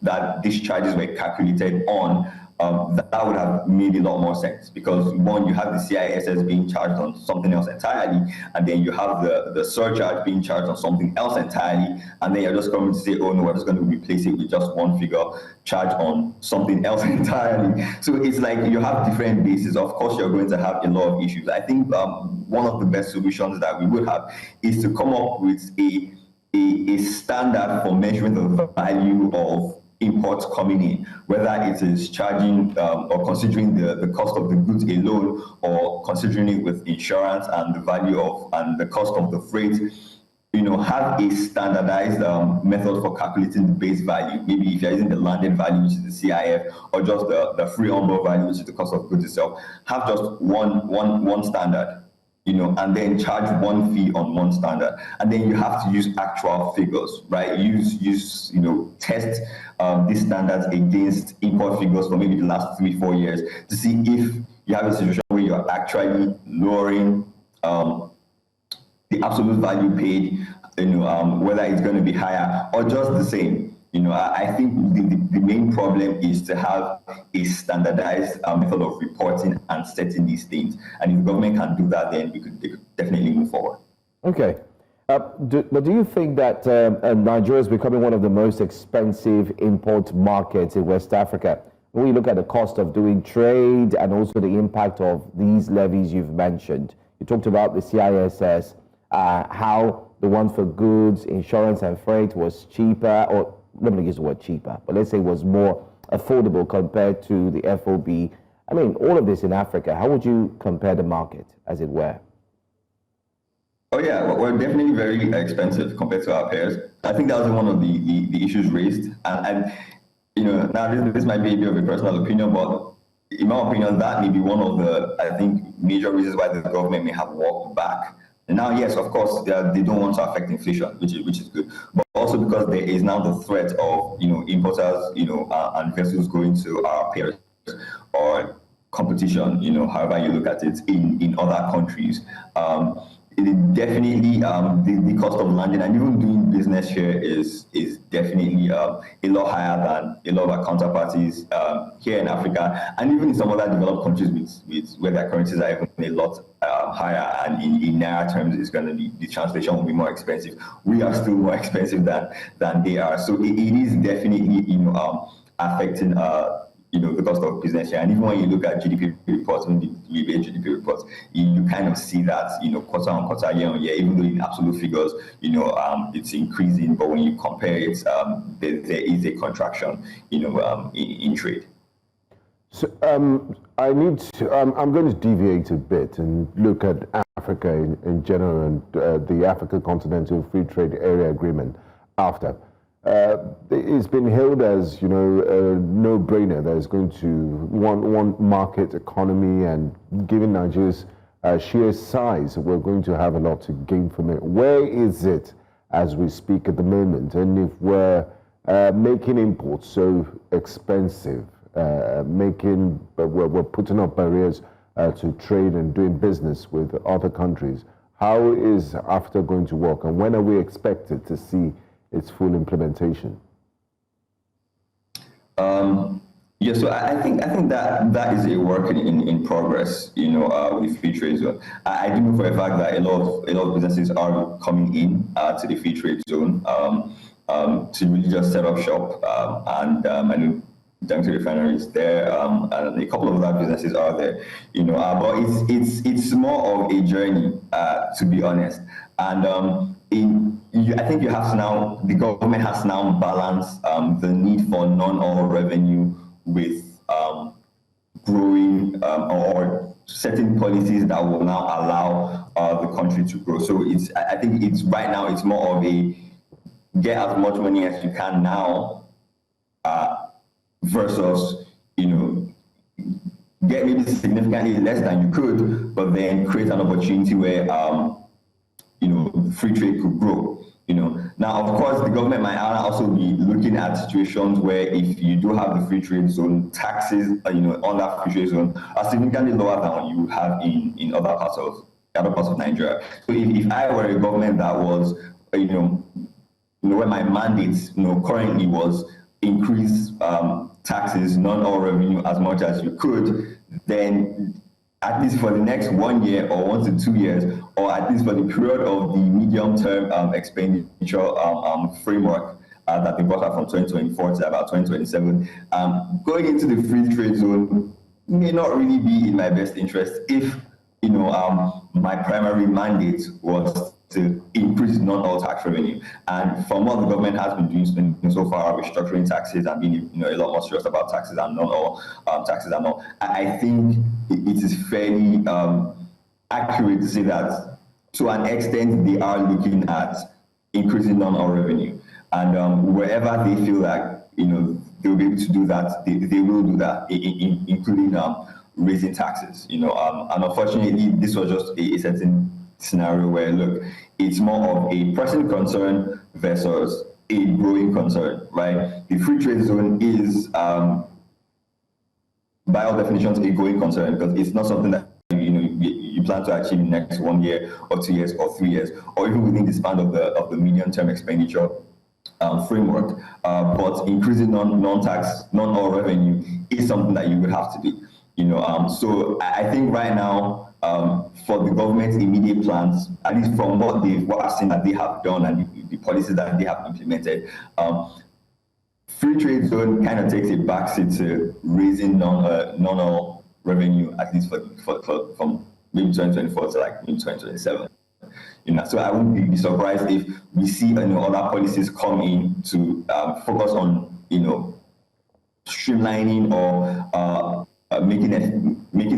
that these charges were calculated on, that would have made a lot more sense. Because one, you have the CISS being charged on something else entirely, and then you have the surcharge being charged on something else entirely, and then you're just coming to say, oh no, we're just going to replace it with just one figure charge on something else entirely. So it's like you have different bases. Of course, you're going to have a lot of issues. I think one of the best solutions that we would have is to come up with a standard for measuring the value of imports coming in, whether it is charging or considering the cost of the goods alone, or considering it with insurance and the value of and the cost of the freight. Have a standardized method for calculating the base value. Maybe if you're using the landed value, which is the CIF, or just the free on-board value, which is the cost of goods itself. Have just one standard, and then charge one fee on one standard. And then you have to use actual figures, right? Test these standards against import figures for maybe the last 3-4 years to see if you have a situation where you're actually lowering the absolute value paid, whether it's going to be higher or just the same. I think the main problem is to have a standardized method of reporting and setting these things. And if the government can do that, then they could definitely move forward. Okay. But do you think that Nigeria is becoming one of the most expensive import markets in West Africa? When you look at the cost of doing trade and also the impact of these levies you've mentioned, you talked about the CISS, how the one for goods, insurance and freight was cheaper, or let me use the word cheaper, but let's say it was more affordable compared to the FOB. I mean, all of this in Africa, how would you compare the market, as it were? Oh yeah, well, we're definitely very expensive compared to our peers. I think that was one of the issues raised. And now this might be a bit of a personal opinion, but in my opinion, that may be one of the, I think, major reasons why the government may have walked back. And now, yes, of course, they don't want to affect inflation, which is good, but also because there is now the threat of importers, and vessels going to our peers or competition, however you look at it, in other countries. definitely the cost of landing and even doing business here is definitely a lot higher than a lot of our counterparties here in Africa, and even in some other developed countries with where their currencies are even a lot higher, and in naira terms it's going to be, the translation will be more expensive. We are still more expensive than they are, so it is definitely affecting the cost of business here. And even when you look at GDP reports, when we read GDP reports, you kind of see that, quarter on quarter, year on year, even though in absolute figures, it's increasing, but when you compare it, there is a contraction, in trade. So I'm going to deviate a bit and look at Africa in general and the Africa Continental Free Trade Area Agreement after. It's been hailed as, a no-brainer that is going to one market economy, and given Nigeria's sheer size, we're going to have a lot to gain from it. Where is it as we speak at the moment? And if we're making imports so expensive, we're putting up barriers to trade and doing business with other countries, how is AfCFTA going to work, and when are we expected to see its full implementation? So I think that is a work in progress, with free trade zone. I do know for a fact that a lot of businesses are coming in to the free trade zone to really just set up shop, and I know Dangote Refinery is there, and a couple of other businesses are there, but it's more of a journey, to be honest, and I think you have to now, the government has to now balance the need for non-oil revenue with growing or setting policies that will now allow the country to grow. So I think right now it's more of a get as much money as you can now versus get maybe significantly less than you could, but then create an opportunity where free trade could grow. Now, of course, the government might also be looking at situations where if you do have the free trade zone, taxes, on that free trade zone are significantly lower than what you would have in other parts of Nigeria. So if I were a government that was, where my mandate, currently was increase taxes, non-oil revenue as much as you could, then at least for the next 1 year or 1 to 2 years, or at least for the period of the medium-term expenditure framework that they brought out from 2024 to about 2027, going into the free trade zone may not really be in my best interest if, my primary mandate was to increase non-oil tax revenue. And from what the government has been doing so far, restructuring taxes and being a lot more serious about taxes and non-oil taxes and all, I think it is fairly accurate to say that to an extent they are looking at increasing non-oil revenue. And wherever they feel like they'll be able to do that, they will do that, including raising taxes. And unfortunately, this was just a certain scenario where, look, it's more of a pressing concern versus a growing concern, right? The free trade zone is, by all definitions, a growing concern because it's not something that you plan to achieve in the next 1 year or 2 years or 3 years, or even within the span of the medium-term expenditure framework. But increasing non-oil revenue is something that you would have to do. So I think right now, for the government's immediate plans, at least from what I've seen that they have done and the policies that they have implemented, free trade zone kind of takes a backseat to raising non-oil revenue, at least from maybe 2024 to like maybe 2027. So I wouldn't be surprised if we see other policies come in to focus on streamlining or making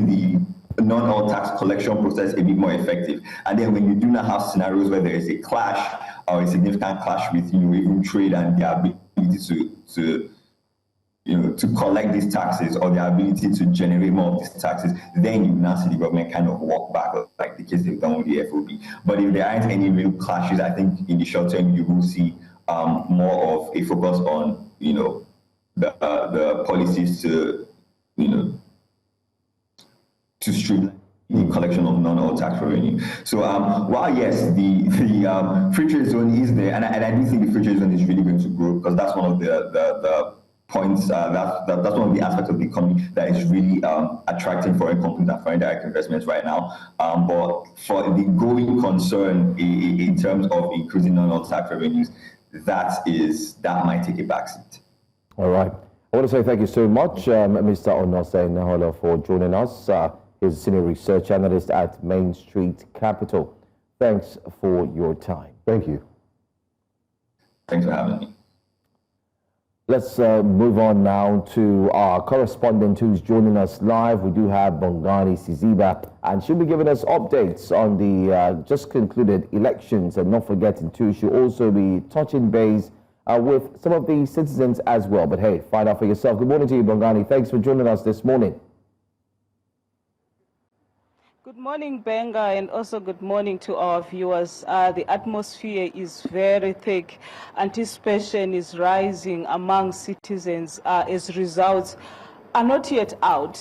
the non-oil tax collection process a bit more effective. And then when you do not have scenarios where there is a clash or a significant clash with even trade and the ability to collect these taxes or the ability to generate more of these taxes, then you now see the government kind of walk back like the case they've done with the FOB. But if there aren't any real clashes, I think in the short term you will see more of a focus on the policies to streamline. collection of non-oil tax revenue. So while yes, the free trade zone is there, and I do think the free trade zone is really going to grow, because that's one of the points, that's one of the aspects of the economy that is really attracting foreign companies and foreign direct investments right now. But for the growing concern in terms of increasing non-oil tax revenues, that might take a backseat. All right. I want to say thank you so much, Mr. Onose Nahola, for joining us. He's a senior research analyst at Main Street Capital. Thanks for your time. Thank you. Thanks for having me. Let's move on now to our correspondent who's joining us live. We do have Bongani Siziba, and she'll be giving us updates on the just concluded elections. And not forgetting too, she'll also be touching base with some of the citizens as well. But hey, find out for yourself. Good morning to you, Bongani. Thanks for joining us this morning. Good morning, Benga, and also good morning to our viewers. The atmosphere is very thick. Anticipation is rising among citizens as results are not yet out.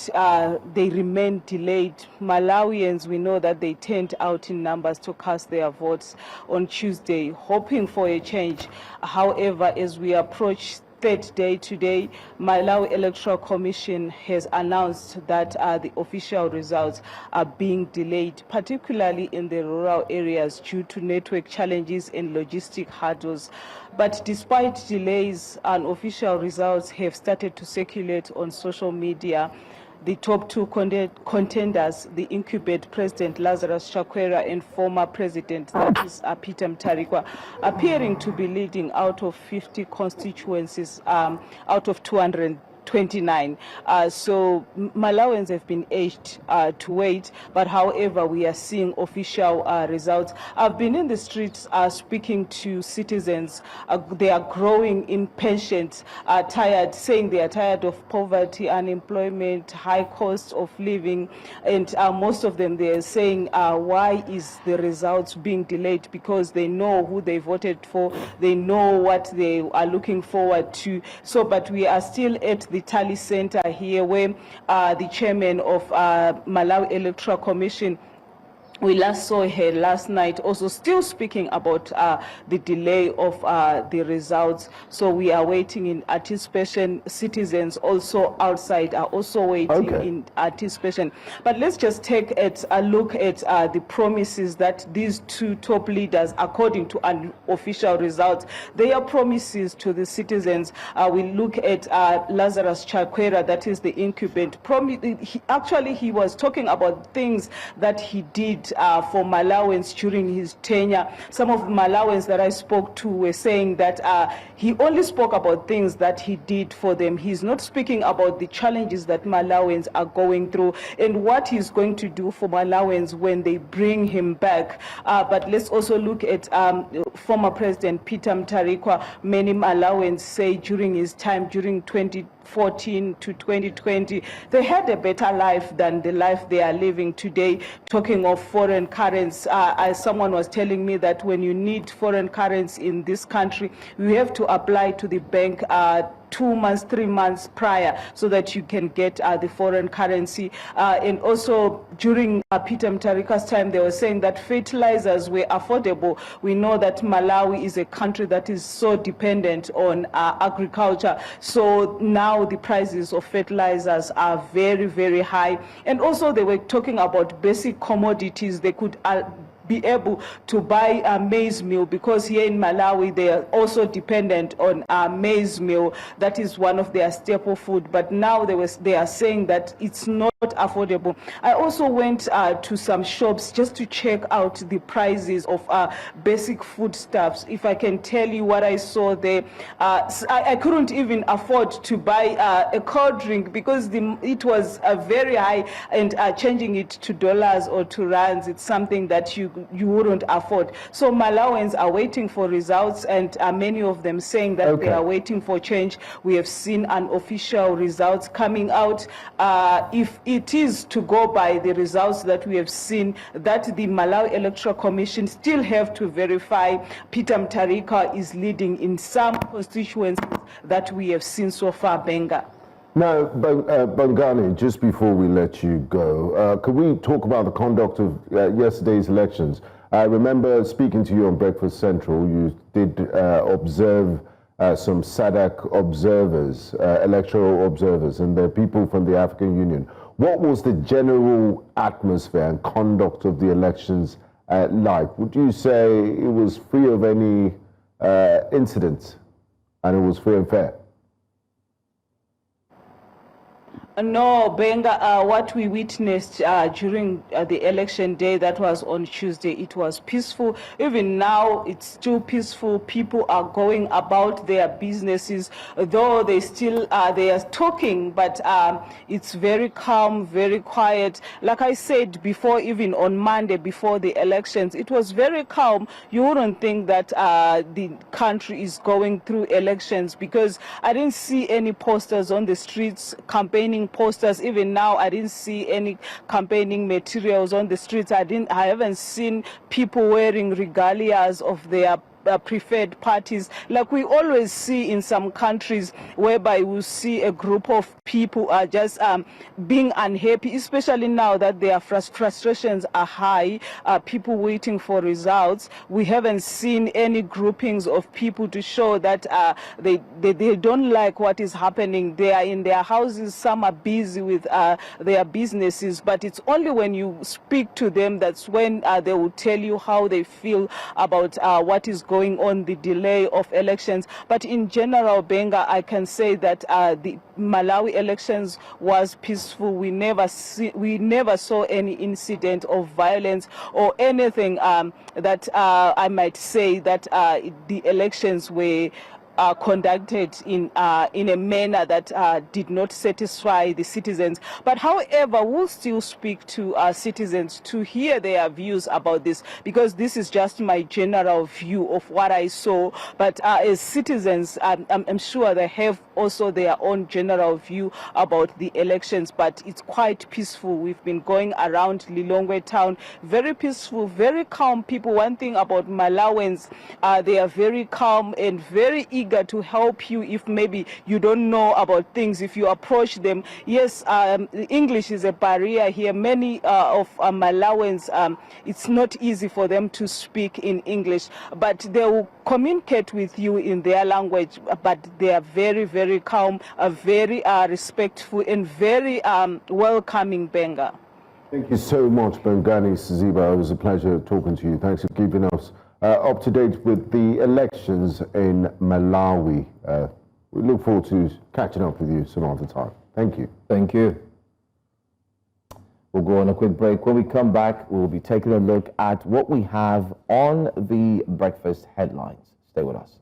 They remain delayed. Malawians, we know that they turned out in numbers to cast their votes on Tuesday, hoping for a change. However, as we approach third day today, Malawi Electoral Commission has announced that the official results are being delayed, particularly in the rural areas due to network challenges and logistic hurdles. But despite delays, unofficial results have started to circulate on social media. The top two contenders, the incumbent President Lazarus Chakwera and former President, that is Peter Mutharika, appearing to be leading out of 50 constituencies, out of 229. So Malawians have been urged to wait, but however, we are seeing official results. I've been in the streets speaking to citizens. They are growing impatient, tired, saying they are tired of poverty, unemployment, high cost of living, and most of them, they are saying, why is the results being delayed? Because they know who they voted for, they know what they are looking forward to. So, but we are still at the Tally Center here, where the chairman of Malawi Electoral Commission, we last saw her last night, also still speaking about the delay of the results. So we are waiting in anticipation. Citizens also outside are also waiting in anticipation. But let's just take a look at the promises that these two top leaders, according to unofficial results, their promises to the citizens. We look at Lazarus Chakwera, that is the incumbent. He was talking about things that he did for Malawians during his tenure. Some of the Malawians that I spoke to were saying that he only spoke about things that he did for them. He's not speaking about the challenges that Malawians are going through and what he's going to do for Malawians when they bring him back. But let's also look at former President Peter Mutharika. Many Malawians say during his time, during 2014 to 2020, they had a better life than the life they are living today. Talking of foreign currency, as someone was telling me that when you need foreign currency in this country, you have to apply to the bank 2 months, 3 months prior, so that you can get the foreign currency. And also during Peter Mutharika's time, they were saying that fertilizers were affordable. We know that Malawi is a country that is so dependent on agriculture. So now the prices of fertilizers are very, very high. And also they were talking about basic commodities. They could be able to buy maize meal, because here in Malawi they are also dependent on maize meal. That is one of their staple food, but now they are saying that it's not affordable. I also went to some shops just to check out the prices of basic foodstuffs. If I can tell you what I saw there, I couldn't even afford to buy a cold drink because it was very high, and changing it to dollars or to rands, it's something that you wouldn't afford. So Malawians are waiting for results, and many of them saying that they are waiting for change. We have seen unofficial results coming out. If it is to go by the results that we have seen, that the Malawi Electoral Commission still have to verify, Peter Mutharika is leading in some constituencies that we have seen so far, Benga. Now, Bongani, just before we let you go, could we talk about the conduct of yesterday's elections? I remember speaking to you on Breakfast Central. You did observe some SADC observers, electoral observers, and they're people from the African Union. What was the general atmosphere and conduct of the elections like? Would you say it was free of any incidents and it was free and fair? No, Benga, what we witnessed during the election day, that was on Tuesday, it was peaceful. Even now, it's still peaceful. People are going about their businesses, though they still they are talking, but it's very calm, very quiet. Like I said before, even on Monday, before the elections, it was very calm. You wouldn't think that the country is going through elections, because I didn't see any posters on the streets campaigning posters. Even now, I didn't see any campaigning materials on the streets. I haven't seen people wearing regalias of their preferred parties, like we always see in some countries, whereby we see a group of people are just being unhappy, especially now that their frustrations are high, people waiting for results. We haven't seen any groupings of people to show that they don't like what is happening. They are in their houses, some are busy with their businesses, but it's only when you speak to them that's when they will tell you how they feel about what is going on, the delay of elections. But in general, Benga, I can say that the Malawi elections was peaceful. We never saw any incident of violence or anything that I might say that the elections were conducted in a manner that did not satisfy the citizens. But however, we'll still speak to our citizens to hear their views about this, because this is just my general view of what I saw. But as citizens, I'm sure they have also their own general view about the elections, but it's quite peaceful. We've been going around Lilongwe town, very peaceful, very calm people. One thing about Malawans, they are very calm and very eager to help you if maybe you don't know about things. If you approach them, yes, English is a barrier here. Many of Malawans, it's not easy for them to speak in English, but they will communicate with you in their language. But they are very, very calm, very respectful, and very welcoming, Benga. Thank you so much, Bongani Siziba. It was a pleasure talking to you. Thanks for keeping us up to date with the elections in Malawi. We look forward to catching up with you some other time. Thank you. Thank you. We'll go on a quick break. When we come back, we'll be taking a look at what we have on the breakfast headlines. Stay with us.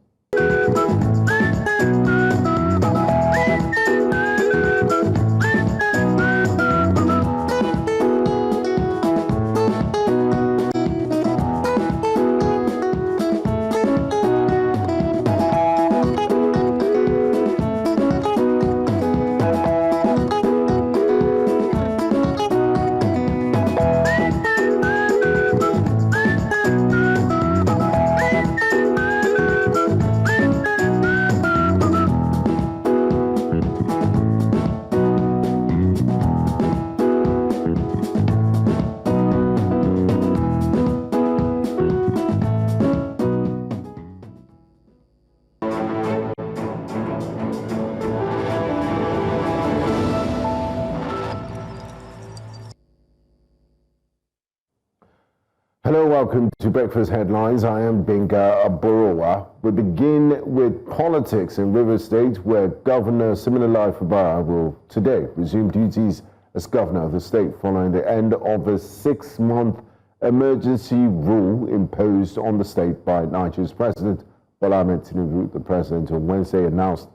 Hello, welcome to Breakfast Headlines. I am Binga Aborowa. We begin with politics in Rivers State, where Governor Siminalayi Fubara will today resume duties as governor of the state following the end of a 6-month emergency rule imposed on the state by Nigeria's President Bola Ahmed Tinubu. The president on Wednesday announced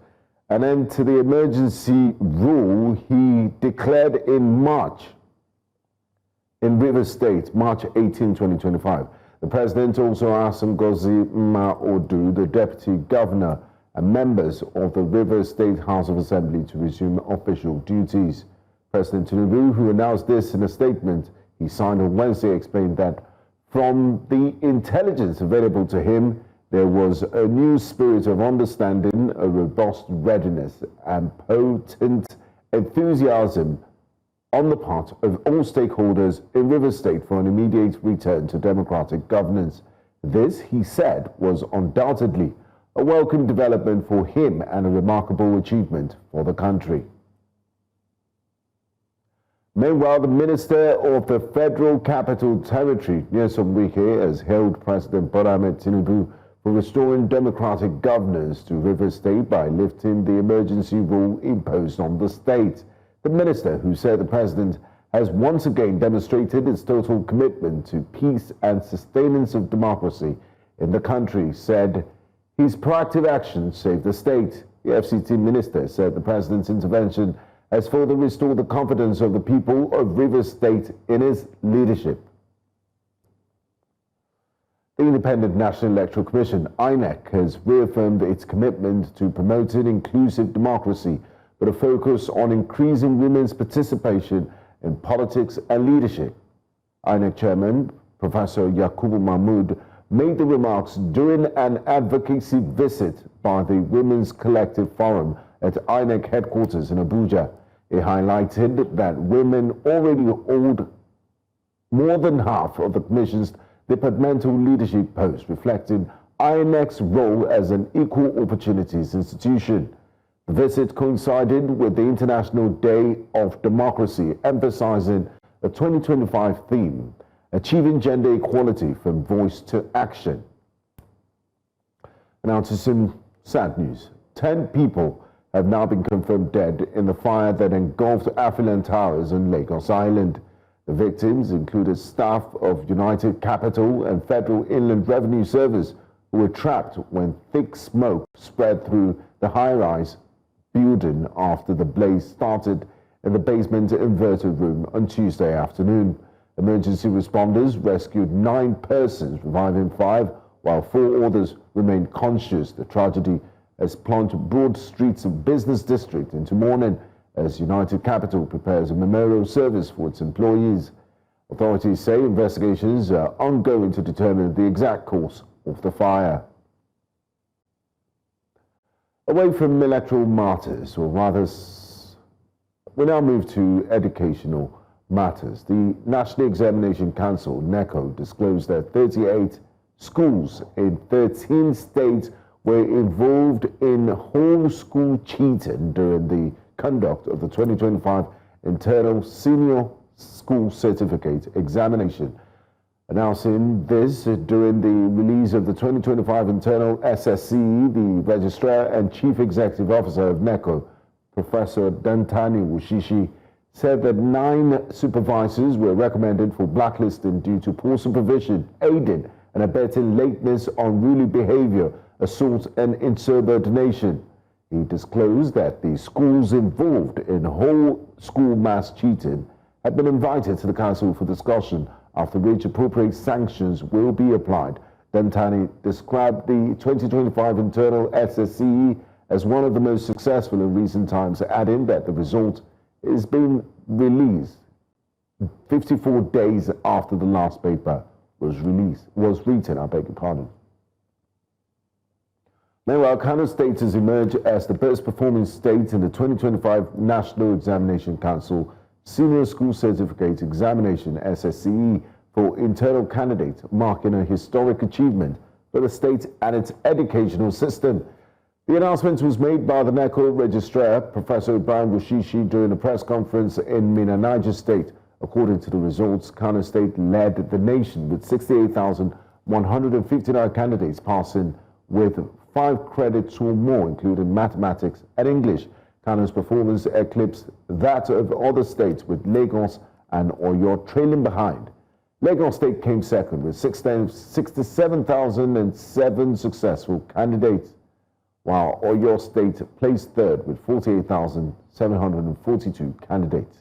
an end to the emergency rule he declared in March in Rivers State, March 18, 2025. The president also asked Ngozi Odu, the deputy governor, and members of the Rivers State House of Assembly to resume official duties. President Tinubu, who announced this in a statement he signed on Wednesday, explained that from the intelligence available to him, there was a new spirit of understanding, a robust readiness, and potent enthusiasm on the part of all stakeholders in Rivers State for an immediate return to democratic governance. This, he said, was undoubtedly a welcome development for him and a remarkable achievement for the country. Meanwhile, the Minister of the Federal Capital Territory, Nyesom Wike, has hailed President Bola Ahmed Tinubu for restoring democratic governance to Rivers State by lifting the emergency rule imposed on the state. The minister, who said the president has once again demonstrated its total commitment to peace and sustenance of democracy in the country, said his proactive actions saved the state. The FCT minister said the president's intervention has further restored the confidence of the people of Rivers State in his leadership. The Independent National Electoral Commission, INEC, has reaffirmed its commitment to promoting inclusive democracy with a focus on increasing women's participation in politics and leadership. INEC Chairman Professor Yakubu Mahmood made the remarks during an advocacy visit by the Women's Collective Forum at INEC headquarters in Abuja. He highlighted that women already hold more than half of the Commission's departmental leadership posts, reflecting INEC's role as an equal opportunities institution. The visit coincided with the International Day of Democracy, emphasizing a 2025 theme, Achieving Gender Equality from Voice to Action. Now to some sad news. 10 people have now been confirmed dead in the fire that engulfed Affluent Towers on Lagos Island. The victims included staff of United Capital and Federal Inland Revenue Service who were trapped when thick smoke spread through the high-rise building after the blaze started in the basement inverted room on Tuesday afternoon. Emergency responders rescued 9 persons, reviving 5, while 4 others remained conscious. The tragedy has plunged broad streets of business district into mourning as United Capital prepares a memorial service for its employees. Authorities say investigations are ongoing to determine the exact cause of the fire. Away from electoral matters, or rather, we now move to educational matters. The National Examination Council, NECO, disclosed that 38 schools in 13 states were involved in homeschool cheating during the conduct of the 2025 Internal Senior School Certificate Examination. Announcing this during the release of the 2025 Internal SSC, the Registrar and Chief Executive Officer of NECO, Professor Dantani Wushishi, said that 9 supervisors were recommended for blacklisting due to poor supervision, aiding and abetting lateness, unruly behavior, assault and insubordination. He disclosed that the schools involved in whole school mass cheating had been invited to the council for discussion, after which appropriate sanctions will be applied. Dantani described the 2025 internal SSCE as one of the most successful in recent times, adding that the result is being released 54 days after the last paper was written, I beg your pardon. Meanwhile, Kano State has emerged as the best performing state in the 2025 National Examination Council Senior School Certificate Examination SSCE for internal candidates, marking a historic achievement for the state and its educational system. The announcement was made by the NECO Registrar, Professor Ibrahim Wushishi, during a press conference in Minna, Niger State. According to the results, Kano State led the nation with 68,159 candidates passing with 5 credits or more, including mathematics and English. Kano's performance eclipsed that of other states, with Lagos and Oyo trailing behind. Lagos State came second with 67,007 successful candidates, while Oyo State placed third with 48,742 candidates.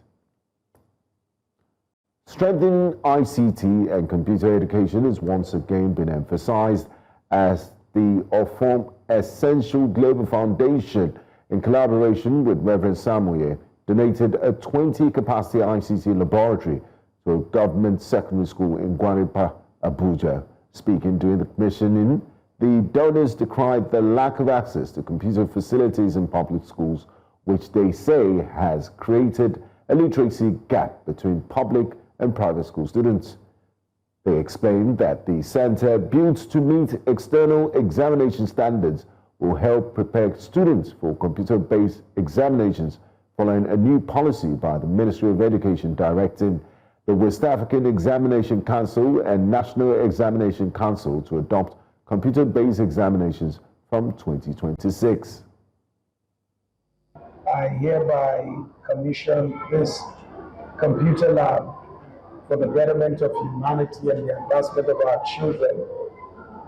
Strengthening ICT and computer education has once again been emphasized as the Ofom Essential Global Foundation, in collaboration with Reverend Samuel, donated a 20-capacity ICT laboratory to a government secondary school in Gwaripa, Abuja. Speaking during the commissioning, the donors decried the lack of access to computer facilities in public schools, which they say has created a literacy gap between public and private school students. They explained that the center, built to meet external examination standards, will help prepare students for computer-based examinations following a new policy by the Ministry of Education directing the West African Examination Council and National Examination Council to adopt computer-based examinations from 2026. I hereby commission this computer lab for the betterment of humanity and the advancement of our children.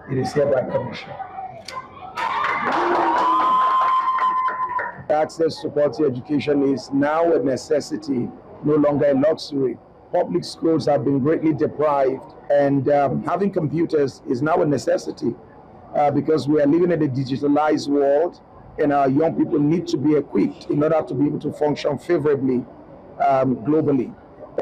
It is hereby commissioned. Access to quality education is now a necessity, no longer a luxury. Public schools have been greatly deprived, and having computers is now a necessity because we are living in a digitalized world, and our young people need to be equipped in order to be able to function favorably globally.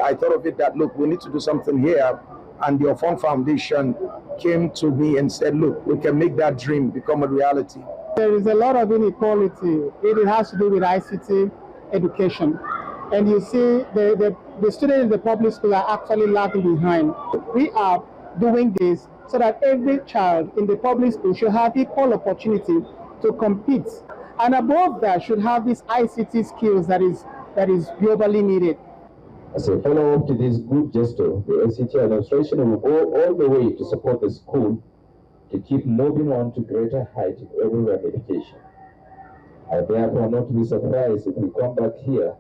I thought of it that, look, we need to do something here, and the Ofon Foundation came to me and said, look, we can make that dream become a reality. There is a lot of inequality. It has to do with ICT education. And you see, the students in the public school are actually lagging behind. We are doing this so that every child in the public school should have equal opportunity to compete. And above that, should have these ICT skills that is globally needed. As a follow-up to this good gesture, the ICT administration will go all the way to support the school to keep moving on to greater heights everywhere in education. I therefore not be surprised if we come back here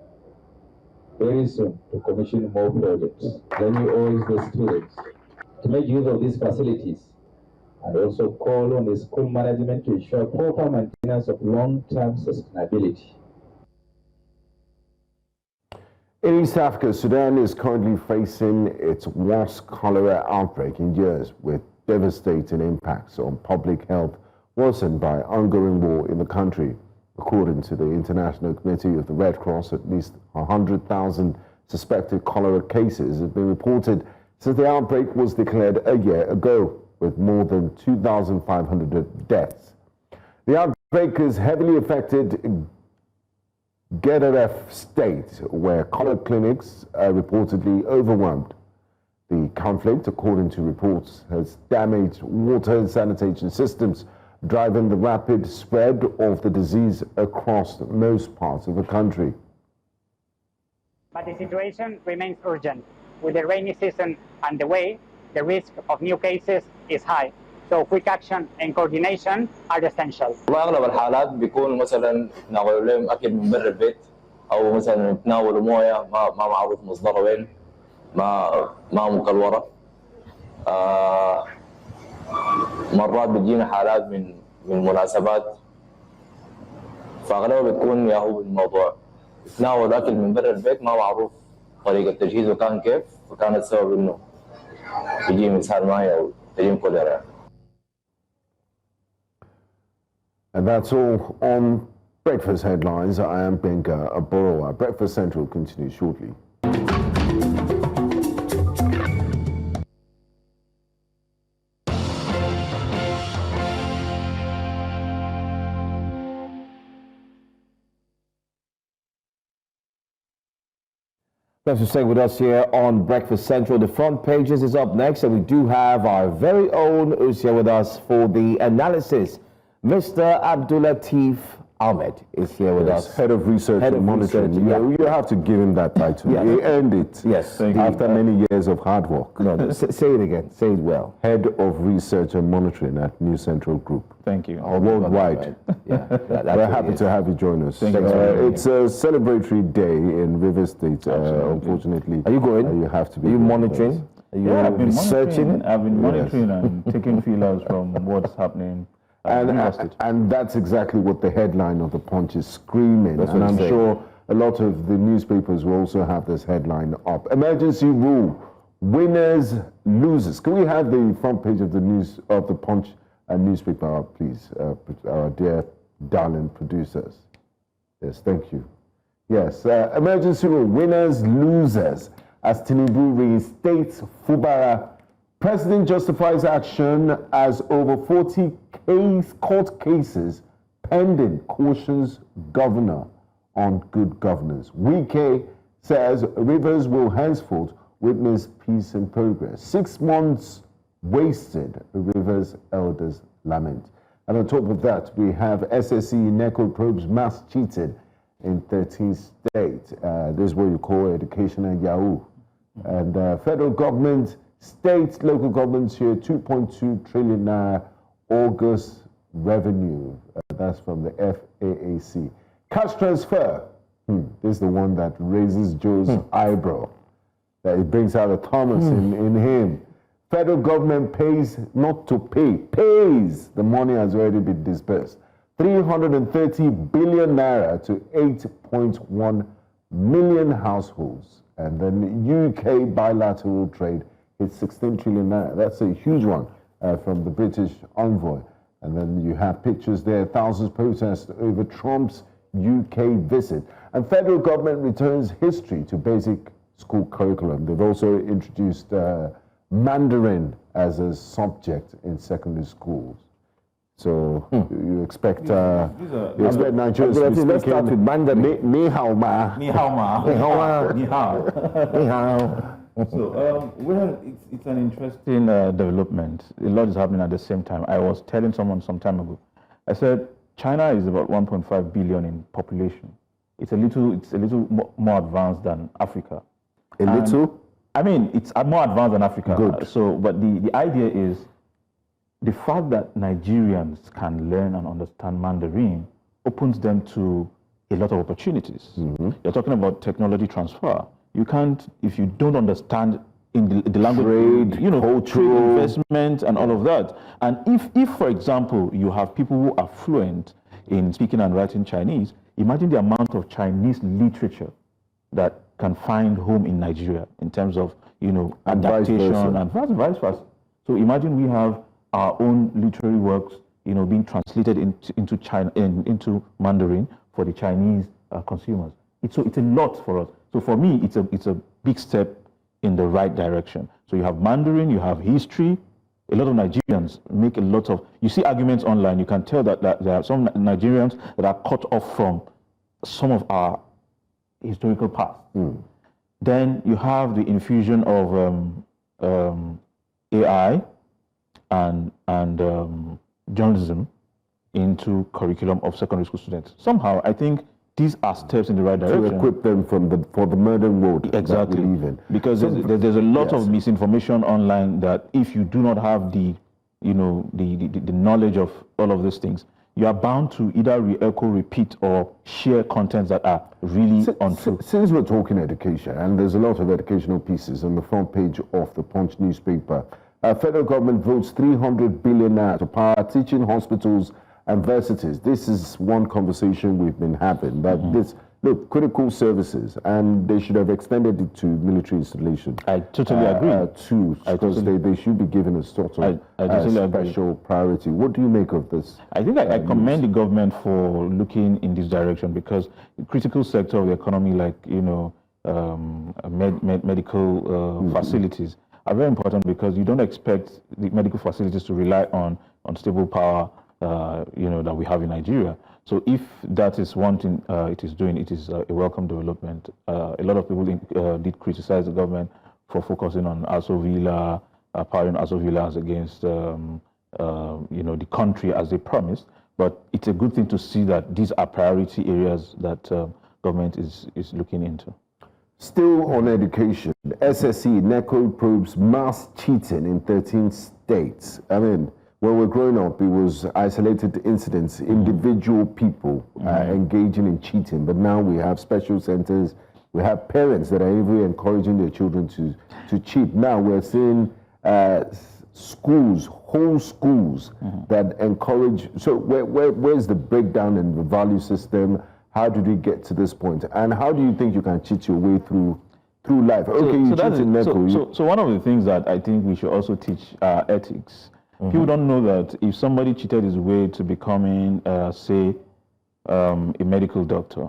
very soon to commission more projects. Then we urge the students to make use of these facilities and also call on the school management to ensure proper maintenance of long-term sustainability. In East Africa, Sudan is currently facing its worst cholera outbreak in years, with devastating impacts on public health worsened by ongoing war in the country. According to the International Committee of the Red Cross, at least 100,000 suspected cholera cases have been reported since the outbreak was declared a year ago, with more than 2,500 deaths. The outbreak has heavily affected Gedaref State, where cholera clinics are reportedly overwhelmed. The conflict, according to reports, has damaged water and sanitation systems, driving the rapid spread of the disease across most parts of the country. But the situation remains urgent. With the rainy season underway, the risk of new cases is high. So quick action and coordination are essential. أغلب الحالات بيكون مثلا ناخذ لهم أكل من برا البيت أو مثلا نتناولوا موية ما معروف مصدرها وين، ما مكلورة. مرات بتجينا حالات من مناسبات، فأغلبها بتكون ياهو الموضوع تناول أكل من برا البيت ما معروف طريقة تجهيزه كان كيف، وكانت السبب إنه يجي مسحال ماي أو تجيم كوليرا. And that's all on Breakfast Headlines. I am Benga Aboroa. Breakfast Central continues shortly. Thanks for staying with us here on Breakfast Central. The front pages is up next, and we do have our very own Usia with us for the analysis. Mr. Abdulateef Ahmed is here with us. Head of Research and Monitoring. You have to give him that title. Yes. He earned it. Yes. After many years of hard work. No, say it again. Say it well. Head of Research and Monitoring at New Central Group. Thank you. Worldwide. Yeah, we're happy to have you join us. It's a celebratory day in River State. Unfortunately, are you going? You have to be. Are you monitoring? Are you I've been researching? I've been monitoring and taking feelers from what's happening. And that's exactly what the headline of the Punch is screaming. And I'm sure a lot of the newspapers will also have this headline up. Emergency rule, winners, losers. Can we have the front page of the Punch newspaper up, please? Our dear, darling producers. Yes, thank you. Yes, emergency rule, winners, losers. As Tinubu reinstates Fubara, President justifies action as over 40 court cases pending, cautions governor on good governance. Wike says Rivers will henceforth witness peace and progress. 6 months wasted, Rivers elders lament. And on top of that, we have SSE NECO probes mass cheated in 13 states. This is what you call educational Yahoo. And federal government, state, local governments share 2.2 trillion naira August revenue. That's from the FAAC. Cash transfer. This is the one that raises Joe's eyebrow. That it brings out a Thomas in him. Federal government pays not to pay, pays. The money has already been disbursed. 330 billion naira to 8.1 million households. And then UK bilateral trade hits 16 trillion naira. That's a huge one from the British envoy. And then you have pictures there, thousands protest over Trump's UK visit. And federal government returns history to basic school curriculum. They've also introduced Mandarin as a subject in secondary schools. So you expect Nigerians to be Let's start with Mandarin. Ni hao ma. Ni hao ma. Ni hao ma. Ni hao. Ni hao. So, well, it's an interesting development. A lot is happening at the same time. I was telling someone some time ago, I said, China is about 1.5 billion in population. It's a little more advanced than Africa. I mean, it's more advanced than Africa. Good. So, but the idea is the fact that Nigerians can learn and understand Mandarin opens them to a lot of opportunities. You're talking about technology transfer. You can't, if you don't understand in the language, trade, investment, and all of that. And if, for example, you have people who are fluent in speaking and writing Chinese, imagine the amount of Chinese literature that can find home in Nigeria in terms of, adaptation and vice versa. So imagine we have our own literary works, being translated into Mandarin for the Chinese consumers. It's a lot for us. So for me, it's a big step in the right direction. So you have Mandarin, you have history. A lot of Nigerians make a lot of, you see arguments online, you can tell that there are some Nigerians that are cut off from some of our historical past. Then you have the infusion of AI and journalism into curriculum of secondary school students. Somehow, I think these are steps in the right direction. To equip them for the modern world exactly. that we live in. Because there's a lot of misinformation online that if you do not have the knowledge of all of these things, you are bound to either echo, repeat, or share contents that are really untrue. Since we're talking education, and there's a lot of educational pieces on the front page of the Punch newspaper, federal government votes 300 billion naira to power teaching hospitals and universities. This is one conversation we've been having, that look, critical services, and they should have extended it to military installation. I totally agree. Too, because they should be given a sort of special priority. What do you make of this? I think I commend the government for looking in this direction, because the critical sector of the economy, like medical facilities, are very important, because you don't expect the medical facilities to rely on stable power that we have in Nigeria. So if that is one thing it is doing, it is a welcome development. A lot of people did criticize the government for focusing on Aso Villa, powering Aso Villas against the country as they promised. But it's a good thing to see that these are priority areas that government is looking into. Still on education, SSE NECO probes mass cheating in 13 states. I mean, when we're growing up, it was isolated incidents, individual people engaging in cheating. But now we have special centers. We have parents that are even encouraging their children to cheat. Now we're seeing schools, whole schools that encourage. So where's the breakdown in the value system? How did we get to this point? And how do you think you can cheat your way through life? So one of the things that I think we should also teach ethics. People don't know that if somebody cheated his way to becoming, say, a medical doctor,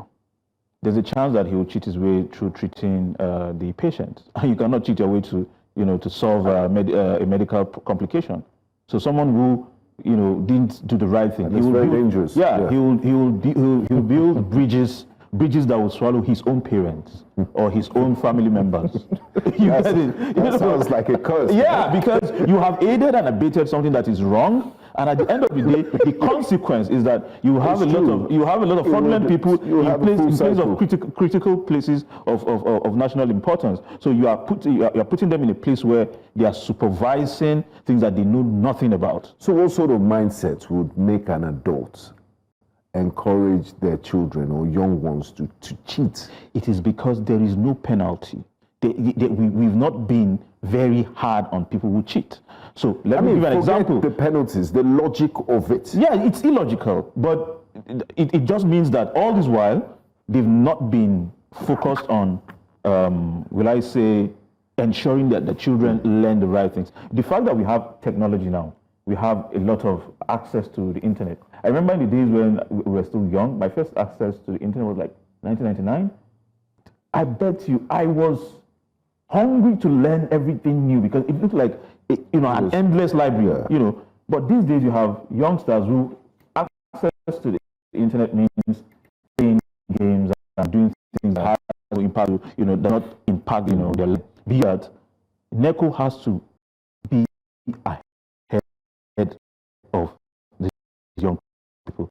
there's a chance that he will cheat his way through treating the patient. You cannot cheat your way to solve a medical complication. So someone who didn't do the right thing, It's very dangerous. Yeah, he will build bridges bridges that will swallow his own parents or his own family members. You get it? That sounds like a curse. Yeah, because you have aided and abetted something that is wrong, and at the end of the day, the consequence is that you have a lot of fraudulent people in place of critical places of national importance. So you are putting them in a place where they are supervising things that they know nothing about. So what sort of mindset would make an adult encourage their children or young ones to cheat? It is because there is no penalty. We've not been very hard on people who cheat. So let me give an example. The penalties, the logic of it. Yeah, it's illogical, but it just means that all this while they've not been focused on, will I say, ensuring that the children learn the right things. The fact that we have technology now, we have a lot of access to the internet. I remember in the days when we were still young, my first access to the internet was like 1999. I bet you I was hungry to learn everything new because it looked like an endless library, But these days you have youngsters who access to the internet means playing games and doing things that have to impact, that not impact, their beard. NECO has to be ahead of the young people.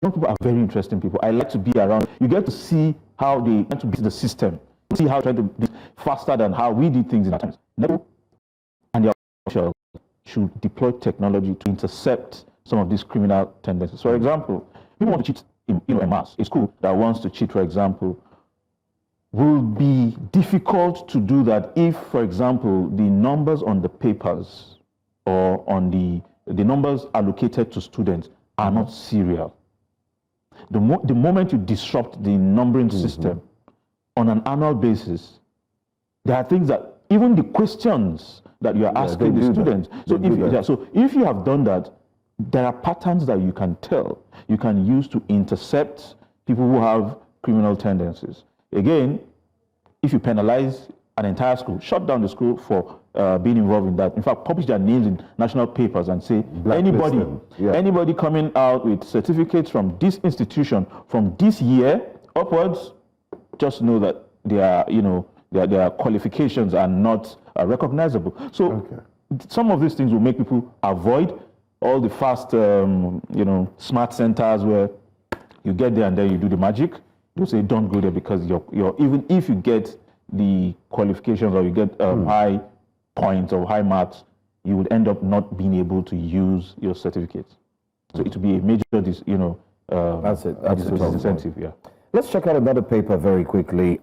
Young people are very interesting people. I like to be around. You get to see how they try to beat the system. See how they try to be faster than how we did things in our times. NECO and their officials should deploy technology to intercept some of these criminal tendencies. For example, people want to cheat in mass. A school that wants to cheat, for example, will be difficult to do that if, for example, the numbers on the papers or on the numbers allocated to students are not serial. The moment you disrupt the numbering system on an annual basis, there are things that even the questions that you are asking the students. So if you have done that, there are patterns that you can tell, you can use to intercept people who have criminal tendencies. Again, if you penalize an entire school, shut down the school for being involved in that. In fact, publish their names in national papers and say, anybody coming out with certificates from this institution from this year upwards, just know that their qualifications are not recognizable. So some of these things will make people avoid all the fast, smart centers where you get there and then you do the magic. They'll say, don't go there because you're even if you get the qualifications or you get high points or high marks, you would end up not being able to use your certificates. So it would be a major, that's it. That's the incentive. Yeah. Let's check out another paper very quickly.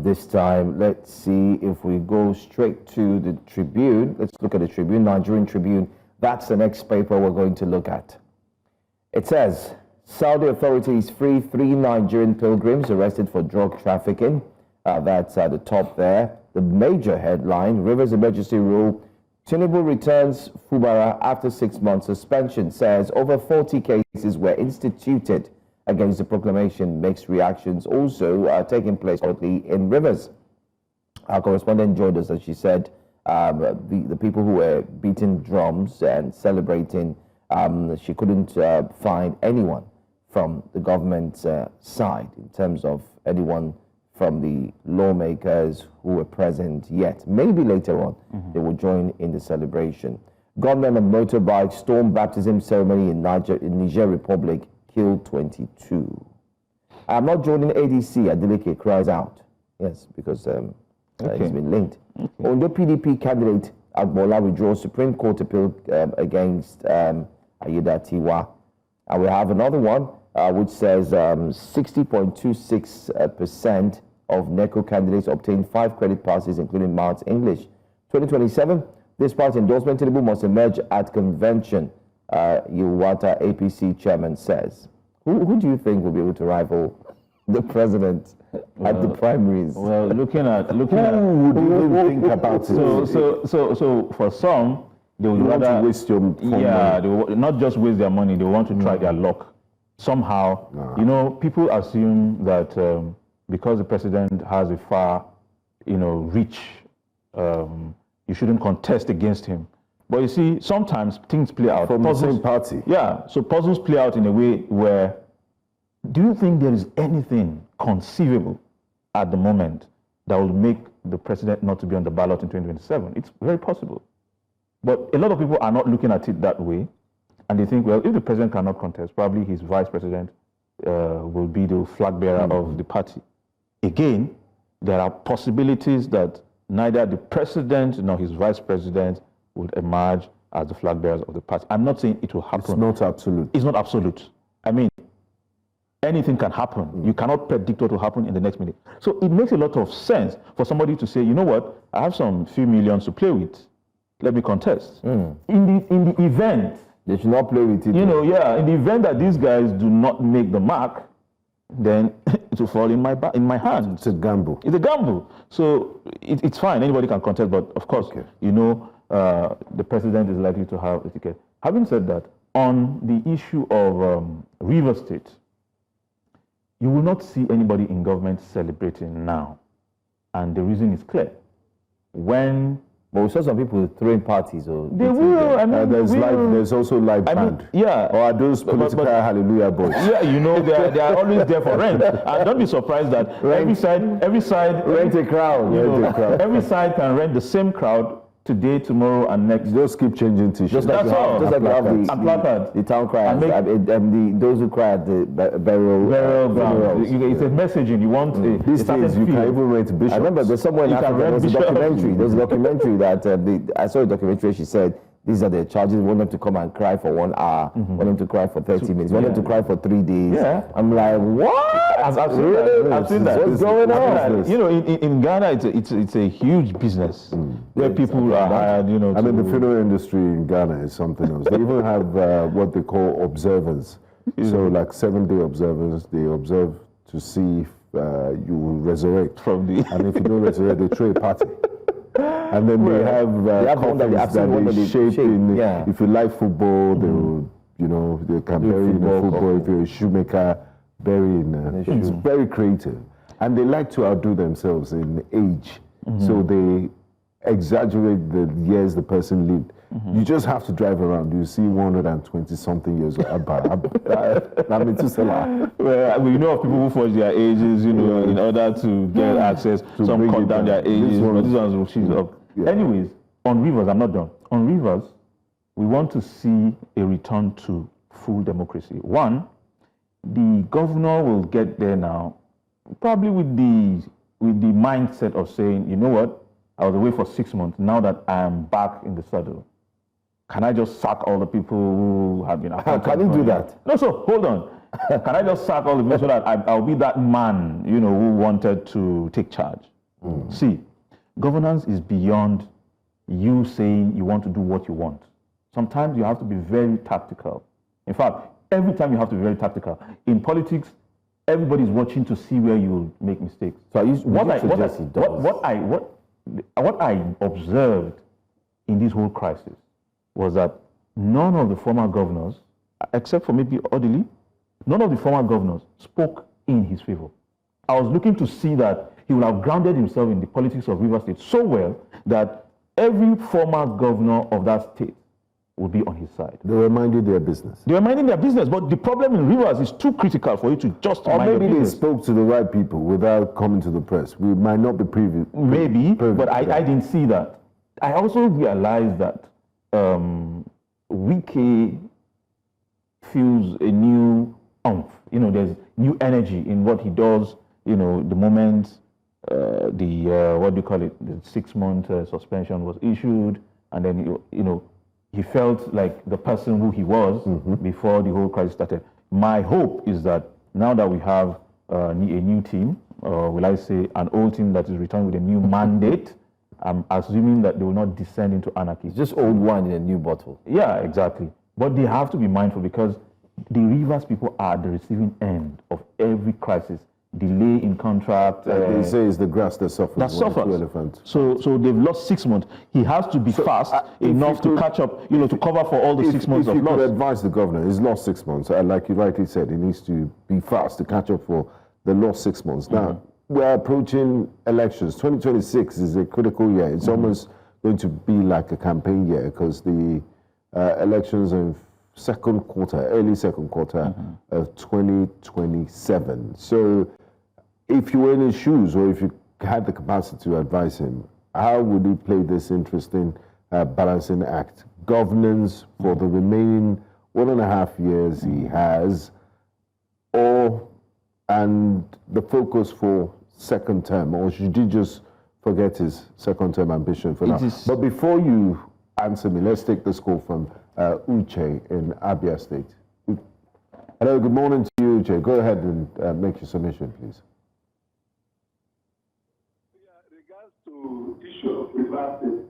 This time, let's see if we go straight to the Tribune. Let's look at the Tribune, Nigerian Tribune. That's the next paper we're going to look at. It says, Saudi authorities free 3 Nigerian pilgrims arrested for drug trafficking. That's at the top there. The major headline, Rivers emergency rule. Tinubu returns Fubara after 6 months suspension, says over 40 cases were instituted against the proclamation. Mixed reactions also are taking place currently in Rivers. Our correspondent joined us, as she said, the people who were beating drums and celebrating, she couldn't find anyone from the government side in terms of anyone from the lawmakers who were present yet. Maybe later on they will join in the celebration. Gunmen on motorbikes stormed baptism ceremony in Niger Republic, killed 22. I'm not joining ADC, Adeleke cries out. Yes, because he's been linked. Ondo PDP candidate Agbola withdraws Supreme Court appeal against Ayeda Tiwa. And we have another one which says 60.26% of NECO candidates obtained 5 credit passes, including Maths English. 2027, despite endorsement, Tinubu must emerge at convention, Yewata APC chairman says. Who do you think will be able to rival the president at the primaries? Well, looking at who do you think about it? So for some, they would rather want to waste your money. Yeah, they will not just waste their money. They want to try their luck somehow. People assume that because the president has a far, reach, you shouldn't contest against him. But you see, sometimes things play out. From the same party. Yeah, so puzzles play out in a way where Do you think there is anything conceivable at the moment that will make the president not to be on the ballot in 2027? It's very possible. But a lot of people are not looking at it that way. And they think, well, if the president cannot contest, probably his vice president will be the flag bearer of the party. Again, there are possibilities that neither the president nor his vice president would emerge as the flag bearers of the party. I'm not saying it will happen. It's not absolute. It's not absolute. I mean, anything can happen. You cannot predict what will happen in the next minute. So it makes a lot of sense for somebody to say, you know what, I have some few millions to play with. Let me contest. In the event, they should not play with it. You know, in the event that these guys do not make the mark, then it will fall in my hand. It's a gamble. It's a gamble. So it's fine. Anybody can contest, but of course, you know, the president is likely to have a ticket. Having said that, on the issue of Rivers State, you will not see anybody in government celebrating now, and the reason is clear. But we saw some people throwing parties. Or they will. I mean, there's also live band. Or are those political hallelujah boys? Yeah, you know, they are always there for rent. And don't be surprised that every side rent a crowd. Every side can rent the same crowd today, tomorrow, and next. Just keep changing t-shirts. Just like you have the town criers, and those who cry at the burial ground. It's a messaging. You want these days you can even rent bishops. I remember there's somewhere in Africa, there was a documentary that I saw a documentary. She said, these are the charges. We want them to come and cry for 1 hour. Want them to cry for 30 minutes. Want them to cry for 3 days. Yeah. I'm like, what? I've seen that. What's going on? You know, in Ghana, it's a huge business where people are hired. You know, I mean, the funeral industry in Ghana is something else. They even have what they call observers. So, like 7-day observers, they observe to see if you will resurrect from the. And if you don't resurrect, they throw a party. And then they have coffins that they shape in. If you like football, they can bury in football. If you're a shoemaker, bury in. It's very creative, and they like to outdo themselves in age. So they exaggerate the years the person lived. You just have to drive around. You see 120-something years old. Well, we know of people who forge their ages, you know, in order to get access. Some cut down their ages, but this one's will she's up. Anyways, on Rivers, I'm not done. On Rivers, we want to see a return to full democracy. One, the governor will get there now, probably with the mindset of saying, you know what, I was away for 6 months. Now that I am back in the saddle, can I just sack all the people who have been appointed? Can you do that? No, so hold on. Can I just sack all the people so that I'll be that man, you know, who wanted to take charge? See, governance is beyond you saying you want to do what you want. Sometimes you have to be very tactical. In fact, every time you have to be very tactical. In politics, everybody's watching to see where you make mistakes. So what I observed in this whole crisis was that none of the former governors, except for maybe Odili, none of the former governors spoke in his favor. I was looking to see that he would have grounded himself in the politics of Rivers State so well that every former governor of that state would be on his side. They were minding their business. They were minding their business, but the problem in Rivers is too critical for you to just mind your business. Or maybe they spoke to the right people without coming to the press. We might not be privy. Maybe, but I didn't see that. I also realized that Wike feels a new oomph. You know, there's new energy in what he does. You know, the moment what do you call it? The 6-month suspension was issued, and then he felt like the person who he was before the whole crisis started. My hope is that now that we have a new team, or will I say an old team that is returned with a new mandate, I'm assuming that they will not descend into anarchy. It's just old wine in a new bottle. Yeah, exactly. But they have to be mindful because the Rivers people are at the receiving end of every crisis. Delay in contract. They say it's the grass that suffers. That suffers. So they've lost 6 months. He has to be fast enough to catch up, to cover for all the 6 months of loss. If you could advise the governor, he's lost 6 months. Like you rightly said, he needs to be fast to catch up for the lost 6 months. Now, we're approaching elections. 2026 is a critical year. It's almost going to be like a campaign year because the elections are in second quarter, early second quarter of 2027. So if you were in his shoes, or if you had the capacity to advise him, how would he play this interesting balancing act? Governance for the remaining 1.5 years he has, and the focus for second term, or should he just forget his second term ambition for now? But before you answer me, let's take this call from Uche in Abia State. Hello, good morning to you, Uche. Go ahead and make your submission, please. Regards to issue of Rivers State.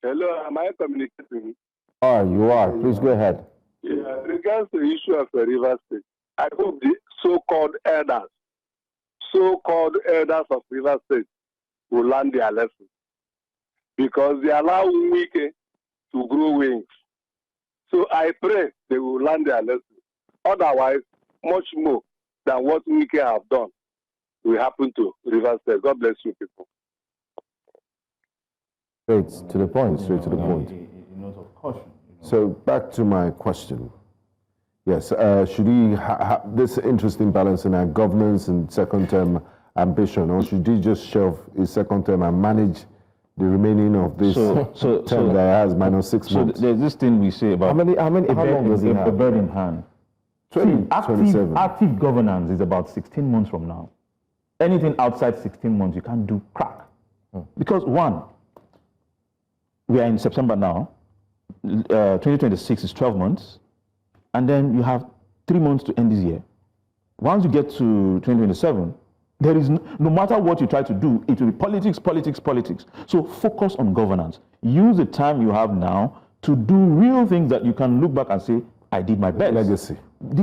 Hello, am I communicating? You are. Please go ahead. Yeah, regards to the issue of Rivers State, I hope the so-called elders of Rivers State will learn their lesson, because they allow Wike to grow wings. So I pray they will learn their lesson. Otherwise, much more than what Wike have done will happen to Rivers State. God bless you, people. Straight to the point. A note of caution. So back to my question. Yes, should he have this interesting balance in our governance and second term ambition, or should he just shelve his second term and manage the remaining of this term that has minus 6 months? So there's this thing we say about how long does he have? A bird in hand. Active governance is about 16 months from now. Anything outside 16 months, you can't do crack. Because one, we are in September now. 2026 is 12 months. And then you have 3 months to end this year. Once you get to 2027, there is no matter what you try to do, it will be politics, politics, politics. So focus on governance. Use the time you have now to do real things that you can look back and say, I did my best. Legacy.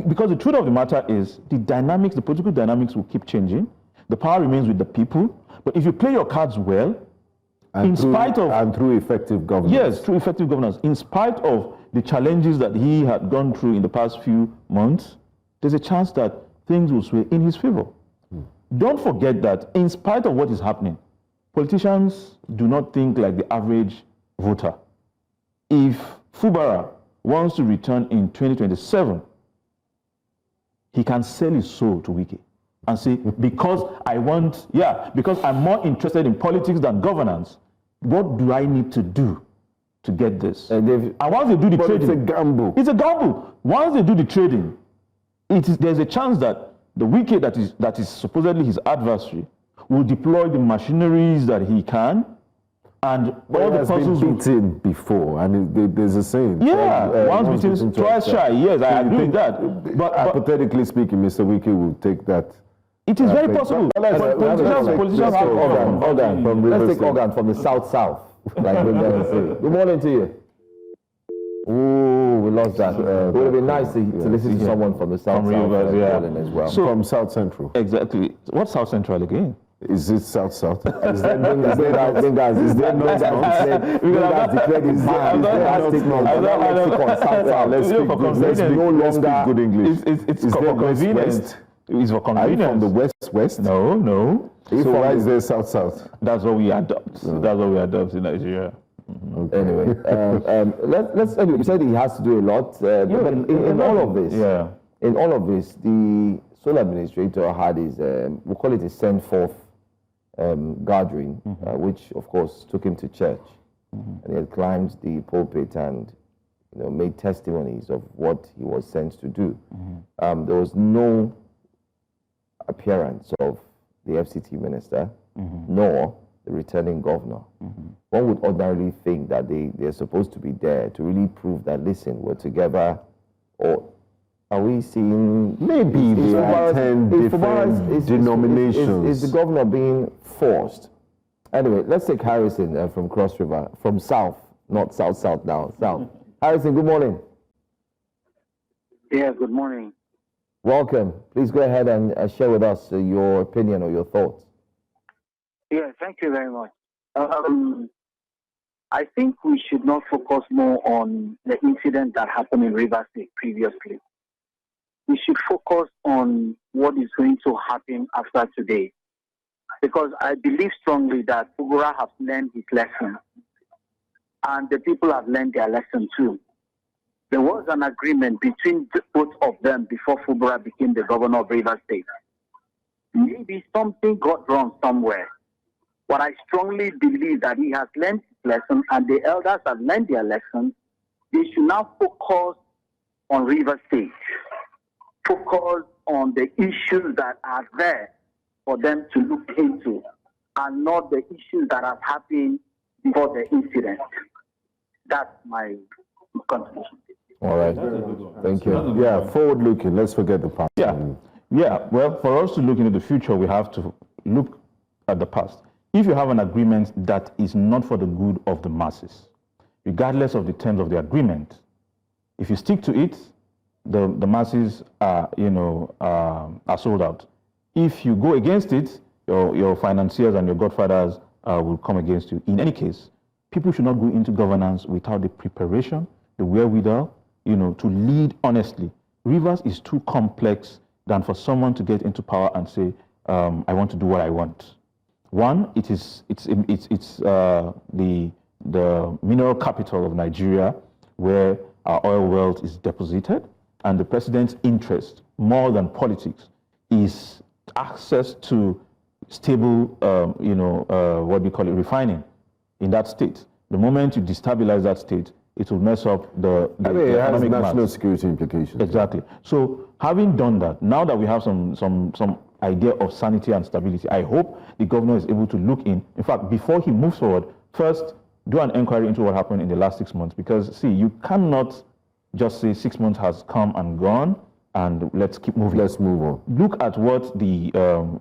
Because the truth of the matter is, the political dynamics will keep changing. The power remains with the people. But if you play your cards well, and through effective governance. Yes, through effective governance. In spite of the challenges that he had gone through in the past few months, there's a chance that things will sway in his favor. Don't forget that in spite of what is happening, politicians do not think like the average voter. If Fubara wants to return in 2027, he can sell his soul to Wike and say, because I'm more interested in politics than governance, what do I need to do to get this? And once they do the trading, it's a gamble. It's a gamble. Once they do the trading, there's a chance that the Wike that is supposedly his adversary will deploy the machineries that he can, and all the puzzles been beaten before, and there's a saying. Yeah, once beaten, twice shy. Yes, I agree with that. But hypothetically speaking, Mr. Wike will take that. It is very possible. Let's take Organ from the south. Like good morning to you. Ooh, we lost that. It would have been nice to listen to someone from the south as well. So from South Central. Exactly. What's South Central again? Is it South? Is there no guys? Is there no guys? We guys declared his hand. Let's speak no longer good English. It's for convenience. It's for convenience. Are you from the west? No. So why is there south? That's what we adopt. That's what we adopt in Nigeria. Okay. Anyway, let's. You said he has to do a lot. But in all of this, the sole administrator had his we call it a send forth gathering, which of course took him to church, and he had climbed the pulpit and made testimonies of what he was sent to do. There was no appearance of the FCT minister, nor the returning governor. One would ordinarily think that they're supposed to be there to really prove that, listen, we're together. Or are we seeing... Maybe there are 10 different denominations. Is the governor being forced? Anyway, let's take Harrison from Cross River, from south, not south now, south. Harrison, good morning. Yeah, good morning. Welcome. Please go ahead and share with us your opinion or your thoughts. Yeah, thank you very much. I think we should not focus more on the incident that happened in Rivers State previously. We should focus on what is going to happen after today. Because I believe strongly that Fubara has learned his lesson. And the people have learned their lesson too. There was an agreement between both of them before Fubara became the governor of Rivers State. Maybe something got wrong somewhere. But I strongly believe that he has learned his lesson and the elders have learned their lesson. They should now focus on Rivers State. Focus on the issues that are there for them to look into and not the issues that have happened before the incident. That's my contribution. All right. Thank you. Yeah, forward looking. Let's forget the past. Yeah. Well, for us to look into the future, we have to look at the past. If you have an agreement that is not for the good of the masses, regardless of the terms of the agreement, if you stick to it, the masses are, are sold out. If you go against it, your financiers and your godfathers will come against you. In any case, people should not go into governance without the preparation, the wherewithal, to lead honestly. Rivers is too complex than for someone to get into power and say, I want to do what I want. One, it's the mineral capital of Nigeria, where our oil wealth is deposited, and the president's interest, more than politics, is access to stable, what we call it, refining in that state. The moment you destabilize that state, it will mess up the it has economic national security implications. Exactly. So having done that, now that we have some idea of sanity and stability, I hope the governor is able to look in fact, before he moves forward, first do an inquiry into what happened in the last 6 months, because see, you cannot just say 6 months has come and gone and let's keep moving. Let's move on. Look at what the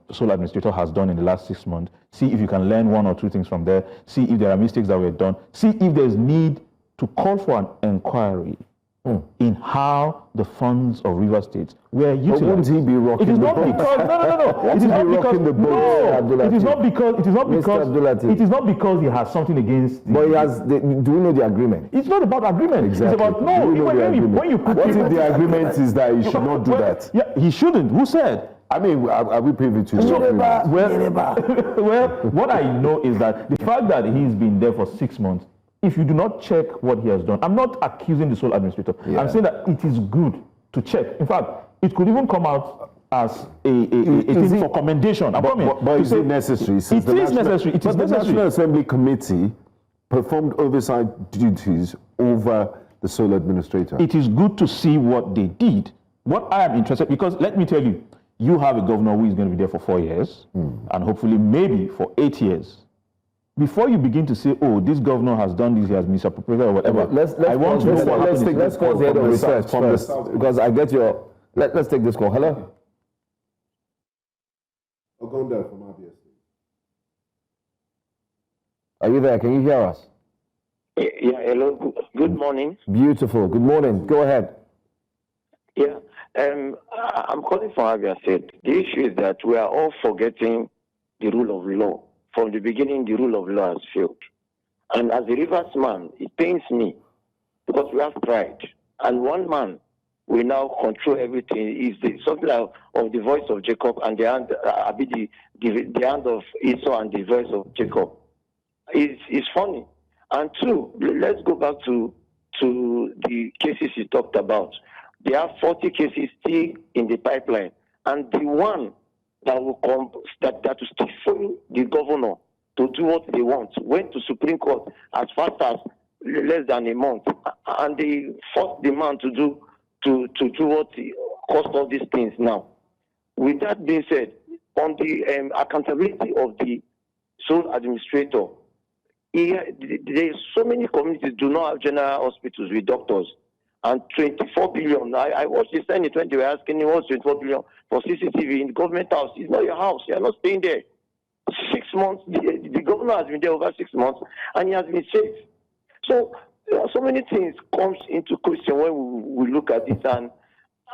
sole administrator has done in the last 6 months. See if you can learn one or two things from there. See if there are mistakes that were done. See if there's need to call for an inquiry in how the funds of River State were utilized. But wouldn't he be rocking the boat? It is not because he has something against. But he has. Do we know the agreement? It's not about agreement. Exactly. It's about no. When you put what if the agreement is that he should not do that? Yeah, he shouldn't. Who said? I mean, are we privy to well, what I know is that the fact that he's been there for 6 months, if you do not check what he has done, I'm not accusing the sole administrator. Yeah. I'm saying that it is good to check. In fact, it could even come out as a thing for commendation. But is it necessary? It is necessary. It is necessary. The National Assembly Committee performed oversight duties over the sole administrator. It is good to see what they did. What I am interested, because let me tell you, you have a governor who is going to be there for 4 years, and hopefully maybe for 8 years. Before you begin to say, oh, this governor has done this, he has misappropriated or whatever, I want to know what happened. Let's pause the head of research first, because I get your... Let's take this call. Hello? Ogonda from RBS. Are you there? Can you hear us? Yeah, hello. Good morning. Beautiful. Good morning. Go ahead. Yeah, I'm calling from Abia State. The issue is that we are all forgetting the rule of law. From the beginning, the rule of law has failed. And as a Rivers man, it pains me because we have pride. And one man will now control everything. Is something like of the voice of Jacob and the hand, the hand of Esau and the voice of Jacob. It's funny. And two, let's go back to the cases you talked about. There are 40 cases still in the pipeline, and the one that will come that will still follow the governor to do what they want went to Supreme Court as fast as less than a month, and they forced the man to do what cost all these things now. With that being said, on the accountability of the sole administrator, there's so many communities do not have general hospitals with doctors. And 24 billion. I watched the Senate when they were asking me what's 24 billion for CCTV in the government house. It's not your house. You're not staying there. 6 months. The governor has been there over 6 months, and he has been safe. So there are so many things comes into question when we look at it. And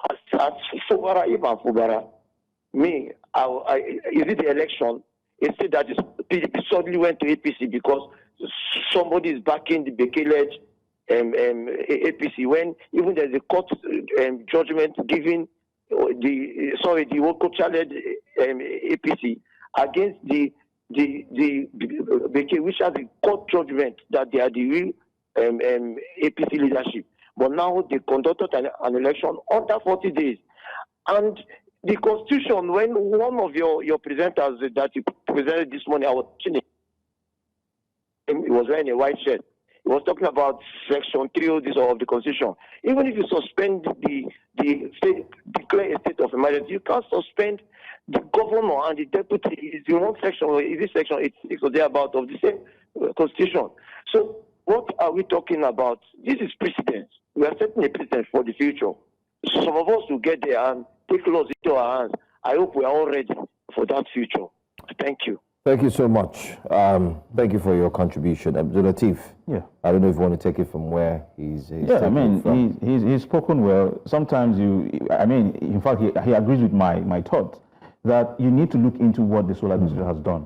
as Fubara, even Fubara, me, is it the election? It said that PDP suddenly went to APC because somebody is backing the Bekeled APC, when even there's a court judgment giving the Woko challenge APC against the which has a court judgment that they are the real APC leadership. But now they conducted an election under 40 days. And the Constitution, when one of your presenters that you presented this morning, I was watching it, he was wearing a white shirt. He was talking about Section 3 of the Constitution. Even if you suspend the state, declare a state of emergency, you can't suspend the governor and the deputy. It's in one section, is this Section 86 or thereabout of the same Constitution. So what are we talking about? This is precedent. We are setting a precedent for the future. Some of us will get there and take laws into our hands. I hope we are all ready for that future. Thank you. Thank you so much. Thank you for your contribution. Lateef, yeah. I don't know if you want to take it from where he's yeah, I mean, he's spoken well. Sometimes in fact, he agrees with my thoughts that you need to look into what the solar industry has done.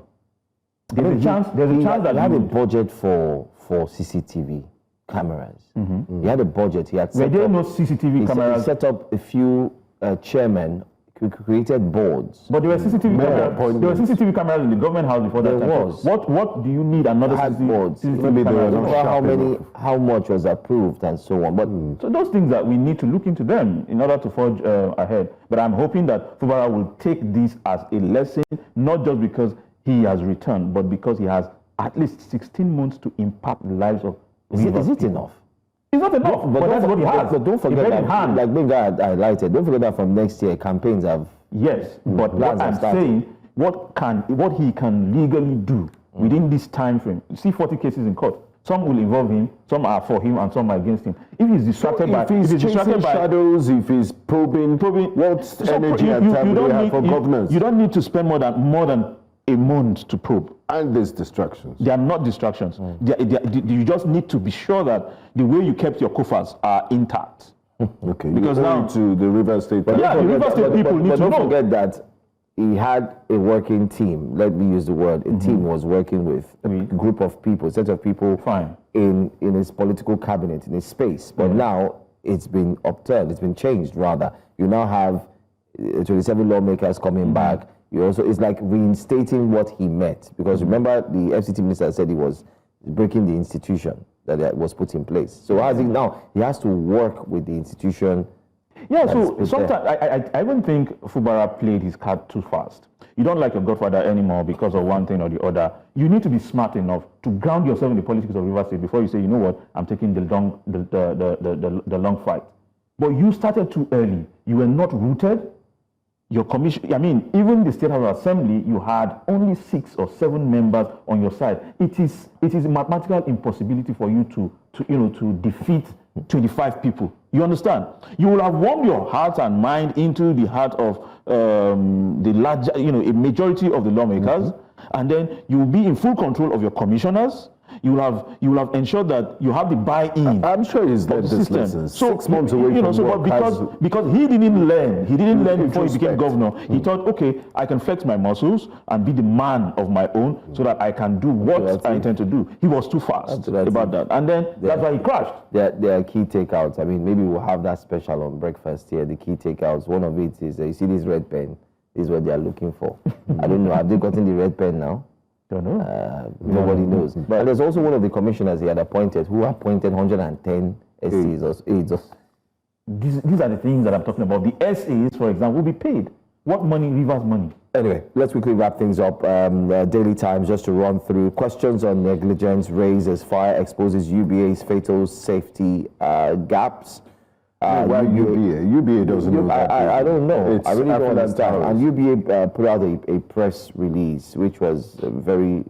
There's a chance that he had a budget for CCTV cameras. Mm-hmm. He had a budget. He had Were there no CCTV cameras? He set up a few chairmen who created boards. But there were CCTV cameras. There were CCTV cameras in the government house before that. There was. What do you need another CCTV camera? How much was approved and so on. But so those things that we need to look into them in order to forge ahead. But I'm hoping that Fubara will take this as a lesson, not just because he has returned, but because he has at least 16 months to impact the lives of Is it enough? It's not enough, but that's what he has. But don't forget that, like Benga highlighted, don't forget that from next year, campaigns have... Yes, but what I'm saying, what he can legally do within this time frame. You see 40 cases in court. Some will involve him, some are for him, and some are against him. If he's distracted by... If he's chasing shadows, if he's probing what energy and time do you have for governance? You don't need to spend more than a month to probe. And there's distractions. They are not distractions. You just need to be sure that the way you kept your coffers are intact. Okay. Because now to the River State. The River State people need to know. Don't forget that he had a working team. Let me use the word. A team was working with a group of people, a set of people in his political cabinet, in his space. But now it's been upturned. It's been changed, rather. You now have 27 lawmakers coming back. You also, it's like reinstating what he met, because remember the FCT minister said he was breaking the institution that was put in place. So as he now, he has to work with the institution. Yeah, so sometimes I even think Fubara played his card too fast. You don't like your godfather anymore because of one thing or the other. You need to be smart enough to ground yourself in the politics of River State before you say, you know what, I'm taking the long fight. But you started too early. You were not rooted. Your commission, I mean, even the State House of Assembly, you had only 6 or 7 members on your side. It is a mathematical impossibility for you to defeat 25 people. You understand? You will have warmed your heart and mind into the heart of the large, a majority of the lawmakers, and then you will be in full control of your commissioners. You will have ensured that you have the buy-in. I'm sure he's learned this lesson. So 6 months away from because he didn't learn. He didn't learn before he became governor. He thought, okay, I can flex my muscles and be the man of my own so that I can do what I intend to do. He was too fast about that. And then that's why he crashed. There are key takeouts. I mean, maybe we'll have that special on breakfast here, the key takeouts. One of it is, you see this red pen, this is what they are looking for. I don't know, have they gotten the red pen now? Don't know. Nobody knows. But there's also one of the commissioners he had appointed who appointed 110 SAs or aides. These are the things that I'm talking about. The SAs, for example, will be paid. What money? Rivers money. Anyway, let's quickly wrap things up. Daily Times, just to run through questions on negligence raised as fire exposes UBA's fatal safety gaps. Why UBA? UBA doesn't know that. I don't know. I really don't understand. Towers. And UBA put out a press release, which was very,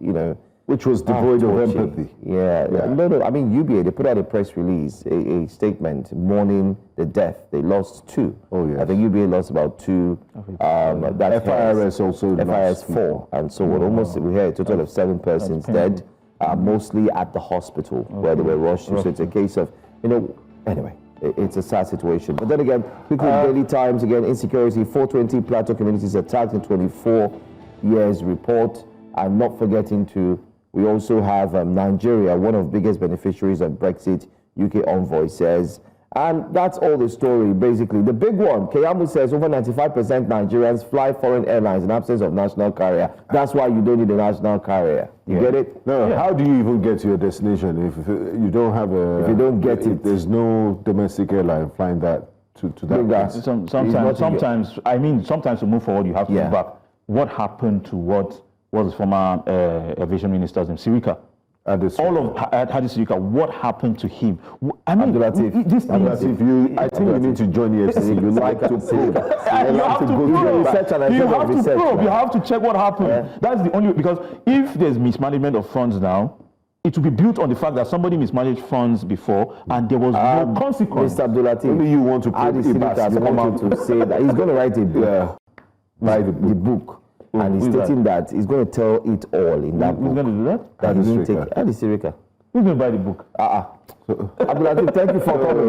which was devoid of empathy. Yeah. No. I mean, UBA, they put out a press release, a statement mourning the death. They lost 2. Oh, yes. I think UBA lost about 2. That FIRS also FIRS 4. And so almost we had a total of 7 persons dead, mostly at the hospital where they were rushed to. So it's a case of, anyway. It's a sad situation. But then again, quickly, Daily Times, again, insecurity, 420 Plateau communities attacked in 24 years report. And not forgetting we also have Nigeria, one of the biggest beneficiaries of Brexit, UK envoy says, And that's all the story, basically. The big one, Keyamu says over 95% Nigerians fly foreign airlines in absence of national carrier. That's why you don't need a national carrier. You get it? No, how do you even get to your destination if you don't have a... If you don't get it. There's no domestic airline flying that to that place. Sometimes to move forward, you have to move back. What happened to what was former aviation minister's name, Sirika? Hadi Sirika, what happened to him? I mean, I think you need to join the FCC. You like to probe. You have to check what happened. Yeah. That's the only, because if there's mismanagement of funds now, it will be built on the fact that somebody mismanaged funds before and there was no consequence. Mr. Abdulatif, only you want to Hadi Sirika has come out to say that he's going to write a book. Write the book. And he's stating that he's going to tell it all in that book. Who's going to do that? That he didn't take Hadi Sirika. Who's going to buy the book? Abdulatif, thank you for coming.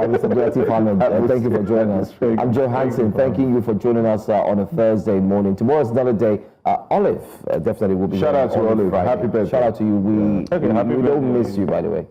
Mr. Abdulatif Ahmed, thank you for joining us. I'm Joe Hansen, thanking you for joining us on a Thursday morning. Tomorrow's another day. Olive definitely will be. Shout out to Olive. Happy birthday. Shout out to you. We don't miss you, by the way.